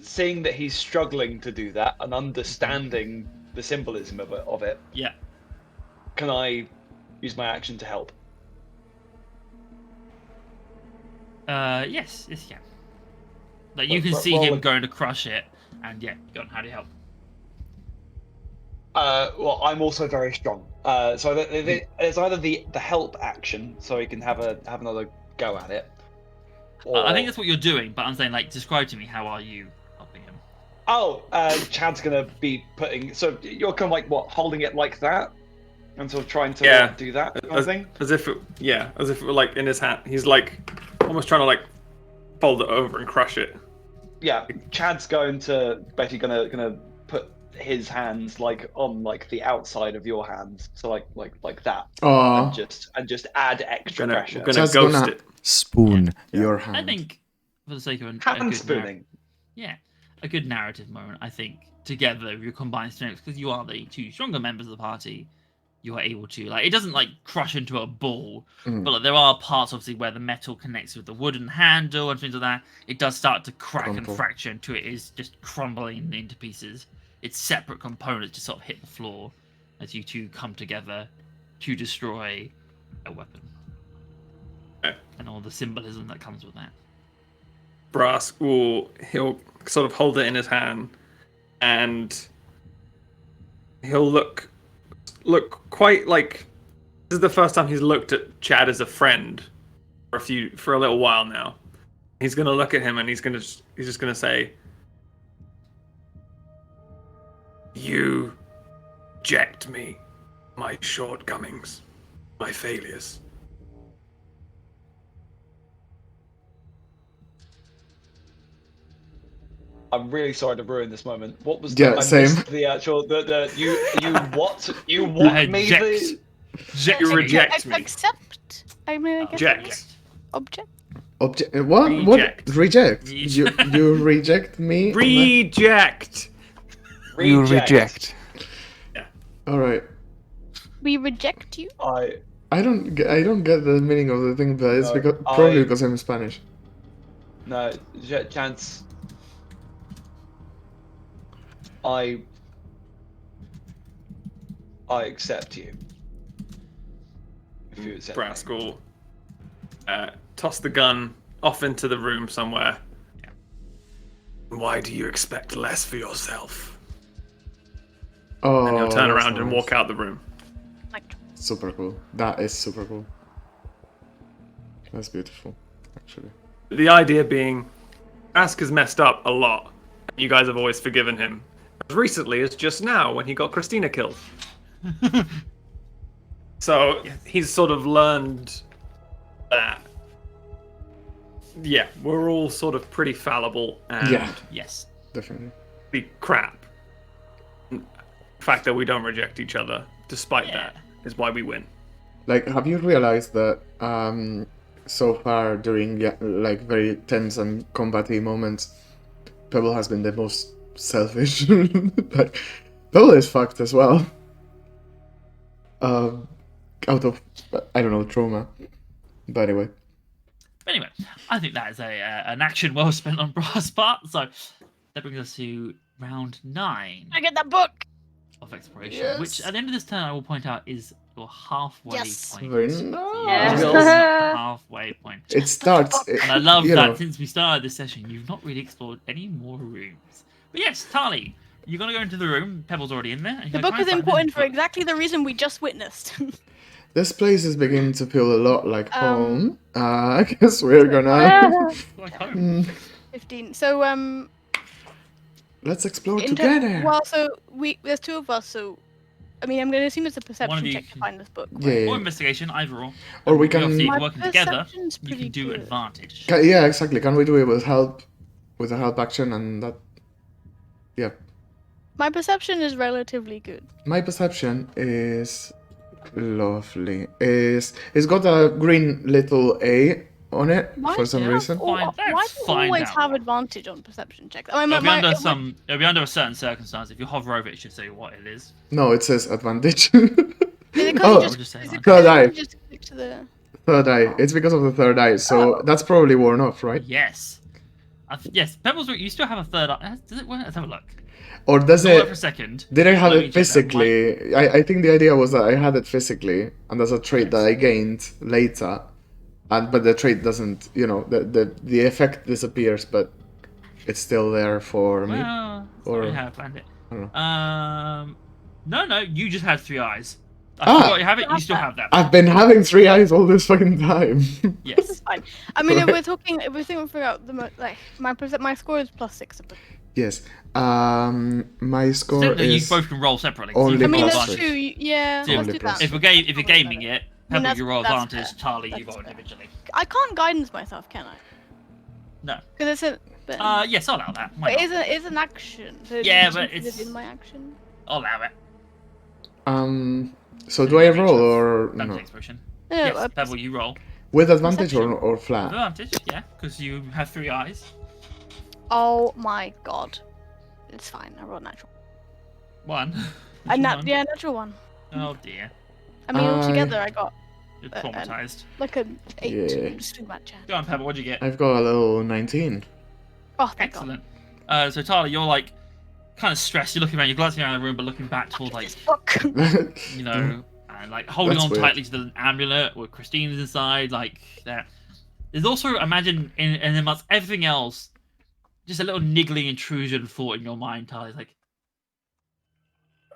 seeing that he's struggling to do that and understanding the symbolism of it, Yeah. can I use my action to help? Yes, you can. Like you can see him going to crush it, and yeah, go on. How do you help? Well, I'm also very strong. So there's either the help action, so he can have another go at it. Or... I think that's what you're doing, but I'm saying, like, describe to me, how are you helping him? Oh, Chad's gonna be putting. So you're kind of like what, holding it like that, and sort of trying to do that kind of thing. As if it were like in his hand. He's like almost trying to like fold it over and crush it. Yeah, Chad's basically gonna put his hands like on like the outside of your hands, so like that, and just add extra pressure. We're gonna ghost it. Spoon your hand. I think, for the sake of Hand spooning. A good narrative moment. I think together your combined strengths, because you are the two stronger members of the party, you are able to, like, it doesn't like crush into a ball, but like, there are parts obviously where the metal connects with the wooden handle and things like that. It does start to crack and fracture until it is just crumbling into pieces. Its separate components just sort of hit the floor as you two come together to destroy a weapon. Okay. and all the symbolism that comes with that. Brask he'll sort of hold it in his hand, and he'll look quite like this is the first time he's looked at Chad as a friend for a little while now. He's gonna look at him and he's just gonna say, "You reject me, my shortcomings, my failures." I'm really sorry to ruin this moment. What was Yeah, I same. missed the actual you what you want me to You reject me. Accept. I mean, I guess. Reject. Object. What? Reject. What? Reject. You reject me? Reject. You reject. All right. We reject you. I don't get the meaning of the thing, but it's No, probably because I'm Spanish. No, Chance. I accept you. If you accept me. Brask will toss the gun off into the room somewhere. Why do you expect less for yourself? Oh, And he'll turn that's around and nice. walk out the room. Super cool. That is super cool. That's beautiful, actually. The idea being, Brask has messed up a lot. You guys have always forgiven him. As recently as just now when he got Christina killed. So he's sort of learned that. Yeah, we're all sort of pretty fallible and Yeah. Yes. Definitely. be crap. The fact that we don't reject each other, despite Yeah. that, is why we win. Like, have you realized that so far during like very tense and combaty moments, Pebble has been the most selfish. Like, Pebble is fucked as well. Out of I don't know, trauma. But anyway. Anyway, I think that is an action well spent on Brass' part. So that brings us to round 9 I get that book. of exploration, Yes. which at the end of this turn I will point out is your halfway Yes. point. Very Your nice. Yes. halfway point. It starts. And I love you that know, since we started this session, you've not really explored any more rooms. But yes, Tali, you're gonna go into the room. Pebble's already in there. And The you're book gonna is try and find important this for book. exactly the reason we just witnessed. this place is beginning to feel a lot like home. I guess we're gonna Like home. 15. So let's explore in together. well, so there's 2 of us. So I mean, I'm going to assume it's a One of perception you check to can- find this book. Yeah. Or investigation, either or. Or we Obviously, can. if you're working together, perception's you pretty can do good. advantage. Yeah, exactly. Can we do it with help? With a help action and that. Yeah. My perception is relatively good. My perception is lovely. It's got a green little A on it Why for some do you reason. Fine, why let's do you find always out. have advantage on perception checks? I mean, It'll be my, under it would- some. It'll be under a certain circumstance. If you hover over it, it should say what it is. No, it says advantage. Is it 'cause Oh, you Or just, just say is like- it Third 'cause eye. you just click to the... Third eye. It's because of the third eye, so that's probably worn off, right? Yes. Yes, Pebbles. You still have a third eye. Does it work? Let's have a look. Or does Hold it for a it? second. Did I have Let me it check that. physically? I think the idea was that I had it physically, and that's a trait that I gained later. But the trait doesn't, the effect disappears, but it's still there for me. Well, Or- or we have found it. I don't No, you just had 3 eyes. I Ah! forgot you have it. You still have that. I've been having 3 eyes all this fucking time. Yes. Fine. I mean, if we're thinking about my score is +6. Yes. My score Simply, you is both can roll separately. only You I can mean, roll plus that's advantage. true. Yeah, Yeah. let's Only do plus that. If you're gaming it, Pebble, that's- you roll that's advantage. fair. Charlie, you That's roll fair. individually. I can't guidance myself, can I? No. Because it's a... Yes, I'll allow that. Why But not? it's an action. So it Yeah, doesn't but live it's- in my action. I'll allow it. So do I roll or Fancy no? expression. No, Yes, Pebble, you roll. With advantage Perception. or flat? Advantage, yeah, because you have 3 eyes. Oh my god. It's fine. I rolled natural. 1. Natural 1. Oh dear. I mean, altogether, I got You're traumatized. like an 8. Yeah. Just too much. Go on, Pebble, what'd you get? I've got a little 19. Oh, thank God. Excellent. So Tyler, you're like kind of stressed. You're looking around. You're glancing around the room, but looking back towards like This book. you know and like holding That's on weird. tightly to the amulet with Christine's inside, like that. There's also, imagine, in amongst everything else, just a little niggling intrusion thought in your mind, Tali, like,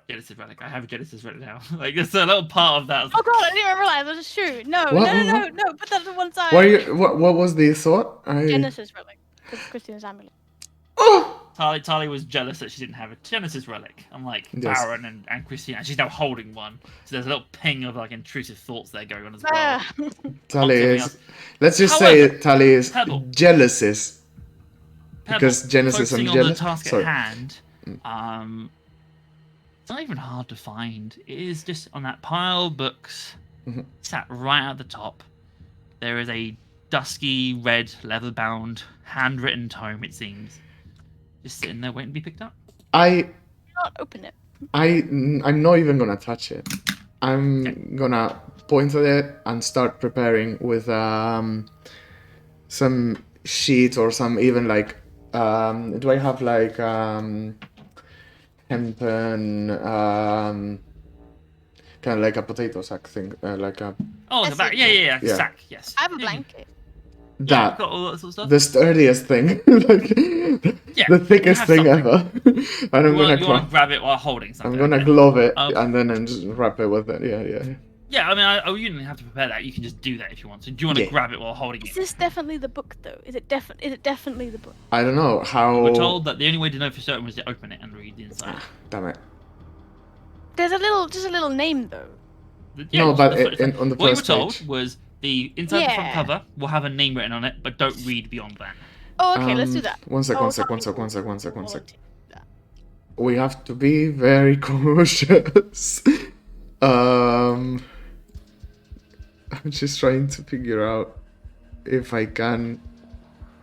Genesis relic. I have a Genesis relic now. Like, there's a little part of that. Oh god, I didn't even realize. I was just shoot. No, What? no. Put that to one side. What was the thought? Genesis relic. Christine's amulet. Oh! Tali was jealous that she didn't have a Genesis relic. I'm like, Yes. Baron and Christine, and she's now holding one. So there's a little ping of like intrusive thoughts there going on as well. Ah. Tali Something is. else. Let's just However, say Tali is Pebble. jealouses. Pebble, Because Genesis focusing and on jealous. the task Sorry. at hand, it's not even hard to find. It is just on that pile of books, Mhm. sat right at the top. There is a dusky red leather-bound handwritten tome. It seems just sitting there waiting to be picked up. I Not open it. I'm not even gonna touch it. I'm Okay. gonna point at it and start preparing with some sheet or some even like do I have like hempen kind of like a potato sack thing like a Oh, the That's back. it. Yeah. Yeah. Sack. Yes. I have a Yeah, blanket. Yeah, that got all that sort of stuff. the sturdiest thing like Yeah, the you thickest have thing something. ever and I'm You gonna want to grab it while holding something. I'm gonna okay. glove it Um, and then just wrap it with it. Yeah. Yeah, I mean, you didn't have to prepare that. You can just do that if you want. So, do you want to Yeah. grab it while holding Is it? this definitely the book though? Is it definitely the book? I don't know how. We're told that the only way to know for certain was to open it and read the inside. Damn it. There's just a little name though. No, but that's what- on the what you were first told page. was the inside the front Yeah. cover will have a name written on it, but don't read beyond that. Oh, okay, let's do that. One sec, Oh, one sec, sorry. one sec. Volunteer. We have to be very cautious. I'm just trying to figure out if I can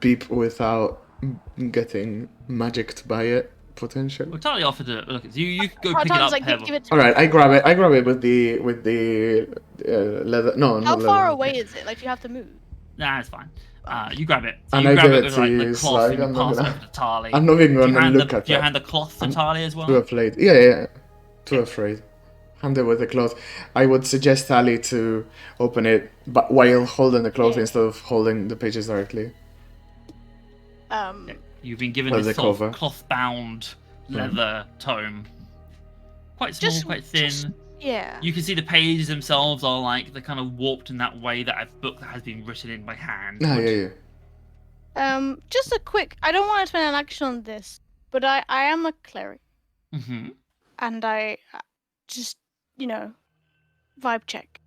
beep without getting magicked by it, potentially. We'll totally offer to look at you. Could go Oh, pick it Tom's up, like, Pebble. give it to All me. right, I grab it with the leather. No, How not far leather. away is it? Like, do you have to move? Nah, it's fine. You grab it. So And you I grab give it it with to like you, the it's cloth like, and you I'm not pass it gonna- over to Tali. I'm not even Do you gonna hand look the, at do you that. hand the cloth to Tali as well? Too afraid. Yeah. Too afraid. Hand it with the cloth. I would suggest Tali to open it, but while holding the cloth Yeah. instead of holding the pages directly. You've been given With this the sort cover. of cloth-bound leather tome. Quite small, Just- quite thin. just- Yeah. You can see the pages themselves are like they're kind of warped in that way that a book that has been written in by hand. Ah, would. yeah. Just a quick. I don't want to spend an action on this, but I am a cleric, Mm-hmm. and I just vibe check.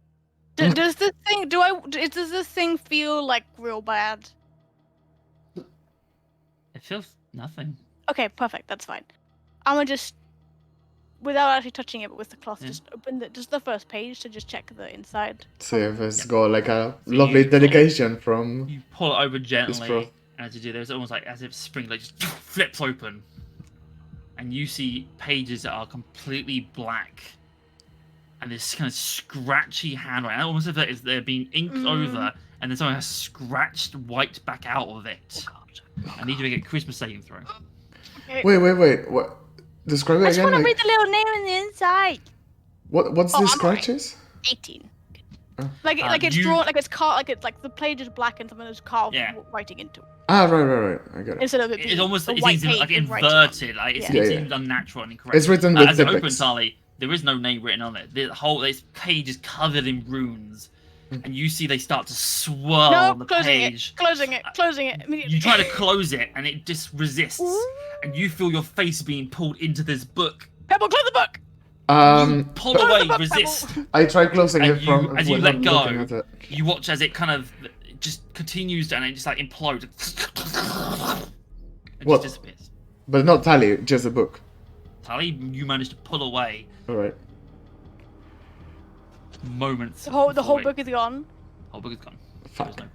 Does this thing? Does this thing feel like real bad? It feels nothing. Okay, perfect. That's fine. I'm gonna just, without actually touching it, but with the cloth, Yeah. just open just the first page to just check the inside. See if it's got like a So lovely you- dedication from. You pull it over gently, pro- and as you do, there's almost like as if spring like just flips open, and you see pages that are completely black, and this kind of scratchy handwriting, almost as if they're being inked over, and then someone has scratched white back out of it. I need you to make a Christmas saving throw. Wait. What? Describe it I just again. want to Like, read the little name on the inside. what's Oh, the I'm alright. scratches? 18. Oh. Like it's you- drawn, like it's carved, like it's like the page is black and something is carved Yeah. writing into it. Ah, right. I get it. Instead of it being It's almost a it white seems like page with writing on it. inverted. Like it Yeah. seems unnatural and incorrect. It's written with as it Tipex. opens, Tali, there is no name written on it. The whole this page is covered in runes, and you see they start to swirl No, on the closing page. closing it immediately. You try to close it, and it just resists, Ooh. and you feel your face being pulled into this book. Pebble, close the book. Pull Close the away, book, resist. I tried closing And it you- from as you without let go, looking at it. You watch as it kind of just continues and it just like implodes. It What? just disappears. But not Tali, just a book. Tali, you managed to pull away Alright. moments. The whole before book is gone. Whole book is gone. Fuck. There's no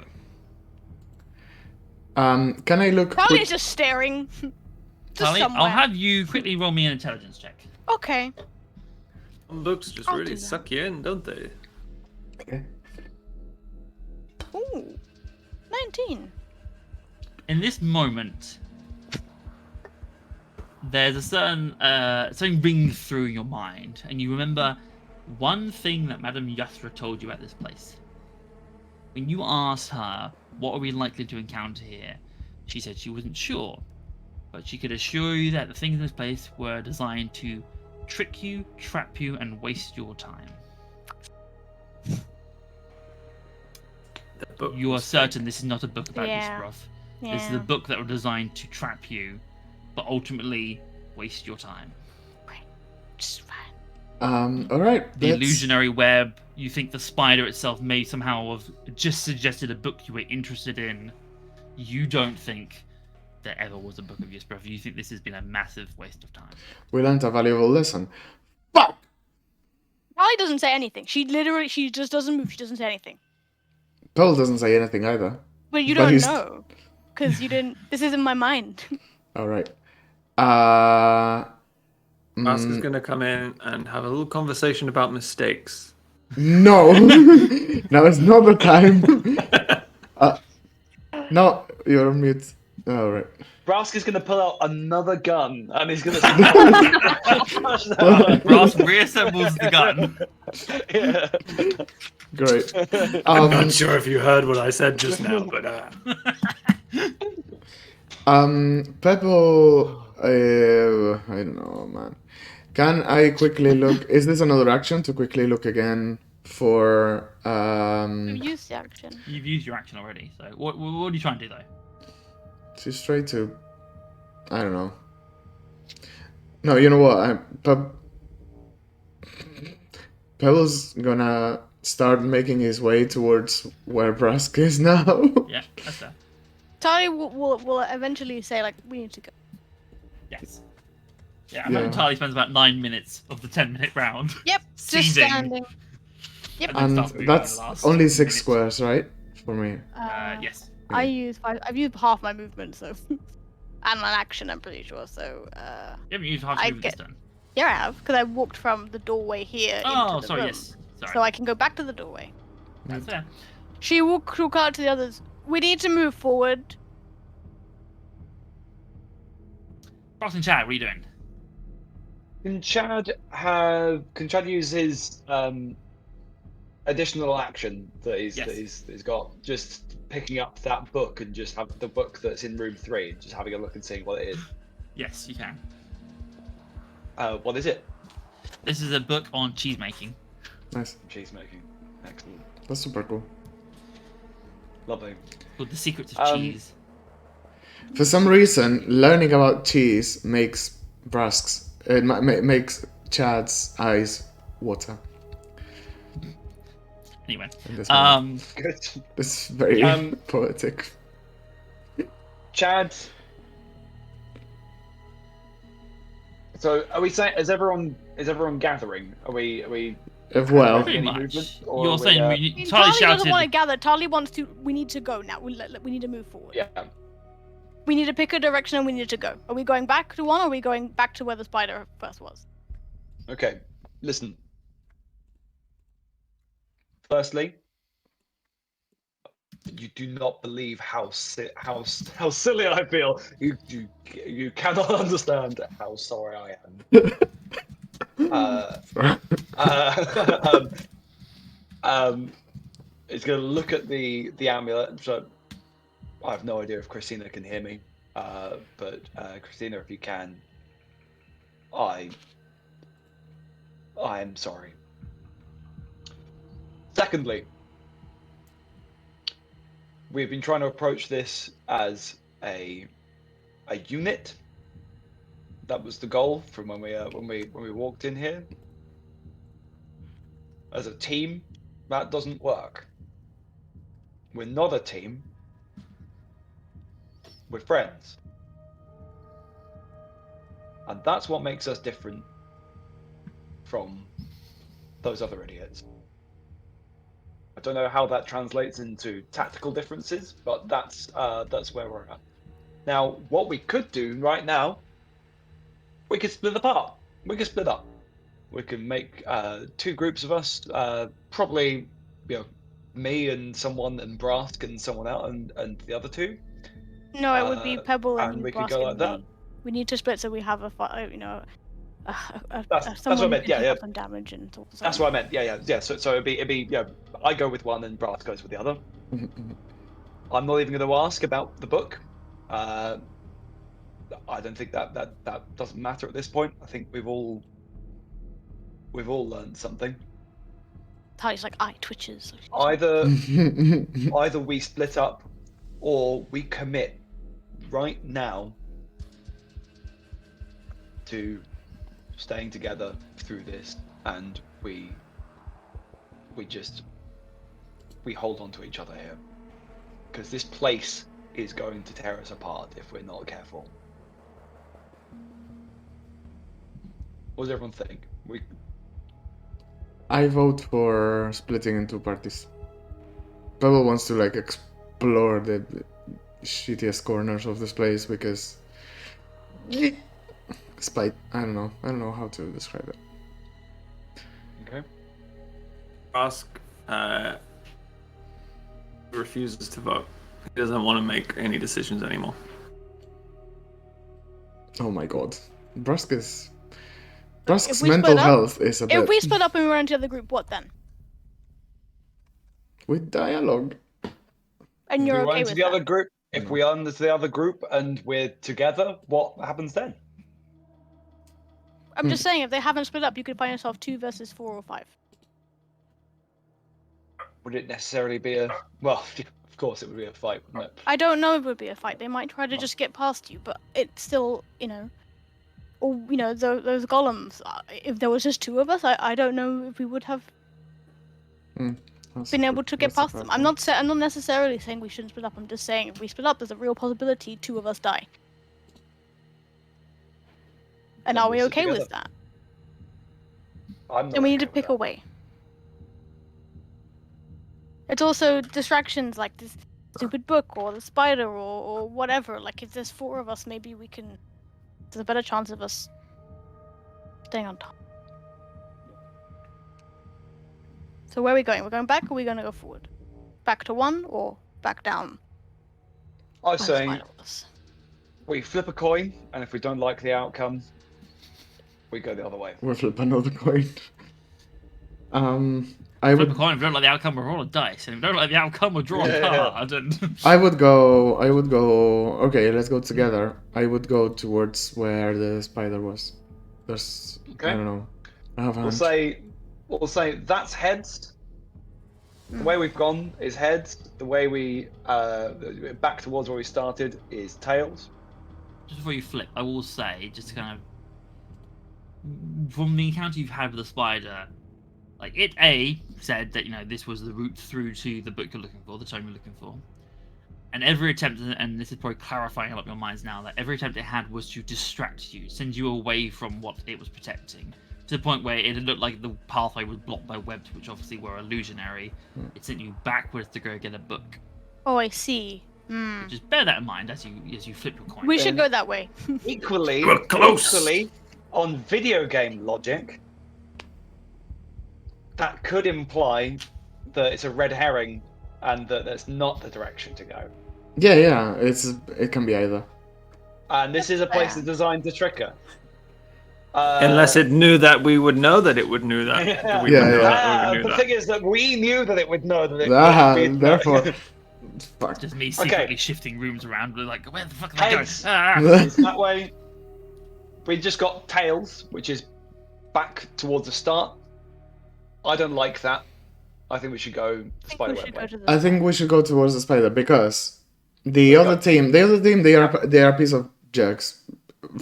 book. Can I look? Probably quick- just staring. Just Tali, somewhere. I'll have you quickly roll me an intelligence check. Okay. Some books just I'll really do that. suck you in, don't they? Okay. Ooh. 19. In this moment, there's a certain something rings through your mind, and you remember one thing that Madame Yastra told you at this place. When you asked her, what are we likely to encounter here? She said she wasn't sure, but she could assure you that the things in this place were designed to trick you, trap you, and waste your time. The book You are was certain this is not a book about Yeah. Yusproth. This is a Yeah. book that was designed to trap you, but ultimately waste your time. Just fine. All right. The let's- illusionary web, you think the spider itself may somehow have just suggested a book you were interested in. You don't think there ever was a book of Yusproth. You think this has been a massive waste of time. We learned a valuable lesson. Fuck! Charlie doesn't say anything. She just doesn't move. She doesn't say anything. Paul doesn't say anything either. But you But don't he's- know. Because you didn't. This is in my mind. All right. Ask is going to come in and have a little conversation about mistakes. No! Now is not the time. No, you're on mute. All right. Brask is going to pull out another gun and he's going to. Brass reassembles the gun. Yeah. Great. I'm not sure if you heard what I said just now, but Pebble. I don't know, man. Can I quickly look? Is this another action to quickly look again for? You've used the action. You've used your action already, so what are you trying to do though? Just try to. I don't know. No, you know what? Pebble's gonna start making his way towards where Brask is now. Yeah, that's fair. Charlie will eventually say, like, we need to go. Yes. Yeah, I imagine Yeah. Charlie spends about 9 minutes of the 10-minute round. Yep, just Seizing. standing. Yep. And then And starts moving that's in the last only 6 minute. squares, right? For me. Yes. I use 5. I've used half my movement, so. And an action, I'm pretty sure, so. You haven't used half I your movement this get- turn. Yeah, I have, because I walked from the doorway here Oh, into the sorry, room. yes. Sorry. So I can go back to the doorway. That's fair. She will call out to the others. We need to move forward. Ross and Chad, what are you doing? Can Chad use his additional action that he's got? Just picking up that book and just have the book that's in room 3 and just having a look and seeing what it is. Yes, you can. What is it? This is a book on cheese making. Nice. Cheese making. Excellent. That's super cool. Lovely. Called The Secrets of Cheese. For some reason, learning about cheese makes Brask's. It makes Chad's eyes water. Anyway. in this moment. Good. This is very poetic. Chad. So are we saying is everyone gathering? Are we Well, Pretty any much. movement, or You're are we, saying I mean, Charlie Charlie doesn't shouted. want to gather. Charlie wants to. We need to go now. We need to move forward. yeah. We need to pick a direction and we need to go. Are we going back to one or are we going back to where the spider first was? Okay. Listen. Firstly, you do not believe how silly I feel. You cannot understand how sorry I am. It's gonna look at the amulet. So I have no idea if Christina can hear me, but Christina, if you can, I am sorry. Secondly, we've been trying to approach this as a unit. That was the goal from when we walked in here. As a team, that doesn't work. We're not a team. We're friends. And that's what makes us different from those other idiots. I don't know how that translates into tactical differences, but that's where we're at. Now, what we could do right now, we could split apart. We could split up. We can make 2 groups of us, probably, me and someone, and Brask and someone else, and the other 2. No, it would be Pebble and and you, we could Brask go and like that. me. We need to split so we have a That's what I someone who meant, can yeah, take yeah. off some damage and sort of That's what I meant. Yeah. So it'd be I go with one and Brass goes with the other. I'm not even going to ask about the book. I don't think that doesn't matter at this point. I think we've all learned something. Tali's like eye twitches. Either we split up or we commit right now to staying together through this, and we hold on to each other here, because this place is going to tear us apart if we're not careful. What does everyone think? I vote for splitting into parties. Pebble wants to like explore the shittiest corners of this place because, despite I don't know how to describe it. Okay. Ask refuses to vote. He doesn't want to make any decisions anymore. Oh my god, Brusk's we mental split up- health is a If bit we split up and we run into the other group, what then? with dialogue. And If you're we run okay into with the that? other group, if we run into the other group and we're together, what happens then? I'm just saying, if they haven't split up, you could find yourself 2 versus 4 or 5. Would it necessarily be a... Well, of course it would be a fight, wouldn't it? I don't know if it would be a fight. They might try to just get past you, but it's still, or those golems. If there was just 2 of us, I don't know if we would have been able to get past them. I'm not necessarily saying we shouldn't split up. I'm just saying if we split up, there's a real possibility 2 of us die. And Then are we'll we sit okay together. with that? I'm not Then we need to okay with pick a way. It's also distractions like this stupid book or the spider or whatever. Like if there's 4 of us, maybe we can. There's a better chance of us staying on top. So where are we going? We're going back or are we going to go forward? Back to 1 or back down? I was by the saying spider was? we flip a coin, and if we don't like the outcome, we go the other way. We'll flip another coin. I Flip a would coin. If we don't like the outcome, we'll roll a dice. And if we don't like the outcome, we'll draw a Yeah. card. I would go. Okay, let's go together. I would go towards where the spider was. There's. Okay. I don't know. I have a hunch. We'll say that's heads. The way we've gone is heads. The way we back towards where we started is tails. Just before you flip, I will say, just to kind of from the encounter you've had with the spider, like it said that this was the route through to the book you're looking for, the tome you're looking for, and every attempt, and this is probably clarifying a lot in your minds now, that every attempt it had was to distract you, send you away from what it was protecting, to the point where it looked like the pathway was blocked by webs, which obviously were illusionary. It sent you backwards to go get a book. Oh, I see. Just bear that in mind as you flip your coin. We should go that way. Equally, We're close. on video game logic, that could imply that it's a red herring and that that's not the direction to go. Yeah. It can be either. And this is a place that's designed to trick her. Unless it knew that we would know that it would know that. Yeah. We would know Yeah. that we would The know thing that. is that we knew that it would know that it would Therefore. Fuck. Just me secretly shifting rooms around, like, where the fuck am I going? Heads. Ah! It's that way. We just got tails, which is back towards the start. I don't like that. I think we should go I think we spider should web go way. to the I think we should go towards the spider because the other team, they are a piece of jerks.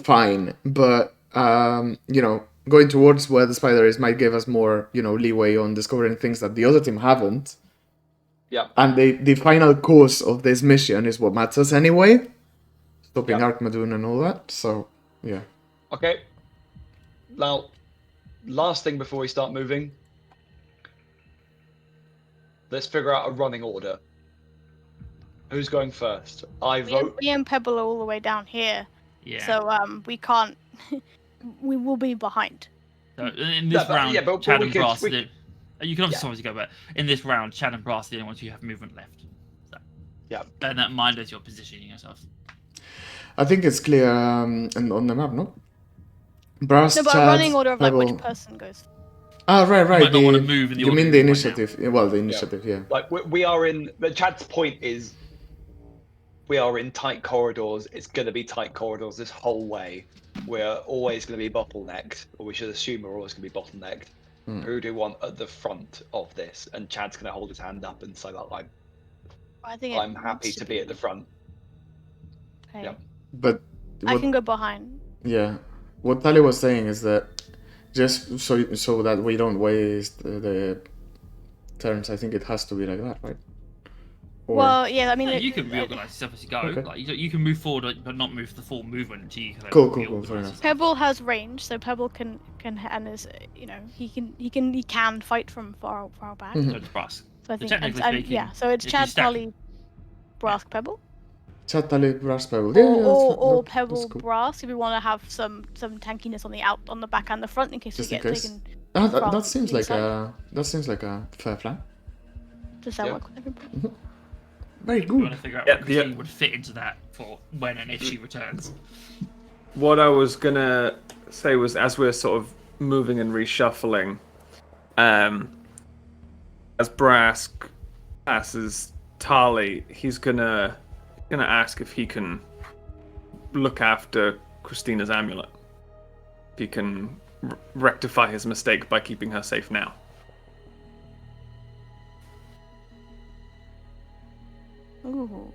Fine, but going towards where the spider is might give us more, leeway on discovering things that the other team haven't. Yeah. And the final course of this mission is what matters anyway. Stopping Yeah. Arkmadoon and all that. So, yeah. Okay. Now, last thing before we start moving. Let's figure out a running order. Who's going first? I vote. Me and Pebble are all the way down here, Yeah. so we can't. We will be behind. So in this round, but Chad we and could- Brass. we- You can obviously go, but in this round, Chad and Brass are the only ones who have movement left. So, Yeah. bear that in mind as you're positioning yourselves. I think it's clear and on the map, no? Brass, No, but a Chad, running order of like Pebble. which person goes. Ah, right. might not wanna move in the You order mean we the do right now. initiative? Well, the initiative, yeah. Like we are in. But Chad's point is, we are in tight corridors. It's going to be tight corridors this whole way. We're always going to be bottlenecked, or we should assume we're always going to be bottlenecked. Hmm. Who do we want at the front of this? And Chad's going to hold his hand up and say, like, I think I'm happy to be at the front. Okay. Yep. But I what, can go behind. yeah, what Tali was saying is that just so that we don't waste the turns, I think it has to be like that, right? Or, Well, yeah, I mean, Yeah, it- you can reorganize yourself as you go. Okay. Like you can move forward, but not move the full movement until you kind of Cool, fair reorganize enough. yourself. Pebble has range, so Pebble can and is he can fight from far back. Mhm. So it's Brass. So I So think technically and speaking, yeah, so it's if you Chad, stack- Tolly, Brask, Pebble, Chad, Tali, Brass, Pebble. or Yeah, yeah, or that's Pebble, cool. Brask. If we want to have some tankiness on the back and the front in case Just we in get case. taken. That from seems the like inside. a fair plan. Does that Yeah. work with everybody? Very you want good. to figure out Yeah, what Christine would fit into that for when and if she returns. What I was gonna say was, as we're sort of moving and reshuffling, as Brask passes Tali, he's gonna ask if he can look after Christina's amulet. If he can rectify his mistake by keeping her safe now. Ooh.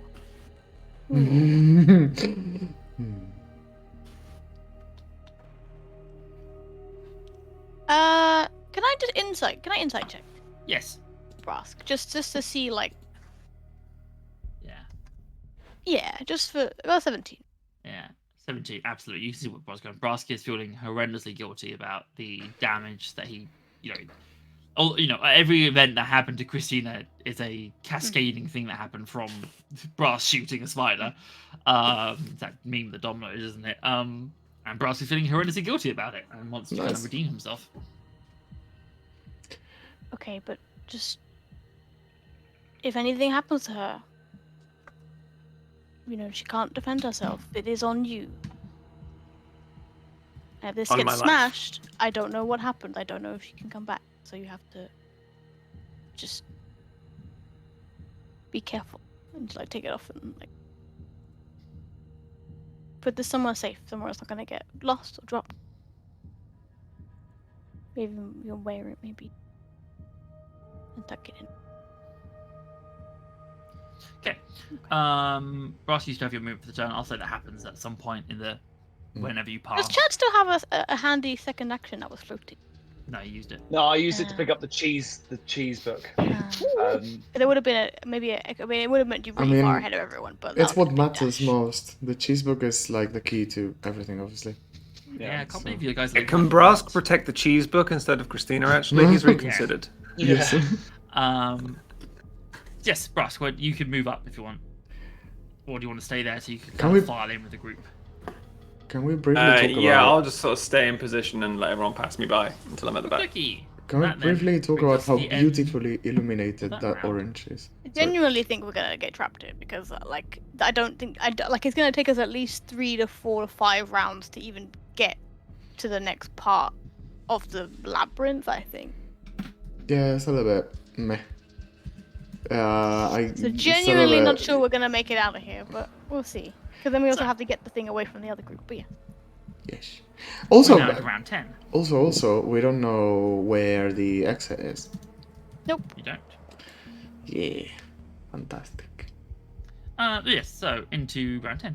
Can I just insight? Can I insight check Yes. Brask just to see like Yeah. yeah, just for well 17. Yeah. 17. Absolutely. You can see what Brask going. Brask is feeling horrendously guilty about the damage that he, every event that happened to Christina is a cascading thing that happened from Brass shooting a spider. That meme the dominoes, isn't it? And Brass is feeling horrendously guilty about it and wants to kind Nice. of redeem himself. Okay, but just if anything happens to her, she can't defend herself. It is on you. And if this On my gets life. smashed, I don't know what happened. I don't know if she can come back. So you have to just be careful and like take it off and like put this somewhere safe, somewhere it's not gonna get lost or dropped. Maybe you'll wear it, maybe, and tuck it in. Okay. Brass, you still have your move for the turn. I'll say that happens at some point in the whenever you pass. Does Chad still have a handy second action that was floating? No, you used it. No, I used it to pick up the cheese book. There would have been it would have meant you really far ahead of everyone, but It's that was what a big matters dash. most. The cheese book is like the key to everything, obviously. Yeah, I can't so- believe you guys. Can Brask protect the cheese book instead of Christina? Actually, he's reconsidered. Yes. Yes, Brask, well, you can move up if you want. Or do you want to stay there so you can Can kind we- of file in with the group? Can we briefly talk about? Yeah, I'll just sort of stay in position and let everyone pass me by until I'm at the back. Cookie. Can we That then briefly talk brings about us how to the end beautifully illuminated of that that round. orange is? I genuinely think we're gonna get trapped here because I don't think it's gonna take us at least 3 to 4 to 5 rounds to even get to the next part of the labyrinth. I think. Yeah, it's a little bit meh. So it's a little genuinely not bit- sure we're gonna make it out of here, but we'll see. Because then we also have to get the thing away from the other group. But yeah. Yes. Also, We're now at round 10. also, we don't know where the exit is. You don't. Yeah, fantastic. Yes, so into round 10.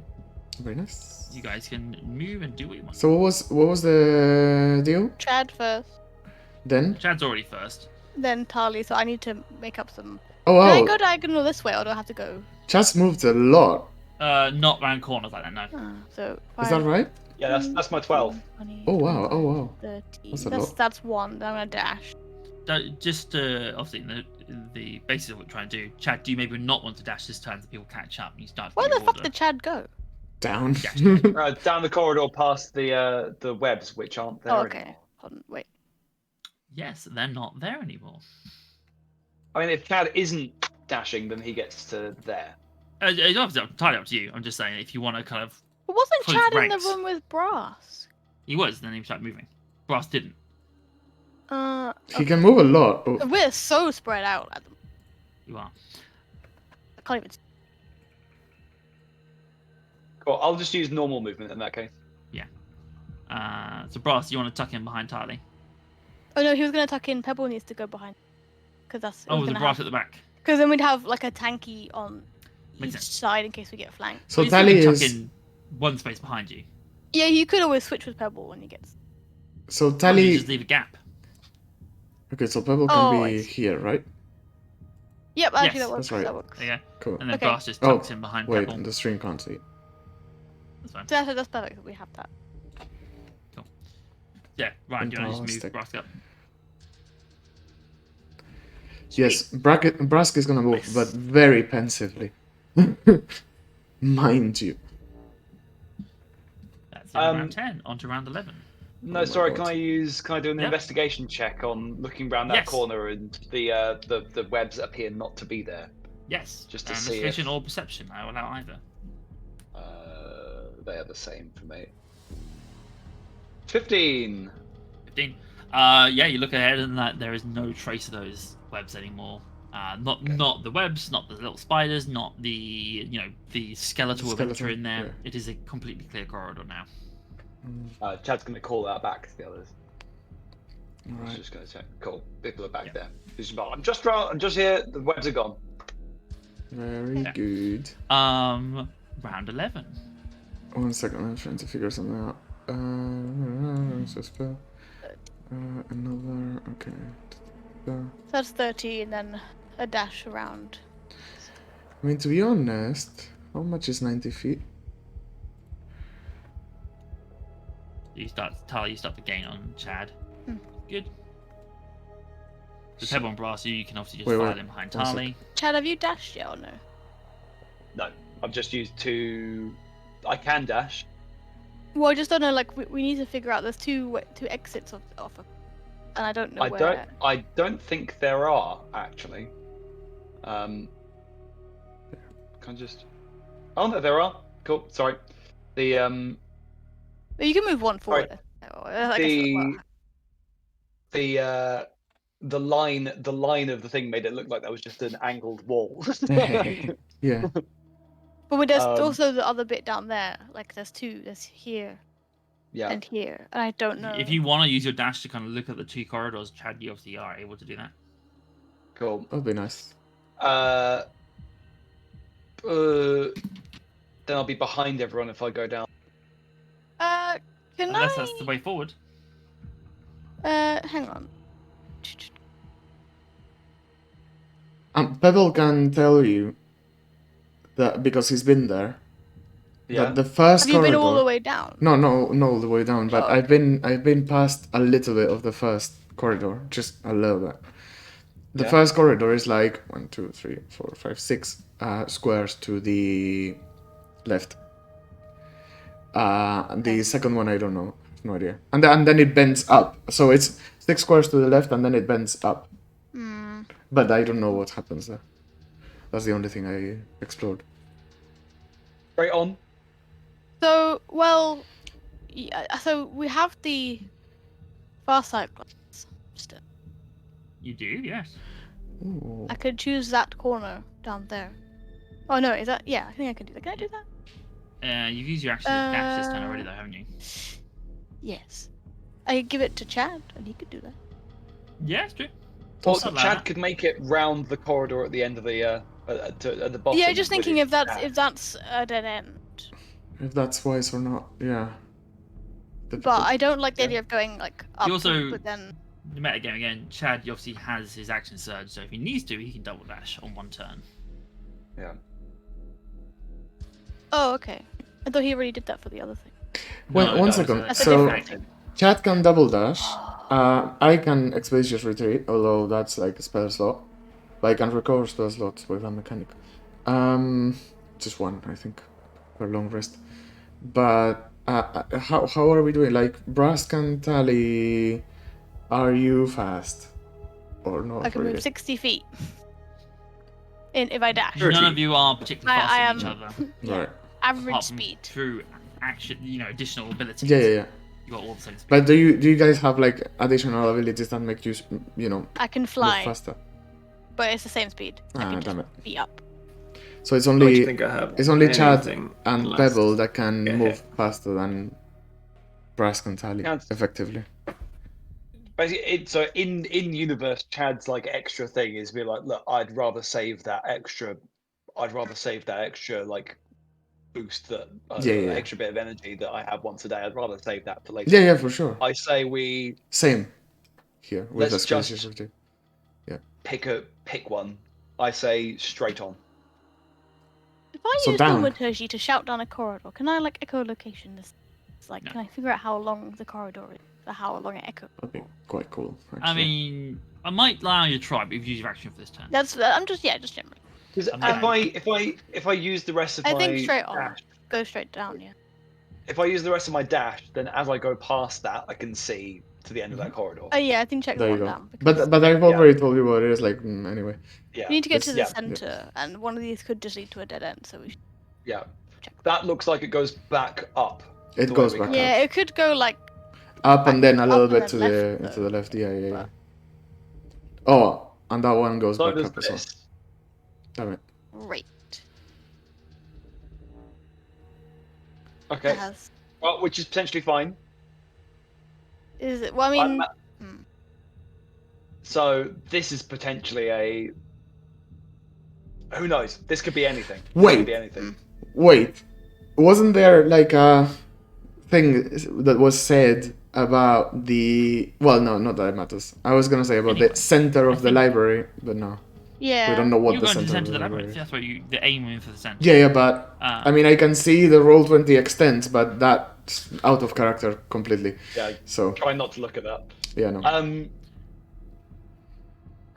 Very nice. You guys can move and do what you want. So what was the deal Chad first, then? Chad's already first. then Tali. So I need to make up some. Oh Can I wow, go diagonal this way, or do I have to go? Chad's moved a lot. Not round corners like that, no. So Is that right? Yeah, that's my 12. 20, Oh wow, oh wow. 30. That's a lot. That's one. Then I'm gonna dash. Just obviously in the basis of what we're trying to do, Chad, do you maybe not want to dash this turn so people catch up and you start Where your the fuck order? did Chad go? Down. Down the corridor past the webs, which aren't there Oh, okay. anymore. Hold on, wait. Yes, they're not there anymore. I mean, if Chad isn't dashing, then he gets to there. It's obviously entirely up to you. I'm just saying if you want to kind of But wasn't Close Chad in the ranks. room with Brass? He was, then he started moving. Brass didn't. He can move a lot. Oh, We're so spread out at the moment. You are. I can't even. Cool. I'll just use normal movement in that case. So Brass, you want to tuck in behind Tarly? Oh no, he was gonna tuck in. Pebble needs to go behind. Because that's. Oh, the Brass at the back. Because then we'd have like a tanky on Makes each sense. side in case we get flanked. so You still Tally can tuck is. in one space behind you. Yeah, you could always switch with Pebble when he gets. So Or you Tally. just leave a gap. Okay, so Pebble Oh, can I be see. here, right? Yep, actually Yes, that works. that's right. That works. There you go. Cool. And then Okay. Brass just Oh, tucks in behind wait, Pebble. the stream can't see. That's fine. So that's perfect. We have that. Yeah, right. Do you want to just Fantastic. move Brass up? Yes, Brask is gonna move, Nice. but very pensively. Mind you. That's in Um, round 10. On to round 11. No, my sorry. God. Can I do an Yep. investigation check on looking around that Yes. corner and the webs appear not to be there? Yes. Just to and see investigation if- or perception. I will allow either. They are the same for me. 15. 15. Yeah, you look ahead and that there is no trace of those webs anymore. Not the webs, not the little spiders, not the the skeletal The adventure skeleton, in there. yeah. It is a completely clear corridor now. Chad's going to call that back to the others. I was Alright. just going to check. Cool. People are back Yeah. there. He's like, I'm just here. The webs are gone. Very Yeah. good. Round 11. 1 second, I'm trying to figure something out. So spell. Another. Okay. So that's 30 and then a dash around. I mean, to be honest, how much is 90 feet? You start to gain on Chad. Hmm. Good. The So- Pebble and Brass, you can obviously just Wait, file wait, in behind 1 sec. Tarly. Chad, have you dashed yet or no? No, I've just used two. I can dash. Well, I just don't know. Like we need to figure out. There's two exits off of, and I don't know where. I don't think there are actually. Can I just? Oh no, there are. Cool. Sorry. The But you can move one forward. I guess, the line of the thing made it look like that was just an angled wall. Yeah. but there's um, also the other bit down there. Like there's two. There's here Yeah. and here, and I don't know. If you want to use your dash to kind of look at the two corridors, Chad, you obviously are able to do that. Cool. That'd be nice. Then I'll be behind everyone if I go down. Can Unless I? that's the way forward. Hang on. Pebble can tell you that because he's been there. Yeah. That the first Have you corridor. been all the way down? No, all the way down. But Oh. I've been past a little bit of the first corridor, just a little bit. The Yeah. first corridor is like 1, 2, 3, 4, 5, 6 squares to the left. The second one I don't know, no idea. And then it bends up, so it's 6 squares to the left, and then it bends up. Hmm. But I don't know what happens there. That's the only thing I explored. Straight on. So yeah, so we have the far side glass. Still, You do, yes. Ooh. I could choose that corner down there. Oh no, is that? Yeah, I think I can do that. Can I do that? You've used your action dash this turn already, though, haven't you? Yes. I could give it to Chad, and he could do that. Yeah, it's true. Well, Something like Chad that. could make it round the corridor at the end of the at the bottom. Yeah, just thinking with if that's his a dead end. If that's wise or not, yeah. But I don't like the Yeah. idea of going like up. You also- but then The metagame again, Chad obviously has his action surge, so if he needs to, he can double dash on one turn. Yeah. oh okay. I thought he already did that for the other thing. One No, second. it's a So different thing. Chat can double dash. I can expeditious retreat, although that's like a spell slot. But I can recover spell slots with a mechanic. Just one, I think, for long rest. But how are we doing? Like Brass can tally. Are you fast or not? I can move really? 60 feet. If I dash. None of you are particularly I fast than each am- other. Yeah. Right. Average Apart from speed. through action, additional abilities. Yeah. You You got all the same speed. But do you guys have like additional abilities that make you I can move fly, faster? but it's the same speed. I Ah, can damn just it. be up. So it's I don't only think I have Chad anything and unless Pebble that can get move hit. faster than Brask and Tally, Chad's- effectively. Basically, so in universe, Chad's like extra thing is be like, look, I'd rather save that extra like boost that Yeah. extra bit of energy that I have once a day. I'd rather save that for later. Yeah, for sure. I say we Same here with the Let's Space just- 50. pick one. I say straight on. If I So use down. Thaumaturgy to shout down a corridor, can I like echolocation this? It's like, No. can I figure out how long the corridor is, or how long it echoes? That'd be quite cool. Actually. I mean, I might allow you to try, but you've used your action for this turn. I'm just generally. Because Okay. if I use the rest of I my think straight on. dash, Go straight down, yeah. if I use the rest of my dash, then as I go past that, I can see to the end of that corridor. Oh yeah, I think check There the you one go. down. Because But I've already told you what it is. Like anyway. Yeah, we need to get to the yeah, center, and one of these could just lead to a dead end. So we should yeah. check. That looks like it goes back up. It the way goes we back come. Yeah, it could go like up and then a up little and bit then to left, the though. left. Yeah. Oh, and that one goes So back does up as well. this. Damn it. great. Okay. It has. Well, which is potentially fine. Is it? Well, I mean, So this is potentially a. Who knows? This could be anything. This Wait. could be anything. Wait, wasn't there like a thing that was said about the? Well, no, not that it matters. I was gonna say about Anyway, the center of I the think- library, but no, yeah. we don't know what You're the going to the center center of of the the labyrinth. library. That's where the aiming for the center. Yeah, but Ah. I mean, I can see the roll 20 extents, but that's out of character completely. Yeah. So Try not to look at that. yeah, no.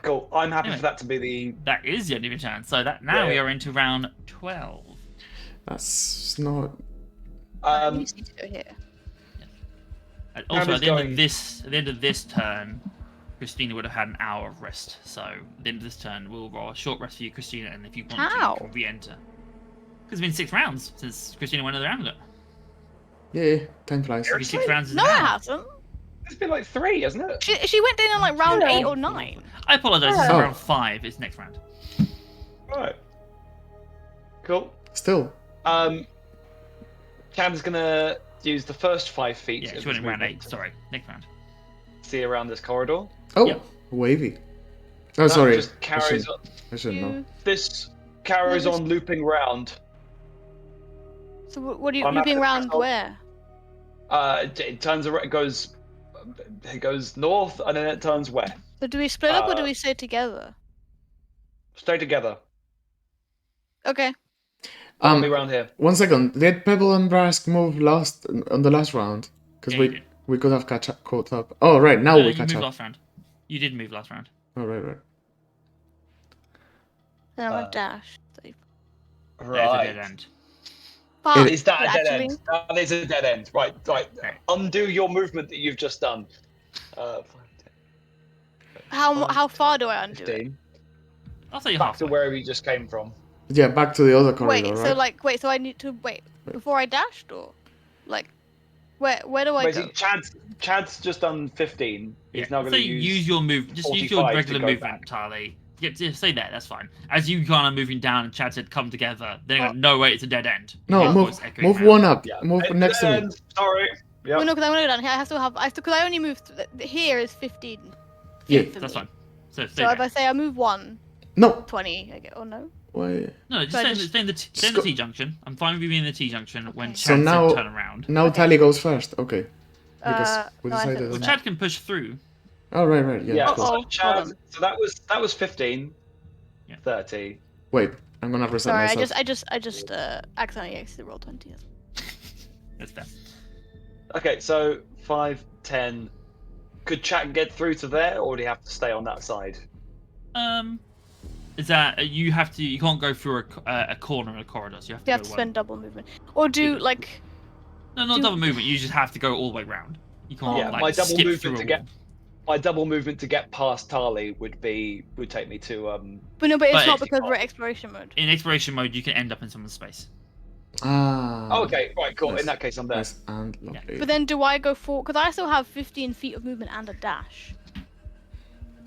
Cool. I'm happy Anyway. for that to be the. That is the end of your turn. So that now we Yeah. are into round 12. That's not. You need to go here. And also, Cameron's at the end going- of this turn, Christina would have had an hour of rest. So at the end of this turn, we'll roll a short rest for you, Christina, and if you want to, How? you can re-enter. Because it's been 6 rounds since Christina went around it. Yeah, time flies. It'll be 6 rounds in No, an it hour. hasn't. It's been like 3, hasn't it? She went in on like round Yeah. 8 or 9. I apologise. This is Oh. round 5. It's next round. Right. Cool. Still. Cam's gonna use the first 5 feet. Yeah, of she went his in round movement 8. Sorry, next round. to See around this corridor. Oh, Yep. wavy. Oh, That sorry. Just carries on. I should know. You... This carries No, on looping round. So what are you I'm looping happy to round press on. where? It turns around. It goes north and then it turns west. So do we split up or do Uh, we stay together? Stay together. Okay. I'll be around here. 1 second. Did Pebble and Brask move on the last round? Because Yeah, you did. we could have caught up. Oh right, now No, we you catch moved up. last round. You did move last round. Oh right. Then I'm Uh, a dash. So... There's a dead Right. end. Fuck, Is that a dead actually. end? That is a dead end. Right. Okay. Undo your movement that you've just done. 5, 10, How far do I undo it? 15. I'll say you Back to halfway. wherever you just came from. Yeah, back to the other corridor, Wait, right? so I need to wait before I dashed or like where do I go? Basically, Chad's just done 15. Yeah. He's now going so to use your move. Just use your 45 to regular go movement, back. Tali. Yeah, just stay there. That's fine. As you kind of moving down, and Chad said, "Come together." Then you're like, no, wait, it's a dead end. No, Your move voice echoing move out. one up. Yeah. Move It's next to dead me. end. Sorry. Yeah. Well, no, because I want to go down here. I have to have because I only moved here is 15. Yeah. for That's me. fine. So stay So if there. I say I move 1, No. 20, I get. Oh no. Why? No, just So I stay, just- stay in the T junction. I'm fine with you being in the T junction when Okay. Chad So now- said turn around. Now Okay. Tally goes first. Okay. Because we no, I decided said- Well, that. Chad can push through. Oh right. Yeah. Yeah. Cool. Uh-oh. So Chad. Hold on. So that was 15. Yeah. 30. Wait, I'm gonna reset Sorry, myself. I just accidentally exited roll 20. That's fair. Okay, so 5, 10. Could Chad get through to there, or do you have to stay on that side? Is that you have to? You can't go through a corner in a corridor, so you have to You have go to one. spend double movement, or do like No, not do- double movement. You just have to go all the way round. You can't Yeah, like my double skip movement through to a get- wall. My double movement to get past Tali would take me to But no, but it's But not it's because we're exploration mode. In exploration mode, you can end up in someone's space. Ah. Oh, okay, right, cool. Nice. In that case, I'm there. Nice and lovely. But then do I go for? Because I still have 15 feet of movement and a dash.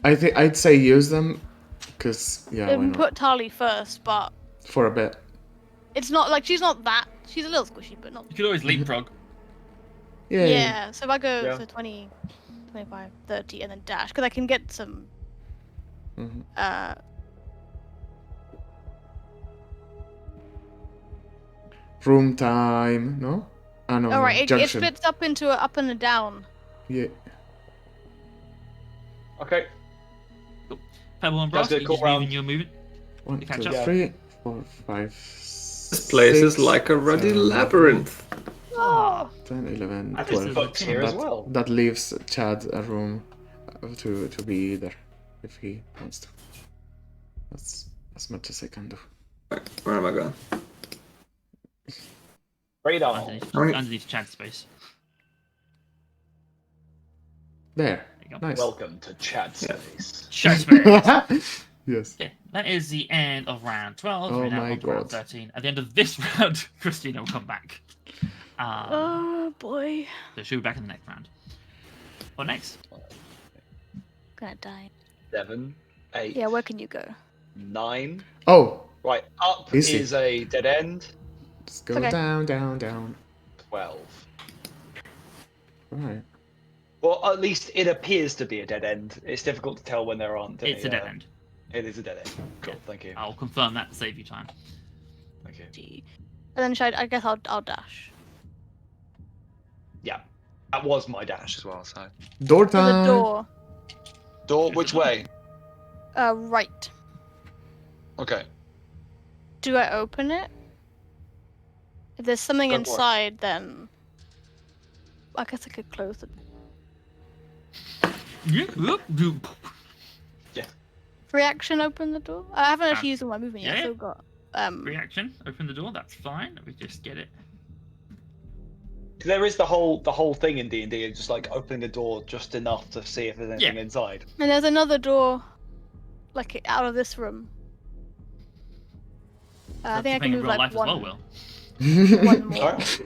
I think I'd say use them, because yeah, why not? Put Tali first, but For a bit. it's not like she's not that. She's a little squishy, but not. You could always leapfrog. Yay. Yeah. So if I go Yeah. so 20, 25, 30, and then dash, because I can get some. Mhm. Room time, no? Ah, no, All no. right. It Junction. splits up into a up and a down. Yeah. Okay. Pebble and Guys, Brass, get a you cool just round. moving your movement. 1, catch 2, up. 3, 4, 5, This place is like a ruddy labyrinth. Oh, 10, 11, I just 12. books here as That- well. That leaves Chad a room to be there if he wants to. That's as much as I can do. Where am I going? Radar. underneath, How many- underneath Chad's space. There. There you go. Nice. Welcome to Chad Yeah. Space. Chad's space. Yes. Okay, that is the end of round 12. Oh We're now my on to round God. 13. At the end of this round, Christina will come back. Oh boy. So she'll be back in the next round. What next? Gonna die. 7, 8, Yeah. Where can you go? 9. Oh, Right, up Easy. is a dead end. let's go Okay. down, down, down. 12. Alright. Well, at least it appears to be a dead end. It's difficult to tell when there aren't any. It's a dead end. It is a dead end. Cool, thank you. I'll confirm that to save you time. Thank you. Gee. And then should I guess I'll dash. Yeah, that was my dash as well. So Door To the time. door. door, which way? Right. Okay. Do I open it? If there's something Go for it. inside, then I guess I could close it. Free action, open the door. I haven't actually used all my movement yet. yeah. I've still got Reaction, open the door, that's fine. Let me just get it. There is the whole thing in D&D of just like opening the door just enough to see if there's anything Yeah. inside. And there's another door, like out of this room. I That's think a I thing can in move real like life one, as well, Will. one more. Alright.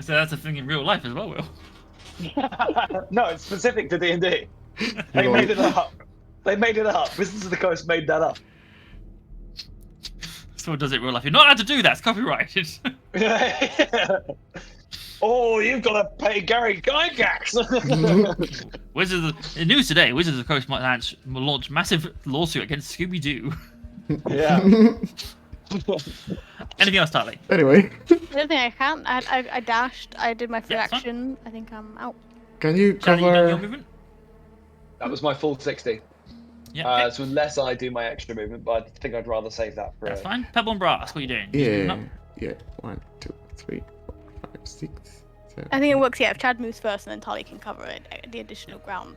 So that's a thing in real life as well, Will. No, it's specific to D&D. They made it up. They made it up. Wizards of the Coast made that up. Someone does it in real life. You're not allowed to do that. It's copyrighted. Oh, you've got to pay Gary Gygax. In news today, Wizards of the Coast might launch massive lawsuit against Scooby Doo. Yeah. Anything else, Tarly? Anyway, I don't think I can. I dashed. I did my free Yeah, it's fine. action. I think I'm out. can you Charlie, you done your cover? movement? That was my full 60. Yeah, okay. So unless I do my extra movement, but I think I'd rather save that for. That's fine. Pebble and Brass, what are you doing? You moving Yeah, up? yeah. 1, 2, 3, 4, 5, 6, 7. I think it works. Yeah, if Chad moves first, and then Tali can cover it, the additional ground.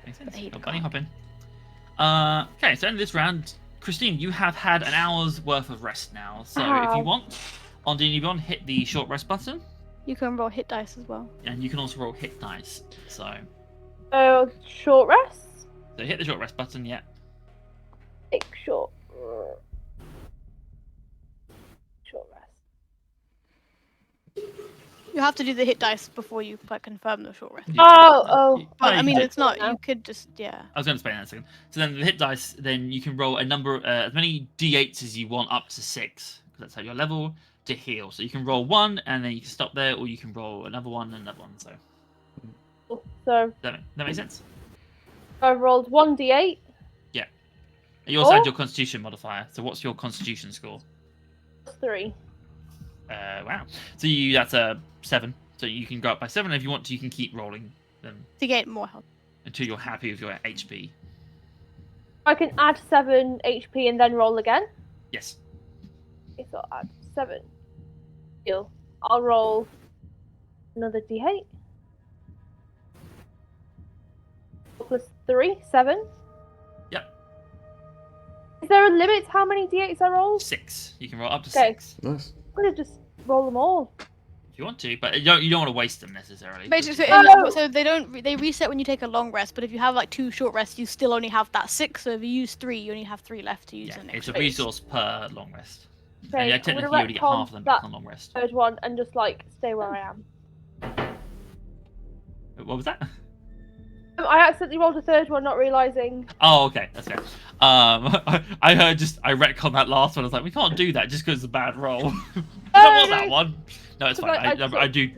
Makes sense. There you Oh, go. bunny hop in. Okay, so end of this round, Christine, you have had an hour's worth of rest now. So if you Ow. want, on D&D Beyond, hit the short rest button, You can roll hit dice as well. and you can also roll hit dice. So Short rest. hit the short rest button, yeah. Take short. Short rest. You have to do the hit dice before you like, confirm the short rest. Oh. But I mean, you it's not. now. You could just yeah. I was going to explain that in a second. So then the hit dice, then you can roll a number, as many d8s as you want, up to 6, because that's how your level to heal. So you can roll 1, and then you can stop there, or you can roll another one and another one. So So that makes sense. I rolled 1d8. You also Oh. had your Constitution modifier. So what's your Constitution score? Plus 3. Wow. So that's a 7. So you can go up by 7. If you want to, you can keep rolling them To get more health. until you're happy with your HP. I can add 7 HP and then roll again. Yes. Okay, so I'll add 7. Deal. I'll roll another d8. Plus 3, 7. Yep. Is there a limit to how many d8s I roll? 6. You can roll up to Okay. 6 Nice. I'm gonna just roll them all. if you want to, but you don't want to waste them necessarily. Basically, Oh! so they reset when you take a long rest. But if you have like 2 short rests, you still only have that 6. So if you use 3, you only have 3 left to use Yeah, the next. it's a phase. resource per long rest. And yeah, I'm technically gonna you already get half of them retcon back that on long rest. third one and just like stay where I am. What was that? I accidentally rolled a third one, not realizing. Oh, okay, that's fair. I heard I retconned that last one. I was like, we can't do that just because it's a bad roll. I don't want that one. No, it's fine. I trust you.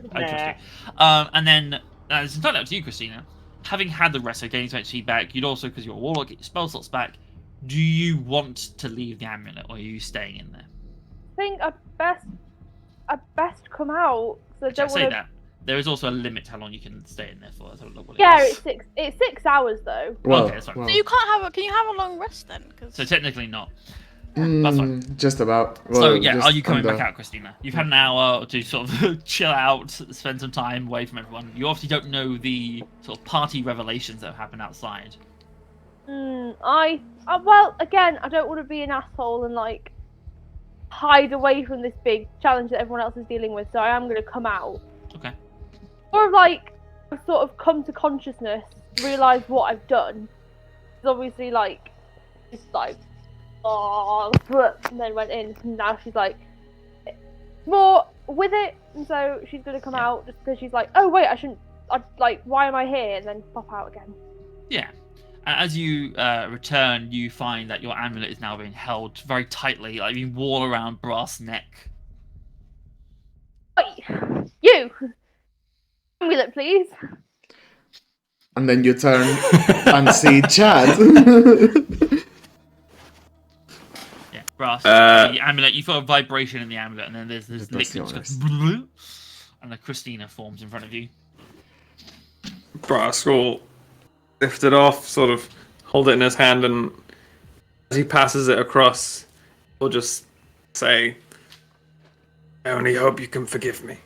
And then it's entirely up to you, Christina. Having had the rest of getting so much feedback, you'd also, because you're a warlock, get your spell slots back. Do you want to leave the amulet, or are you staying in there? I think I'd best come out. So I don't Say want that. There is also a limit to how long you can stay in there for. Let's have a look what Yeah, it is. it's 6 hours though. Well, Okay, that's fine. well. So you can't have can you have a long rest then? 'Cause... So technically not. That's fine. Just about. Well, So yeah, just are you coming under. back out, Christina? You've had an hour to sort of chill out, spend some time away from everyone. You obviously don't know the sort of party revelations that have happened outside. Well, again, I don't want to be an asshole and like hide away from this big challenge that everyone else is dealing with. So I am going to come out. Okay. Or like I've sort of come to consciousness, realised what I've done. It's obviously like it's like and then went in. And now she's like more with it, and so she's going to come out just because she's like, oh wait, why am I here? And then pop out again. Yeah. As you return, you find that your amulet is now being held very tightly, like being worn around brass neck. Wait, you! Amulet, please. And then you turn and see Chad. Yeah, brass. The amulet, you feel a vibration in the amulet, and then there's this That's liquid nice. just goes, and the Christina forms in front of you. Brass will lift it off, sort of hold it in his hand, and as he passes it across, he'll just say, I only hope you can forgive me.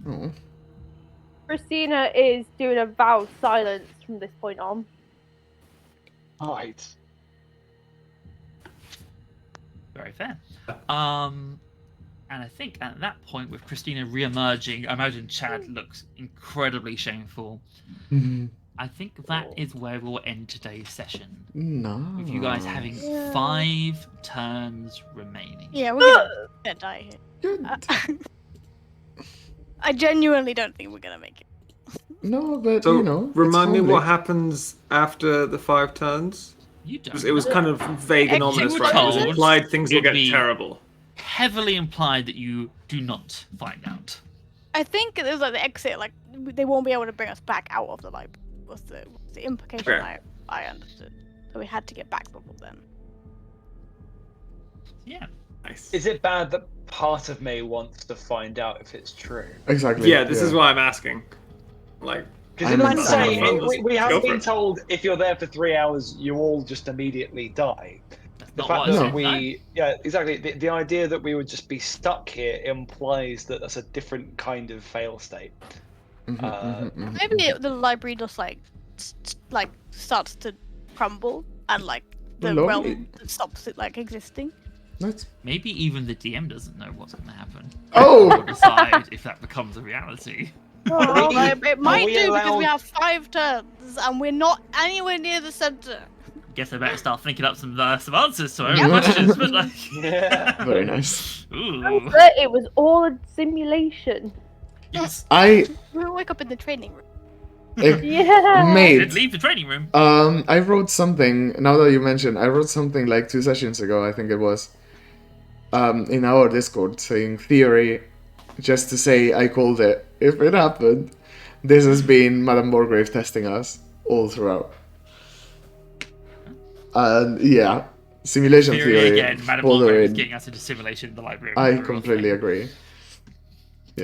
Oh. Christina is doing a vow of silence from this point on. Right. Very fair. And I think at that point, with Christina re-emerging, I imagine Chad looks incredibly shameful. I think that is where we'll end today's session. No. With you guys having 5 turns remaining. Yeah, we're gonna die here. I genuinely don't think we're gonna make it. No, but So, you know. it's remind me homely. what happens after the 5 turns? You don't. It was kind of vague and Actually, ominous, we're right? It was told implied things will it'd get be- terrible. heavily implied that you do not find out. I think it was like the exit, like they won't be able to bring us back out of the library. Was the implication Okay. I understood. So we had to get back before then. Yeah. Nice. Is it bad that part of me wants to find out if it's true? Exactly. Yeah, this is why I'm asking. Like, Because I'm it not didn't say sure. we Go haven't for been it. told if you're there for 3 hours, you all just immediately die. That's The not fact what I that said, no. yeah, exactly. The idea that we would just be stuck here implies that that's a different kind of fail state. Maybe the library just like starts to crumble and like the Lovely. realm stops it like existing. That's... Maybe even the DM doesn't know what's going to happen. Oh! Or decide if that becomes a reality. Oh, It might we do because allowed- we have 5 turns and we're not anywhere near the center. Guess I better start thinking up some answers to our own questions. But like, Yeah. Very nice. ooh, but it was all a simulation. yes. I We'll wake up in the training room. Yeah. made. Did leave the training room. I wrote something. Now that you mentioned, I wrote something like 2 sessions ago. I think it was. In our Discord, saying theory, just to say I called it. If it happened, this has been Madame Morgrave testing us all throughout. And yeah, simulation theory. again. Madam all the Mulgrave way is in. getting us into simulation in the library. I completely agree.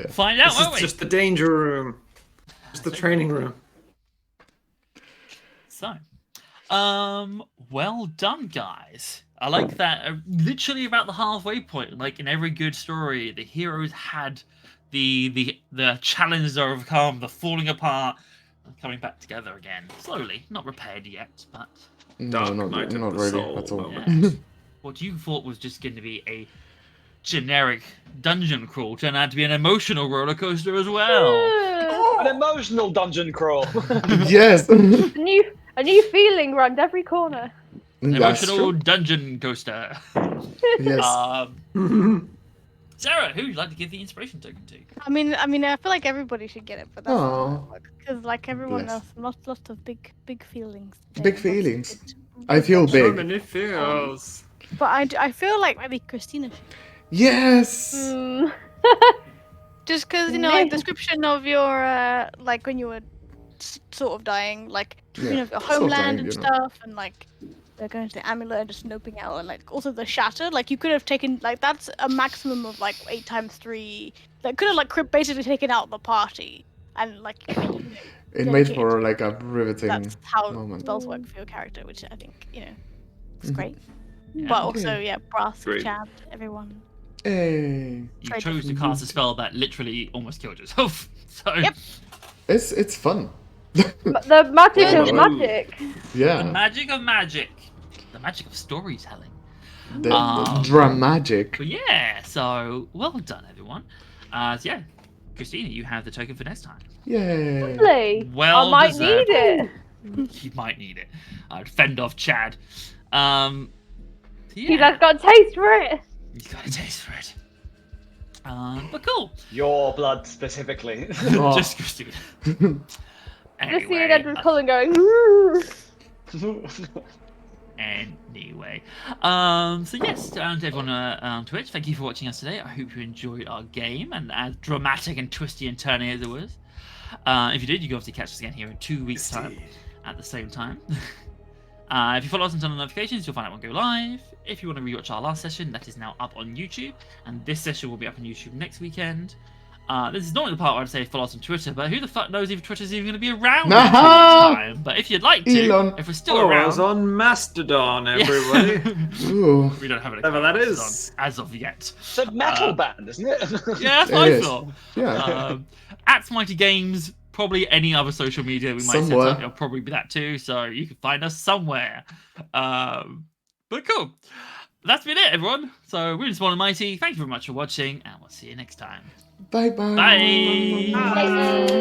Find out, this won't is we? just the danger room. Just the training room. So, well done, guys. I like that. Literally about the halfway point, like in every good story, the heroes had the challenges are overcome, the falling apart, and coming back together again, slowly, not repaired yet, but No, Dark not, night of not the really soul at all. moment. what you thought was just going to be a generic dungeon crawl turned out to be an emotional roller coaster as well. An emotional dungeon crawl. Yes. A new feeling around every corner. An That's emotional true. dungeon coaster. Yes. Sarah, who would you like to give the inspiration token to? I mean, I feel like everybody should get it, but that's Aw. because like everyone Bless. else, lots of big feelings. Big there, lots of feelings. good- I feel good- So big. many feels. But I feel like maybe Christina should. Yes. Mm. Just because like Me. description of your like when you were sort of dying, like Yeah, your sort of homeland dying, and you know. stuff, and like they're going to the amulet and just snoping out, and like also the shatter. Like you could have taken like that's a maximum of like 8 times 3. That could have like basically taken out the party, and like It made dedicated for to like a riveting that's how moment. spells work for your character, which I think is Mhm. great. Yeah. But also Okay. Brass, Great. Chad, everyone. Hey. You Try chose to different cast a spell that literally almost killed yourself. So Yep. It's fun. The magic Yeah, of well, magic. the Yeah. magic of magic, the magic of storytelling. The Um, dramagic. But yeah, so well done, everyone. So yeah, Christina, you have the token for next time. Yay. Lovely. Well I might deserved. need it. You might need it. I'd fend off Chad. So He's yeah, got a taste for it. he's got a taste for it. But cool. Your blood specifically. Oh. Just Christina. Just seeing Anyway, Edward Cullen going. "Ooh." Anyway, so yes, to everyone on Twitch, thank you for watching us today. I hope you enjoyed our game, and as dramatic and twisty and turny as it was. If you did, you can obviously catch us again here in 2 weeks' time at the same time. If you follow us and turn on notifications, you'll find out when we go live. If you want to rewatch our last session, that is now up on YouTube, and this session will be up on YouTube next weekend. This is normally the part where I'd say follow us on Twitter, but who the fuck knows if Twitter's even going to be around in 2 weeks' time? But if you'd like to, Elon. if we're still Follow around, us on Mastodon, Yeah. everybody. Ooh. we don't have an Whatever account that on is. Mastodon as of yet. It's a metal band, isn't it? Yeah, that's what It I is. thought. Yeah. At Mighty Games, probably any other social media we might set Somewhere. up, it'll probably be that too. So you can find us somewhere. But cool. That's been it, everyone. So we're Small and Mighty. Thank you very much for watching, and we'll see you next time. Bye bye. Bye. Bye.